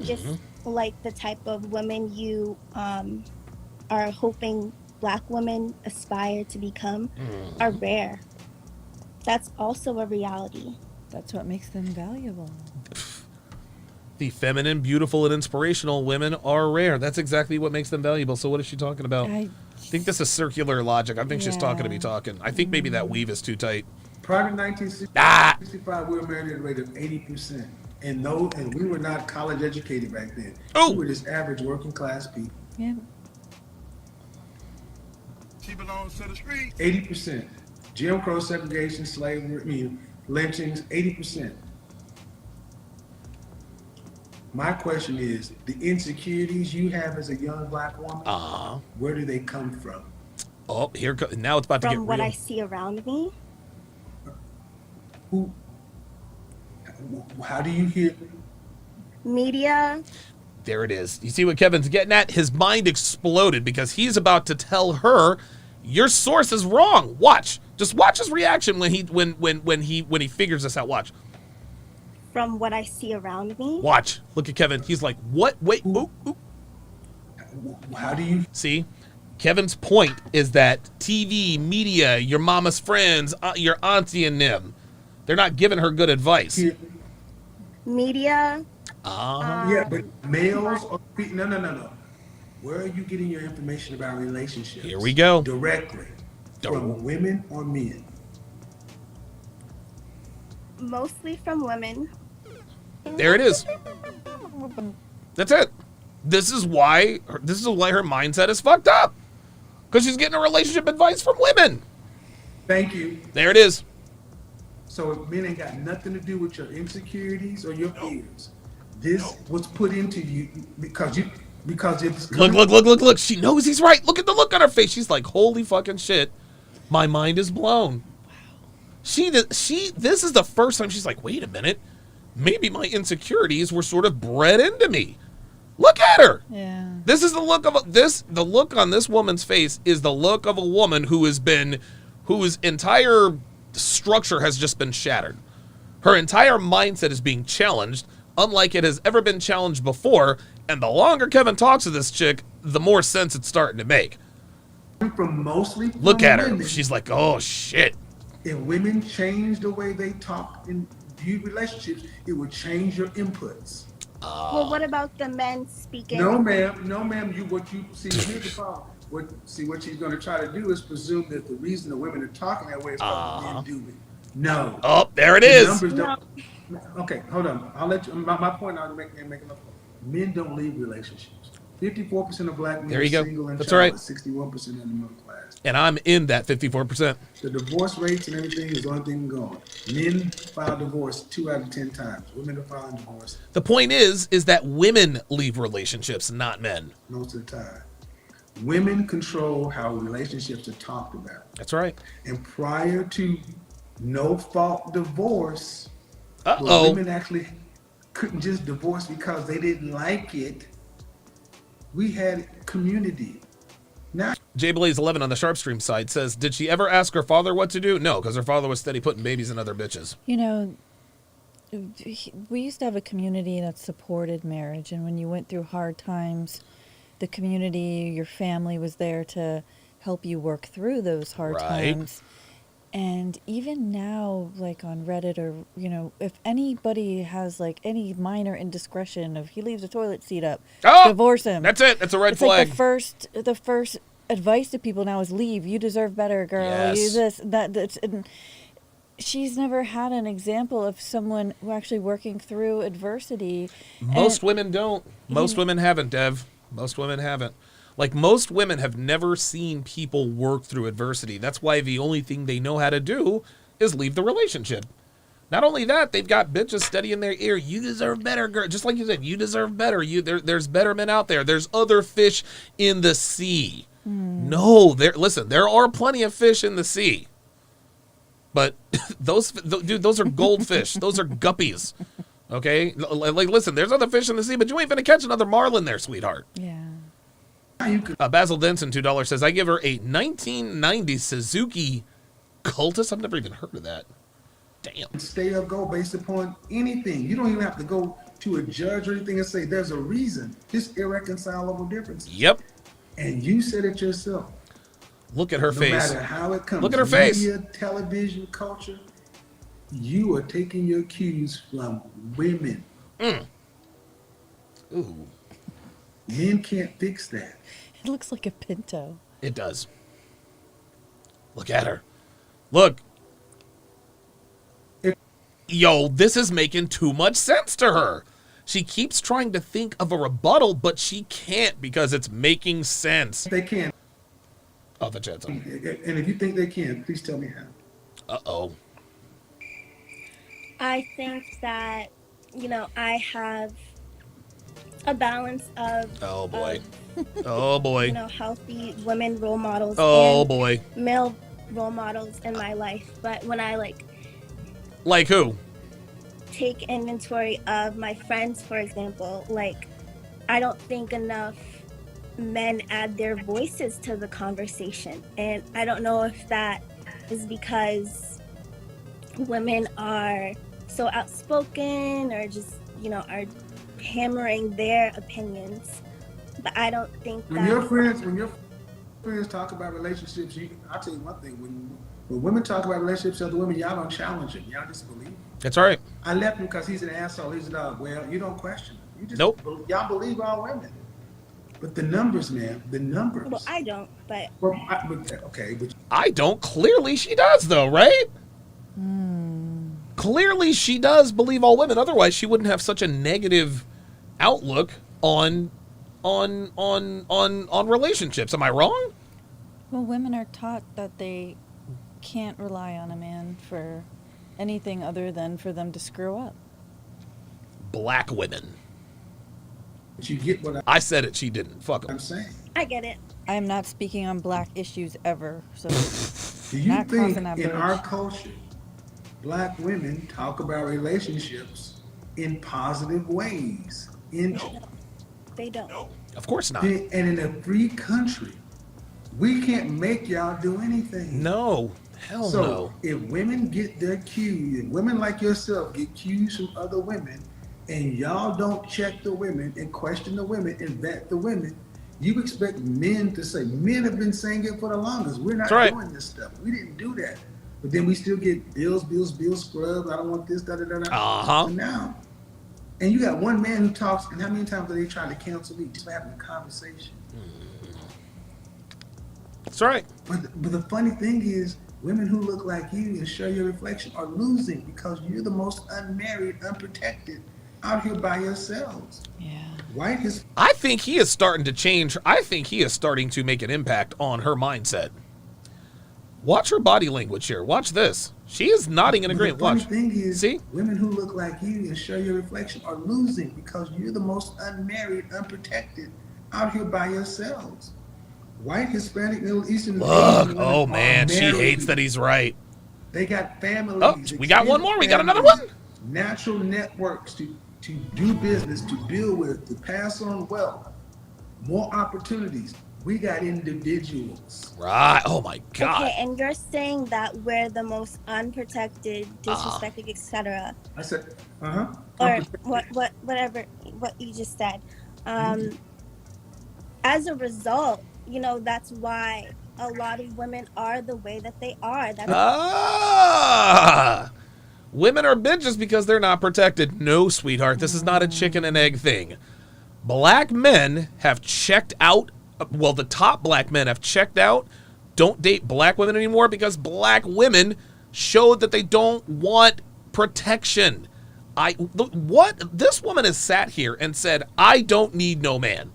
just like the type of women you are hoping Black women aspire to become are rare. That's also a reality. That's what makes them valuable. The feminine, beautiful, and inspirational women are rare. That's exactly what makes them valuable. So what is she talking about? I think this is circular logic. I think she's talking to me talking. I think maybe that weave is too tight. Prior to 1965, we were married at a rate of 80%. And we were not college educated back then. We were just average working class people. Yeah. She belongs to the street. 80%. Jim Crow, segregation, slavery, lynchings, 80%. My question is, the insecurities you have as a young Black woman, where do they come from? Oh, now it's about to get real. From what I see around me. How do you hear? Media. There it is. You see what Kevin's getting at? His mind exploded because he's about to tell her, your source is wrong. Watch. Just watch his reaction when he figures this out. Watch. From what I see around me. Watch. Look at Kevin. He's like, what? Wait. Ooh. How do you see? Kevin's point is that TV, media, your mama's friends, your auntie and them, they're not giving her good advice. Media. Yeah, but males or no. Where are you getting your information about relationships? Here we go. Directly. From women or men? Mostly from women. There it is. That's it. This is why her mindset is fucked up. Because she's getting a relationship advice from women. Thank you. There it is. So men ain't got nothing to do with your insecurities or your fears. This was put into you because it's look. She knows he's right. Look at the look on her face. She's like, holy fucking shit. My mind is blown. This is the first time she's like, wait a minute. Maybe my insecurities were sort of bred into me. Look at her. Yeah. This is the look on this woman's face is the look of a woman whose entire structure has just been shattered. Her entire mindset is being challenged, unlike it has ever been challenged before. And the longer Kevin talks to this chick, the more sense it's starting to make. Look at her. She's like, oh shit. If women change the way they talk and view relationships, it would change your inputs. Well, what about the men speaking? No, ma'am. What here's the problem. What she's going to try to do is presume that the reason the women are talking that way is because men do it. No. Oh, there it is. Okay, hold on. I'll let you. My point I'll make another point. Men don't leave relationships. 54% of Black men are single and childless. 61% in the middle class. And I'm in that 54%. The divorce rates and everything is the only thing going. Men file divorce 2 out of 10 times. Women are filing divorce. The point is that women leave relationships, not men. Most of the time. Women control how relationships are talked about. That's right. And prior to no-fault divorce, where women actually couldn't just divorce because they didn't like it, we had community. Now, JBlaze11 on the Sharpstream side says, did she ever ask her father what to do? No, because her father was steady putting babies in other bitches. You know, we used to have a community that supported marriage, and when you went through hard times, the community, your family was there to help you work through those hard times. And even now, like on Reddit or, if anybody has like any minor indiscretion of he leaves the toilet seat up, divorce him. That's it. That's a red flag. Like the first advice to people now is leave. You deserve better, girl. Yes. You this, that. And she's never had an example of someone who actually working through adversity. Most women don't. Most women haven't, Dev. Most women haven't. Like, most women have never seen people work through adversity. That's why the only thing they know how to do is leave the relationship. Not only that, they've got bitches steady in their ear. You deserve better, girl. Just like you said, you deserve better. There's better men out there. There's other fish in the sea. No, there are plenty of fish in the sea. But those are goldfish. Those are guppies. Okay? Like, listen, there's other fish in the sea, but you ain't gonna catch another marlin there, sweetheart. Yeah. Basil Denson, $2 says, I give her a 1990 Suzuki Cultus. I've never even heard of that. Damn. Stay or go based upon anything. You don't even have to go to a judge or anything and say there's a reason. Just irreconcilable differences. Yep. And you said it yourself. Look at her face. No matter how it comes. Look at her face. Media, television, culture. You are taking your cues from women. Ooh. Men can't fix that. It looks like a Pinto. It does. Look at her. Look. Yo, this is making too much sense to her. She keeps trying to think of a rebuttal, but she can't because it's making sense. They can't. Oh, the chat's on. And if you think they can, please tell me how. Uh-oh. I think that, I have a balance of Oh, boy. Oh, boy. Healthy women role models Oh, and boy. male role models in my life. But when I Like who? take inventory of my friends, for example, I don't think enough men add their voices to the conversation. And I don't know if that is because women are so outspoken or just, are hammering their opinions. But I don't think When your friends talk about relationships, I'll tell you one thing. When women talk about relationships with other women, y'all don't challenge them. Y'all just believe him. That's all right. I left him because he's an asshole. He's a dog. Well, you don't question him. You just Nope. Y'all believe all women. But the numbers, man, the numbers. Well, I don't, but... But I don't. Clearly she does, though, right? Clearly she does believe all women. Otherwise, she wouldn't have such a negative outlook on relationships. Am I wrong? Well, women are taught that they can't rely on a man for anything other than for them to screw up. Black women. you get what I said it. She didn't. Fuck 'em. I'm saying. I get it. I am not speaking on black issues ever. So Do you not think crossing that in bridge. our culture, black women talk about relationships in positive ways? They don't. Of course not. And in a free country, we can't make y'all do anything. No. Hell So no. if women get their cues, and women like yourself get cues from other women, and y'all don't check the women and question the women and vet the women, you expect men to say, men have been saying it for the longest. We're not doing this stuff. We didn't do that. But then we still get bills, scrubs. I don't want this, da da da da. Uh-huh. So now, and you got one man who talks, and how many times are they trying to cancel me just for having a conversation? That's right. But the funny thing is, women who look like you and share your reflection are losing because you're the most unmarried, unprotected out here by yourselves. Yeah. White is. I think he is starting to change. I think he is starting to make an impact on her mindset. Watch her body language here. Watch this. She is nodding in agreement. Watch. The funny thing is, see? Women who look like you and share your reflection are losing because you're the most unmarried, unprotected out here by yourselves. White, Hispanic, Middle Eastern. Look. Oh, man. She hates that he's right. They got families. Oh, we got one more. We got another one. Natural networks to do business, to build with, to pass on wealth, more opportunities. We got individuals. Right. Oh, my God. Okay, and you're saying that we're the most unprotected, disrespected, etc. I said, Or whatever you just said. As a result, that's why a lot of women are the way that they are. Women are bitches because they're not protected. No, sweetheart, this is not a chicken and egg thing. Black men have checked out. Well, the top black men have checked out. Don't date black women anymore because black women showed that they don't want protection. This woman has sat here and said, I don't need no man.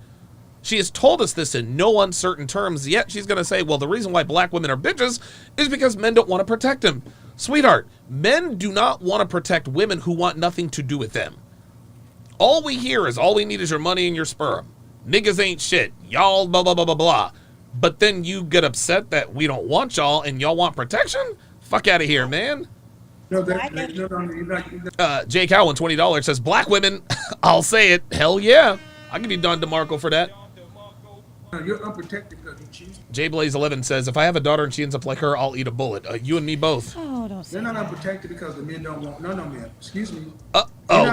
She has told us this in no uncertain terms, yet she's going to say, well, the reason why black women are bitches is because men don't want to protect them. Sweetheart, men do not want to protect women who want nothing to do with them. All we hear is all we need is your money and your sperm. Niggas ain't shit. Y'all blah, blah, blah, blah, blah. But then you get upset that we don't want y'all and y'all want protection? Fuck out of here, man. No, Jake Cowan, $20 says, black women, I'll say it. Hell yeah. I'll give you Don DeMarco for that. You're unprotected because you choose. JBlaze11 says, if I have a daughter and she ends up like her, I'll eat a bullet. You and me both. Oh, don't say They're not that. unprotected because the men don't want. No, man. Excuse me. Oh,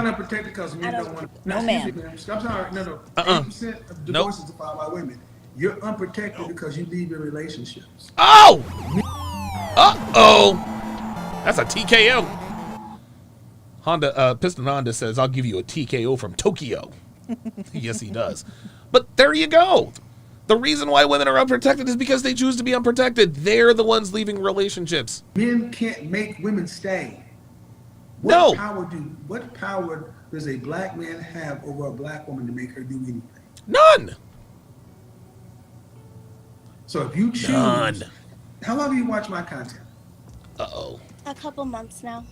not unprotected because men don't want to. No, man. I'm sorry. No. 80% of divorces are filed by women. You're unprotected because you leave your relationships. Oh! Uh-oh! That's a TKO. Piston Honda says, I'll give you a TKO from Tokyo. Yes, he does. But there you go. The reason why women are unprotected is because they choose to be unprotected. They're the ones leaving relationships. Men can't make women stay. No. What power does a black man have over a black woman to make her do anything? None. So if you choose, None. How long have you watched my content? Uh-oh. A couple months now.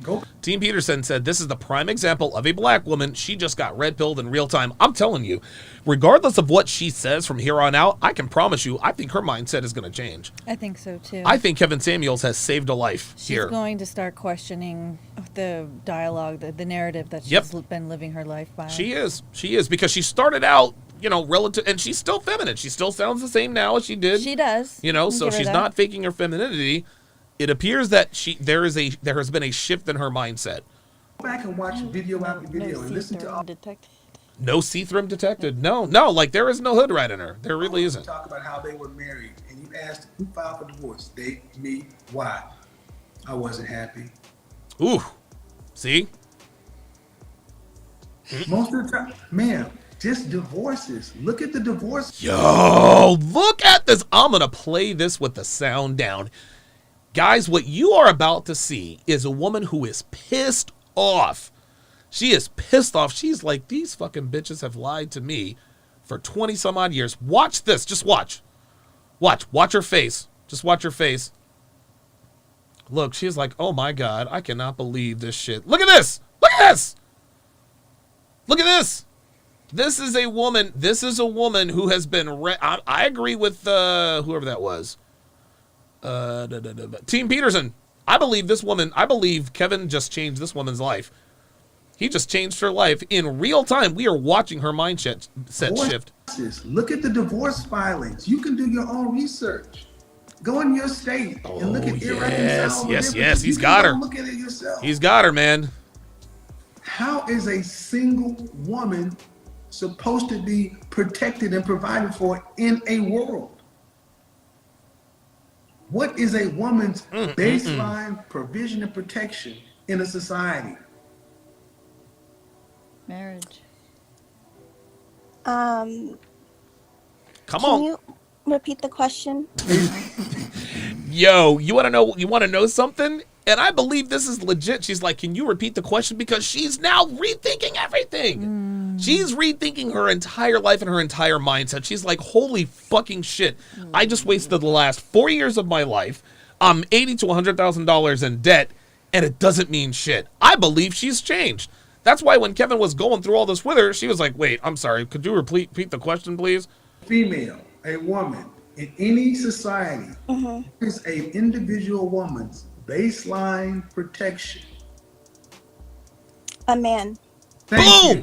Go. Team Peterson said, this is the prime example of a black woman. She just got red-pilled in real time. I'm telling you, regardless of what she says from here on out, I can promise you, I think her mindset is going to change. I think so, too. I think Kevin Samuels has saved a life here. She's going to start questioning the dialogue, the narrative that she's been living her life by. She is, because she started out, relative, and she's still feminine. She still sounds the same now as she did. She does. So she's not faking her femininity. It appears that there has been a shift in her mindset. Go back and watch video after video and listen to all. No see-through detected. No, like there is no hood rat in her. There really isn't. Talk about how they were married, and you asked who filed for divorce. They, me, why? I wasn't happy. Ooh, see? Most of the time, ma'am, just divorces. Look at the divorce. Yo, look at this. I'm gonna play this with the sound down. Guys, what you are about to see is a woman who is pissed off. She is pissed off. She's like, these fucking bitches have lied to me for 20 some odd years. Watch this. Just watch. Watch her face. Just watch her face. Look, she's like, oh my God, I cannot believe this shit. Look at this. Look at this. Look at this. This is a woman who has been, I agree with whoever that was. Team Peterson. I believe Kevin just changed this woman's life. He just changed her life in real time. We are watching her mindset shift. Look at the divorce filings. You can do your own research. Go in your state and look at irreconcilable differences. Yes. He's got her. Look at it yourself. He's got her, man. How is a single woman supposed to be protected and provided for in a world? What is a woman's baseline provision and protection in a society? Marriage. Come on. Can you repeat the question? Yo, you want to know something? And I believe this is legit. She's like, can you repeat the question? Because she's now rethinking everything. She's rethinking her entire life and her entire mindset. She's like, holy fucking shit. I just wasted the last 4 years of my life. I'm $80,000 to $100,000 in debt, and it doesn't mean shit. I believe she's changed. That's why when Kevin was going through all this with her, she was like, wait, I'm sorry. Could you repeat the question, please? Female, a woman, in any society, is an individual woman's baseline protection. A man. Boom! You.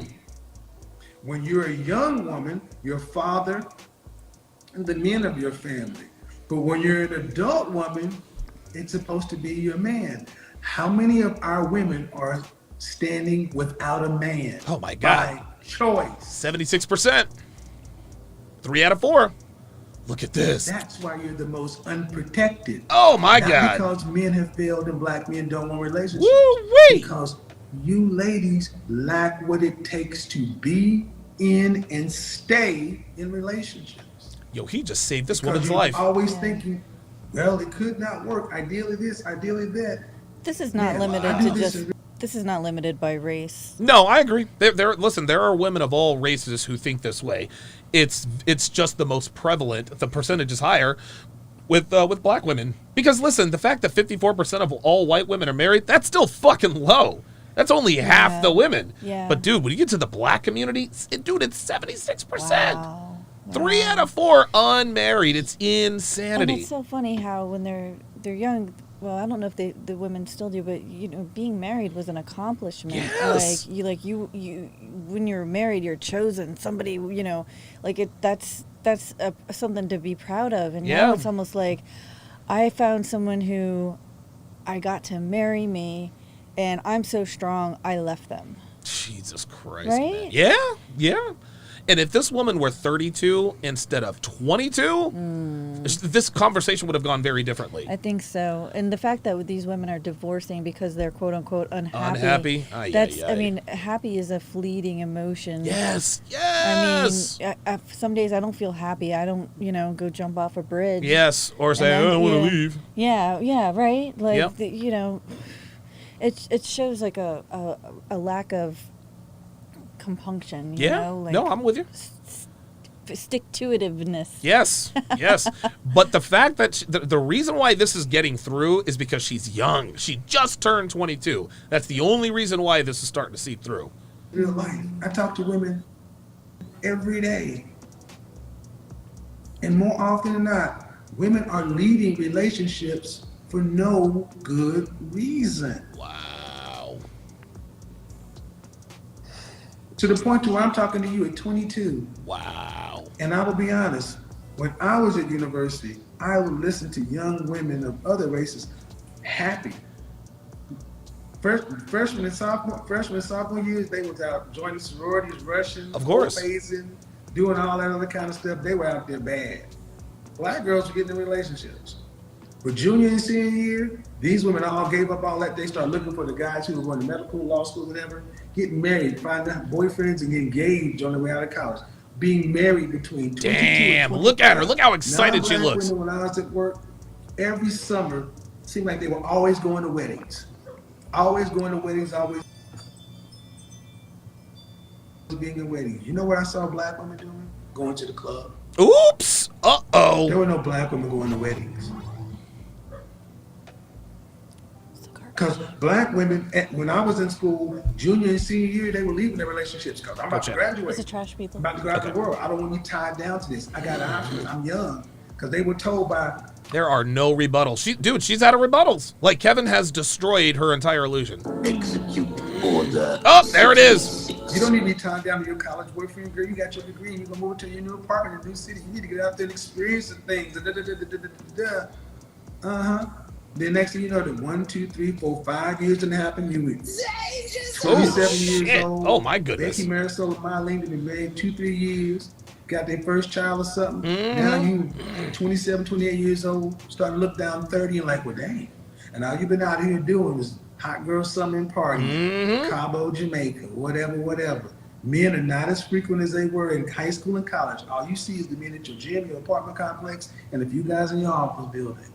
When you're a young woman, your father and the men of your family. But when you're an adult woman, it's supposed to be your man. How many of our women are standing without a man? Oh my God. By choice. 76%. 3 out of 4. Look at this. That's why you're the most unprotected. Oh my Not God. because men have failed and black men don't want relationships. Woo-wee. Because you ladies lack what it takes to be in and stay in relationships. Yo, he just saved this Because woman's you're life. always thinking, well, it could not work. Ideally this, ideally that. This is not limited to just. This is not limited by race. No, I agree. Listen, there are women of all races who think this way. It's just the most prevalent. The percentage is higher with black women. Because listen, the fact that 54% of all white women are married, that's still fucking low. That's only half the women. Yeah. But dude, when you get to the black community, it's 76%. Wow. 3 out of 4 unmarried. It's insanity. And it's so funny how when they're young. Well, I don't know if the women still do, but being married was an accomplishment. Yes. Like you when you're married, you're chosen. Somebody, that's something to be proud of. And now it's almost like I found someone who I got to marry me, and I'm so strong, I left them. Jesus Christ, Right? man. Yeah. And if this woman were 32 instead of 22, this conversation would have gone very differently. I think so. And the fact that these women are divorcing because they're quote unquote unhappy. I mean, happy is a fleeting emotion. Yes. I mean, some days I don't feel happy. I don't, go jump off a bridge. Yes. Or say, I want to leave. Yeah, right? Like, it shows like a lack of compunction. You know? Like, no, I'm with you. Stick-to-itiveness. Yes. But the fact that the reason why this is getting through is because she's young. She just turned 22. That's the only reason why this is starting to seep through. Real life. I talk to women every day. And more often than not, women are leading relationships for no good reason. Wow. To the point to where I'm talking to you at 22. Wow. And I will be honest, when I was at university, I would listen to young women of other races happy. Freshman and sophomore years, they was out joining sororities, rushing, of course, phasing, doing all that other kind of stuff. They were out there bad. Black girls were getting in relationships. For junior and senior year, these women all gave up all that. They started looking for the guys who were going to medical, law school, whatever, getting married, finding out boyfriends, and getting engaged on their way out of college. Being married between 22 and 25. Look at her. Look how excited she looks. Women, when I was at work, every summer, it seemed like they were always going to weddings. Always going to weddings, always being at weddings. You know what I saw black women doing? Going to the club. Oops. Uh-oh. There were no black women going to weddings. Because black women, when I was in school, junior and senior year, they were leaving their relationships because I'm about to graduate. It's a trash people. I'm about to go out in the world. I don't want to be tied down to this. I got options. I'm young. Because they were told by... There are no rebuttals. She's out of rebuttals. Like, Kevin has destroyed her entire illusion. Execute order. Oh, there it is. You don't need to be tied down to your college boyfriend, girl. You got your degree. You're going to move to your new apartment in a new city. You need to get out there and experience some things. Then next thing you know, the 1, 2, 3, 4, 5 years didn't happen. You were 27 years old. Oh my goodness. Becky Marisol and Marlene have been married 2, 3 years. Got their first child or something. Now you 27, 28 years old, starting to look down 30 and like, well, dang. And all you've been out here doing is hot girl summer and party, Cabo, Jamaica, whatever. Men are not as frequent as they were in high school and college. All you see is the men at your gym, your apartment complex, and a few guys in your office building.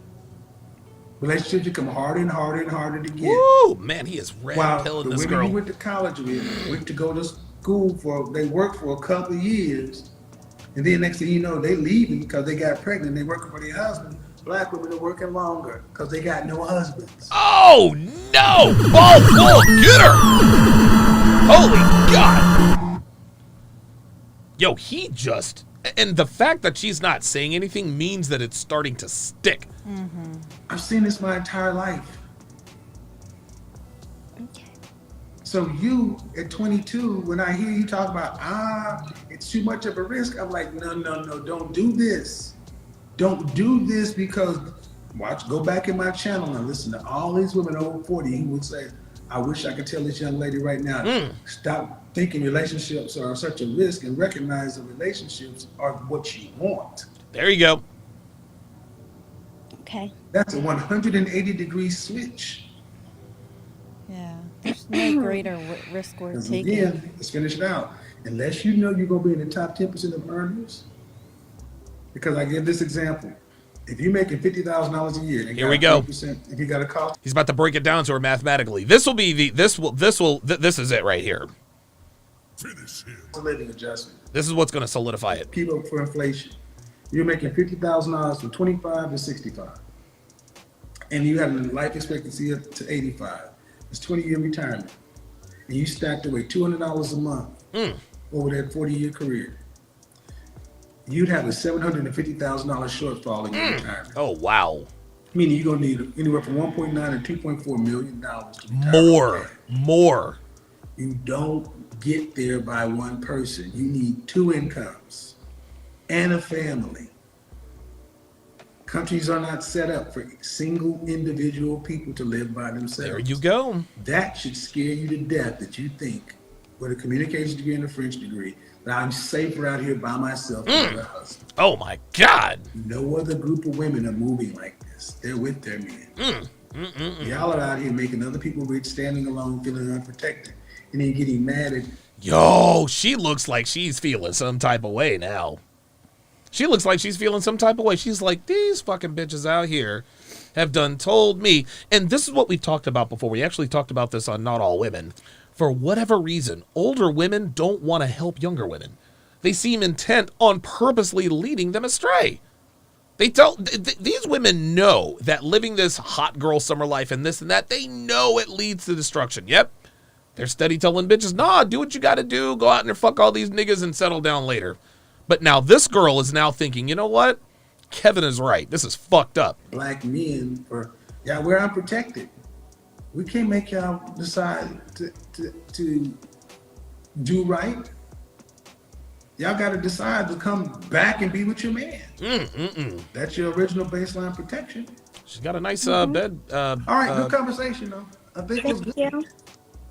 Relationships become harder and harder and harder to get. Woo, man, he is red pilling this girl. The women he went to college with, went to go to school they worked for a couple of years, and then next thing you know, they leaving because they got pregnant. They working for their husband. Black women are working longer because they got no husbands. Oh no! Ball full, get her! Holy God! Yo, he just. And the fact that she's not saying anything means that it's starting to stick. I've seen this my entire life. Okay. So you, at 22, when I hear you talk about, it's too much of a risk, I'm like, no, don't do this. Don't do this because, go back in my channel and listen to all these women over 40 who would say, I wish I could tell this young lady right now, stop thinking relationships are such a risk and recognize that relationships are what you want. There you go. Okay. That's a 180-degree switch. Yeah, there's no greater risk worth taking. Again, let's finish it out. Unless you know you're going to be in the top 10% of earners, because I give this example. If you're making $50,000 a year, here we go. If you got a cost, he's about to break it down to her mathematically. This is it right here. Finish him. It's a living adjustment. This is what's going to solidify it. Keep up for inflation. You're making $50,000 from 25 to 65, and you have a life expectancy up to 85. It's 20-year retirement, and you stacked away $200 a month over that 40-year career. You'd have a $750,000 shortfall in your retirement. Oh, wow. Meaning you're going to need anywhere from $1.9 to $2.4 million to retire. More. You don't get there by one person. You need 2 incomes and a family. Countries are not set up for single individual people to live by themselves. There you go. That should scare you to death that you think, with a communications degree and a French degree, that I'm safer out here by myself than a husband. Oh my God. No other group of women are moving like this. They're with their men. Y'all are out here making other people rich, standing alone, feeling unprotected, and then getting mad at. Yo, she looks like she's feeling some type of way now. She looks like she's feeling some type of way. She's like, these fucking bitches out here have done told me. And this is what we've talked about before. We actually talked about this on Not All Women. For whatever reason, older women don't want to help younger women. They seem intent on purposely leading them astray. These women know that living this hot girl summer life and this and that, they know it leads to destruction. Yep. They're steady telling bitches, nah, do what you got to do. Go out and fuck all these niggas and settle down later. But now this girl is now thinking, you know what? Kevin is right. This is fucked up. Black men, we're unprotected. We can't make y'all decide to do right. Y'all got to decide to come back and be with your man. That's your original baseline protection. She's got a nice bed. All right, good conversation, though. I think it was good. Thank you.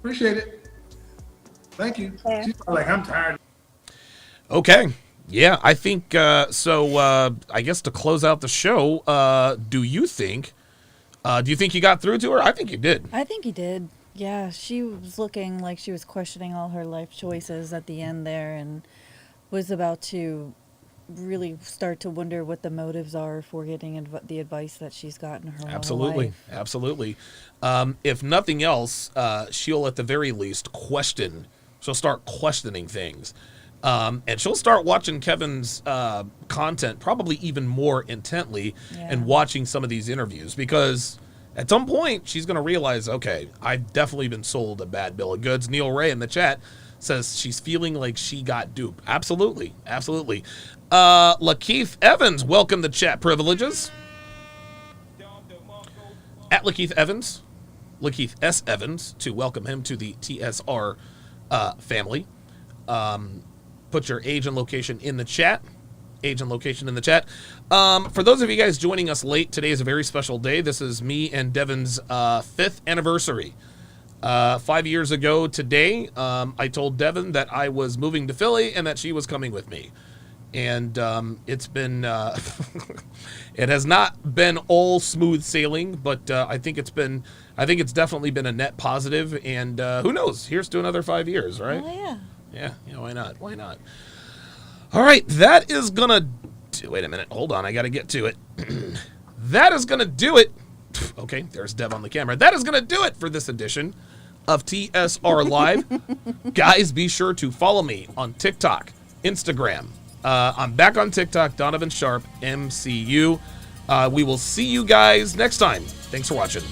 Appreciate it. Thank you. Yeah. She's like, I'm tired. Okay. Yeah, I think so. I guess to close out the show, do you think you got through to her? I think you did. I think he did. Yeah, she was looking like she was questioning all her life choices at the end there and was about to really start to wonder what the motives are for getting the advice that she's gotten her whole life. Absolutely. If nothing else, she'll at the very least question. She'll start questioning things. And she'll start watching Kevin's content probably even more intently and watching some of these interviews because at some point she's going to realize, okay, I've definitely been sold a bad bill of goods. Neil Ray in the chat says she's feeling like she got duped. Absolutely. Lakeith Evans, welcome to chat privileges. At Lakeith Evans, Lakeith S. Evans, to welcome him to the TSR family. Put your age and location in the chat. For those of you guys joining us late, today is a very special day. This is me and Devin's 5th anniversary. 5 years ago today, I told Devin that I was moving to Philly and that she was coming with me. And it's been, it has not been all smooth sailing, but I think it's definitely been a net positive. And who knows? Here's to another 5 years, right? Oh, yeah. Yeah, why not? All right, that is gonna wait a minute, hold on, I gotta get to it. That is gonna do it. Okay, there's Dev on the camera. That is gonna do it for this edition of TSR Live. Guys, be sure to follow me on TikTok, Instagram. I'm back on TikTok, Donovan Sharp MCU. We will see you guys next time. Thanks for watching.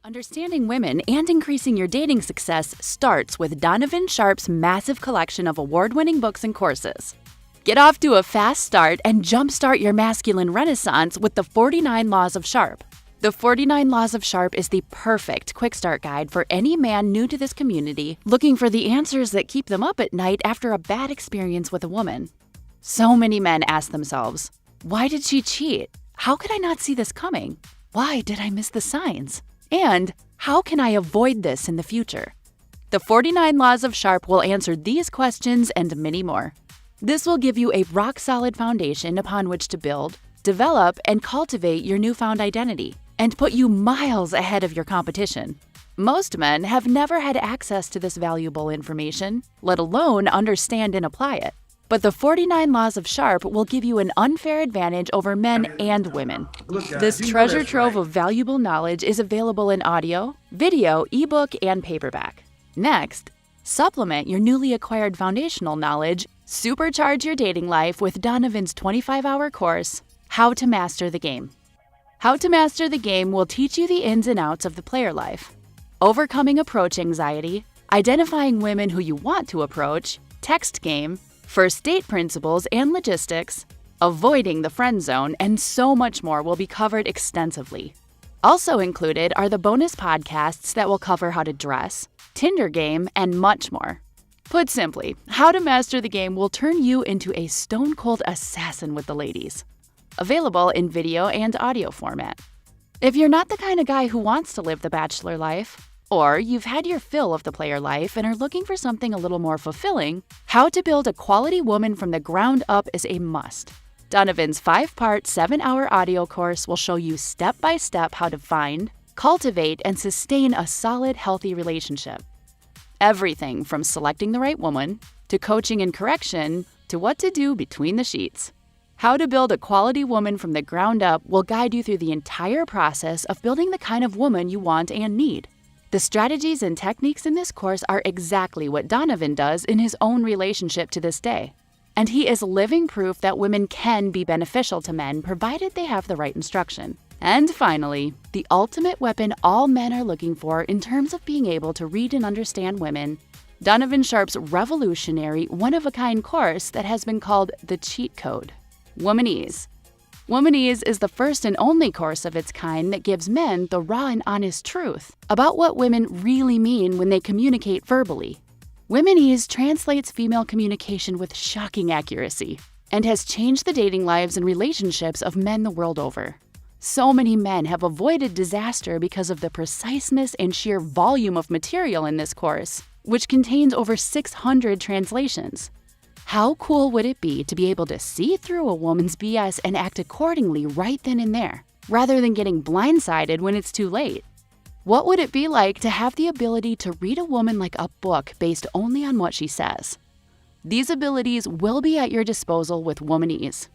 Understanding women and increasing your dating success starts with Donovan Sharp's massive collection of award-winning books and courses. Get off to a fast start and jumpstart your masculine renaissance with the 49 Laws of Sharp. The 49 Laws of Sharp is the perfect quick start guide for any man new to this community looking for the answers that keep them up at night after a bad experience with a woman. So many men ask themselves, why did she cheat? How could I not see this coming? Why did I miss the signs? And how can I avoid this in the future? The 49 Laws of Sharp will answer these questions and many more. This will give you a rock-solid foundation upon which to build, develop, and cultivate your newfound identity, and put you miles ahead of your competition. Most men have never had access to this valuable information, let alone understand and apply it. But the 49 Laws of Sharp will give you an unfair advantage over men and women. This treasure trove of valuable knowledge is available in audio, video, ebook, and paperback. Next, supplement your newly acquired foundational knowledge, supercharge your dating life with Donovan's 25-hour course, How to Master the Game. How to Master the Game will teach you the ins and outs of the player life, overcoming approach anxiety, identifying women who you want to approach, text game, first date principles and logistics, avoiding the friend zone, and so much more will be covered extensively. Also included are the bonus podcasts that will cover how to dress, Tinder game, and much more. Put simply, How to Master the Game will turn you into a stone-cold assassin with the ladies. Available in video and audio format. If you're not the kind of guy who wants to live the bachelor life, or you've had your fill of the player life and are looking for something a little more fulfilling, How to Build a Quality Woman from the Ground Up is a must. Donovan's 5-part, 7-hour audio course will show you step-by-step how to find, cultivate, and sustain a solid, healthy relationship. Everything from selecting the right woman, to coaching and correction, to what to do between the sheets. How to Build a Quality Woman from the Ground Up will guide you through the entire process of building the kind of woman you want and need. The strategies and techniques in this course are exactly what Donovan does in his own relationship to this day. And he is living proof that women can be beneficial to men provided they have the right instruction. And finally, the ultimate weapon all men are looking for in terms of being able to read and understand women, Donovan Sharp's revolutionary, one-of-a-kind course that has been called the Cheat Code, Womanese. Womanese is the first and only course of its kind that gives men the raw and honest truth about what women really mean when they communicate verbally. Womanese translates female communication with shocking accuracy and has changed the dating lives and relationships of men the world over. So many men have avoided disaster because of the preciseness and sheer volume of material in this course, which contains over 600 translations. How cool would it be to be able to see through a woman's BS and act accordingly right then and there, rather than getting blindsided when it's too late? What would it be like to have the ability to read a woman like a book based only on what she says? These abilities will be at your disposal with Womanese.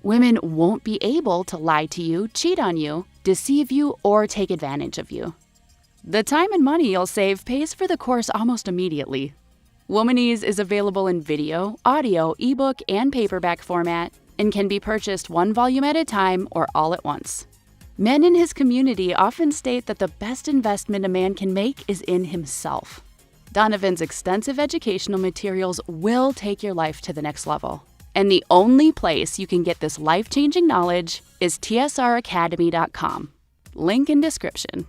Women won't be able to lie to you, cheat on you, deceive you, or take advantage of you. The time and money you'll save pays for the course almost immediately. Womanese is available in video, audio, ebook, and paperback format and can be purchased one volume at a time or all at once. Men in his community often state that the best investment a man can make is in himself. Donovan's extensive educational materials will take your life to the next level. And the only place you can get this life-changing knowledge is tsracademy.com. Link in description.